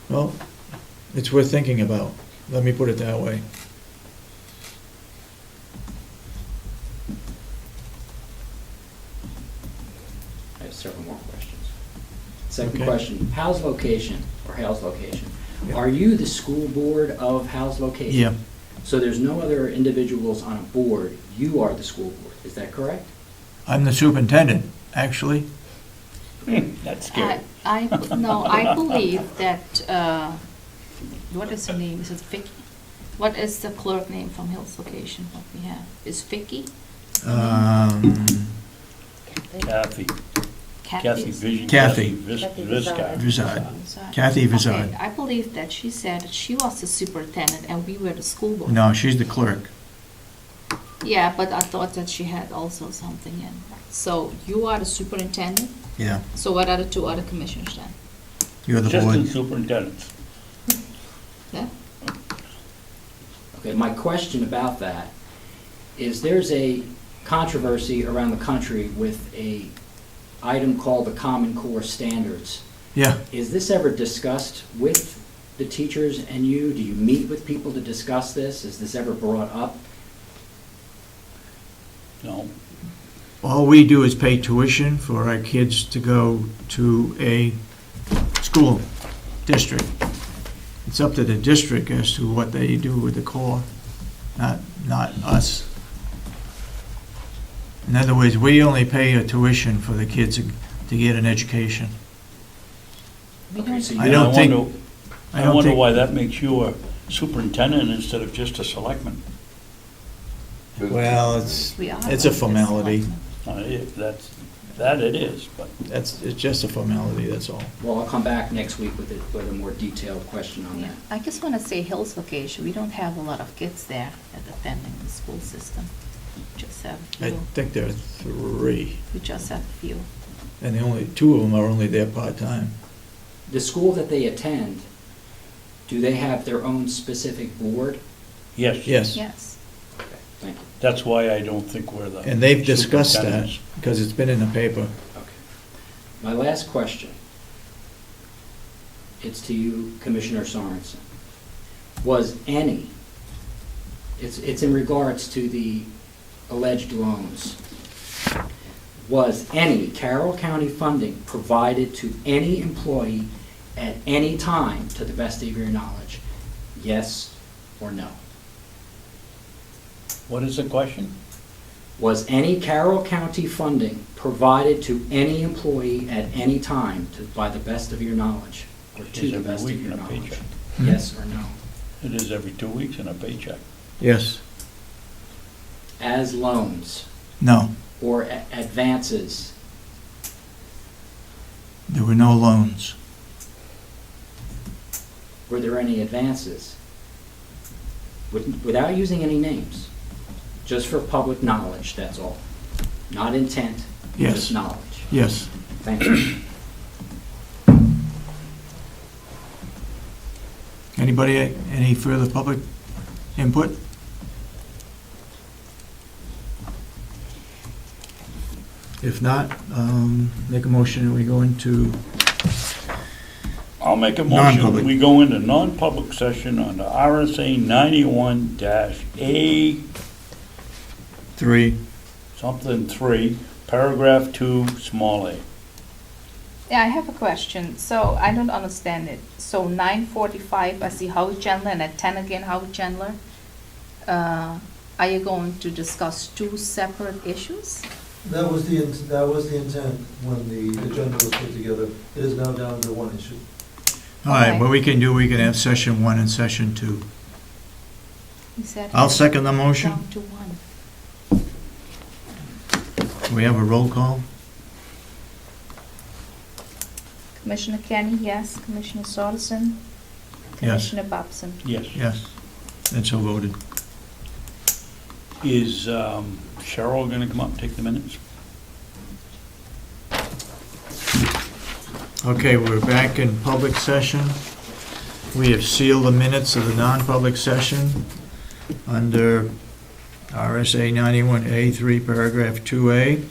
Well, it's worth thinking about, let me put it that way. I have several more questions. Second Okay. question, House Location, or House Location. Yeah. Are you the school board of House Location? Yeah, So there's no other individuals on a board, you are the school board, is that correct? I'm the superintendent, actually. that's scary. No, I believe that, what is her name? Is it Vicky? What is the clerk name from Hills Location, what we have? Is Vicky? Kathy Kathy? Vision. Kathy. Viscott. Vizard. Kathy Vizard. Okay, I believe that she said that she was the superintendent and we were the school board. No, she's the clerk. Yeah, but I thought that she had also something in. So you are the superintendent, Yeah, so what are the two other commissioners then? you're the Assistant board. superintendents. Yeah? Okay, my question about that is there's a controversy around the country with a item called the Common Core Standards. Yeah, Is this ever discussed with the teachers and you? Do you meet with people to discuss this? Is this ever brought up? No, all we do is pay tuition for our kids to go to a school district. It's up to the district as to what they do with the core, not us. In other words, we only pay a tuition for the kids to get an education. Okay, so I you don't think- wonder- I I don't wonder think- why that makes you a superintendent instead of just a selectman. Well, it's We are. a formality. That it is, but It's just a formality, that's all. Well, I'll come back next week with a more detailed question on that. I just want to say Hills Location, we don't have a lot of kids there that attending the school system. Just have a I few. think there are three, We just have a few. and the only, two of them are only there part-time. The school that they attend, do they have their own specific board? yes. Yes, Yes. Okay, thank you. That's why I don't think we're the. and they've discussed that, superintendents. because it's been in the paper. Okay. My last question. It's to you, Commissioner Sorensen. Was any, it's in regards to the alleged loans. Was any Carroll County funding provided to any employee at any time, to the best of your knowledge? Yes or no? What is the question? Was any Carroll County funding provided to any employee at any time, by the best of your knowledge? Or to Is the every best week of your in a knowledge? paycheck. Yes or no? It is every 2 weeks in a paycheck. Yes, As loans no, or advances? there were no loans. Were there any advances? Without using any names, just for public knowledge, that's all. Not intent, Yes. just knowledge. Yes. Thank you. Anybody, any further public input? If not, make a motion and we go into, I'll make a motion, Non-public. we go into non-public session under RSA 91-A 3. something 3, paragraph 2, small a. Yeah, I have a question. So I don't understand it. So 9:45, I see Howard Chandler, and at 10 again, Howard Chandler. Are you going to discuss two separate issues? That was the intent when the agenda was put together. It is now down to one issue. All right, Okay. what we can do, we can have session 1 and session 2. He said. I'll second the motion. Down to one. We have a roll call? Commissioner Kenney, yes. Commissioner Sorensen? Yes. Commissioner Babson? Yes. Yes. And so voted. Is Cheryl gonna come up and take the minutes? Okay, we're back in public session. We have sealed the minutes of the non-public session under RSA 91A3, paragraph 2A.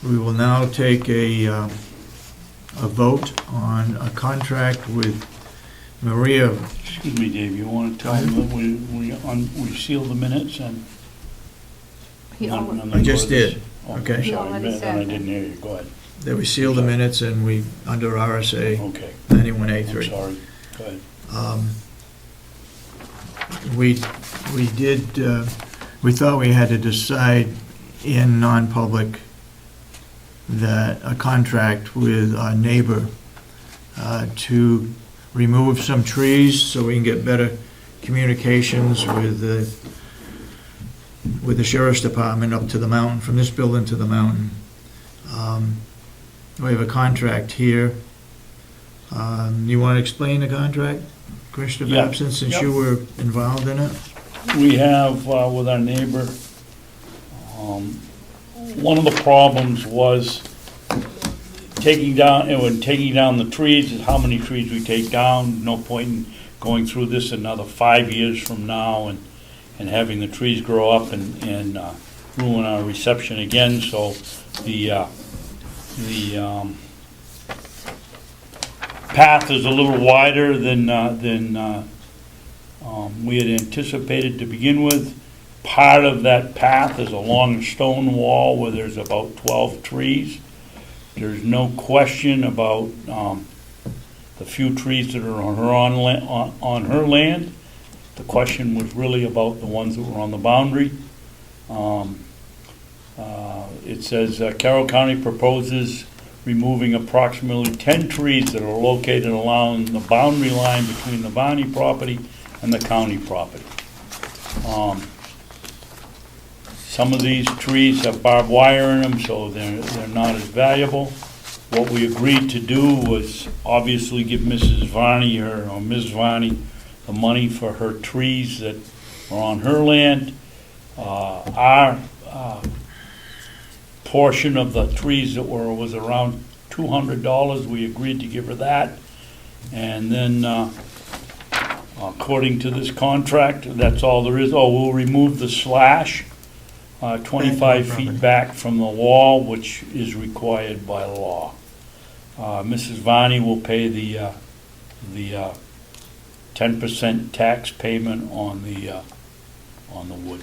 We will now take a vote on a contract with Maria. Excuse me, Dave, you wanna tell them that we sealed the minutes and? He already- and I just go to this? did. Oh, Okay. I'm He sorry, already then said I that. didn't hear you, go ahead. That we sealed the minutes and we, under RSA Okay, 91A3. I'm sorry, go ahead. We thought we had to decide in non-public that a contract with our neighbor to remove some trees so we can get better communications with the sheriff's department up to the mountain, from this building to the mountain. We have a contract here. You want to explain the contract, Commissioner Yeah. Babson, since Yep. you were involved in it? We have, with our neighbor, one of the problems was taking down the trees, is how many trees we take down. No point in going through this another 5 years from now and having the trees grow up and ruin our reception again. So the path is a little wider than we had anticipated to begin with. Part of that path is along a stone wall where there's about 12 trees. There's no question about the few trees that are on her land. The question was really about the ones that were on the boundary. It says Carroll County proposes removing approximately 10 trees that are located along the boundary line between the Varney property and the county property. Some of these trees have barbed wire in them, so they're not as valuable. What we agreed to do was obviously give Mrs. Varney or Ms. Varney the money for her trees that are on her land. Our portion of the trees that was around $200, we agreed to give her that. And then, according to this contract, that's all there is. Oh, we'll remove the slash 25 feet back from the wall, which is required by law. Mrs. Varney will pay the 10% tax payment on the wood.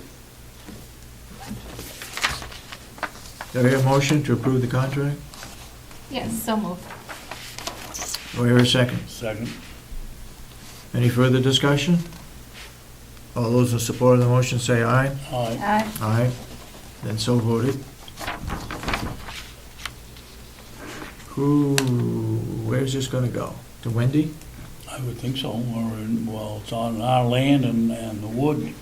Do I hear a motion to approve the contract? Yes, so moved. Do I hear a second? Second. Any further discussion? All those in support of the motion say aye. Aye. Aye. Aye. Then so voted. Where's this gonna go? To Wendy? I would think so, well, it's on our land and the wood.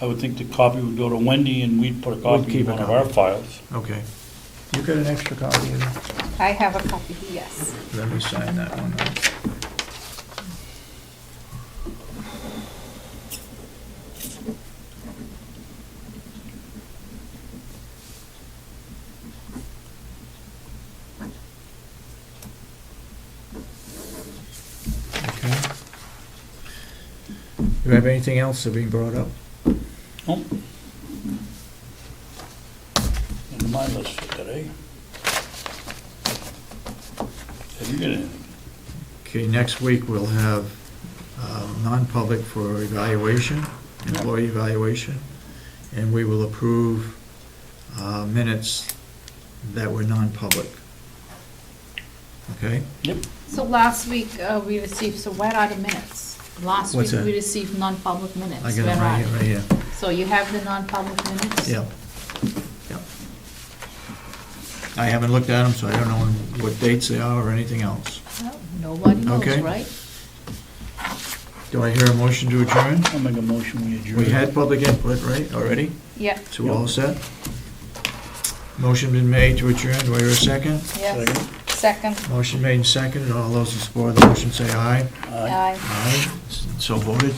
I would think the copy would go to Wendy and we'd put a copy keep in a one of copy. our files. Okay. You got an extra copy of it? I have a copy, yes. Let me sign that one. You have anything else that being brought up? Nope. On my list for today. Have you got anything? Okay, next week we'll have non-public for evaluation, employee evaluation, and we will approve minutes that were non-public. Okay? Yep. So last week, we received, so where are the minutes? Last What's week, that? we received non-public minutes. I got Where it are right here, they? right here. So you have the non-public minutes? Yep. Yep. I haven't looked at them, so I don't know what dates they are or anything else. Well, nobody knows, Okay. right? Do I hear a motion to adjourn? I'll make a motion, we adjourn. We had public input, right, already? Yeah. So we're all set? Motion been made to adjourn, do I hear a second? Yes. Second. Motion made and seconded, all those in support of the motion say aye. Aye. Aye, so voted.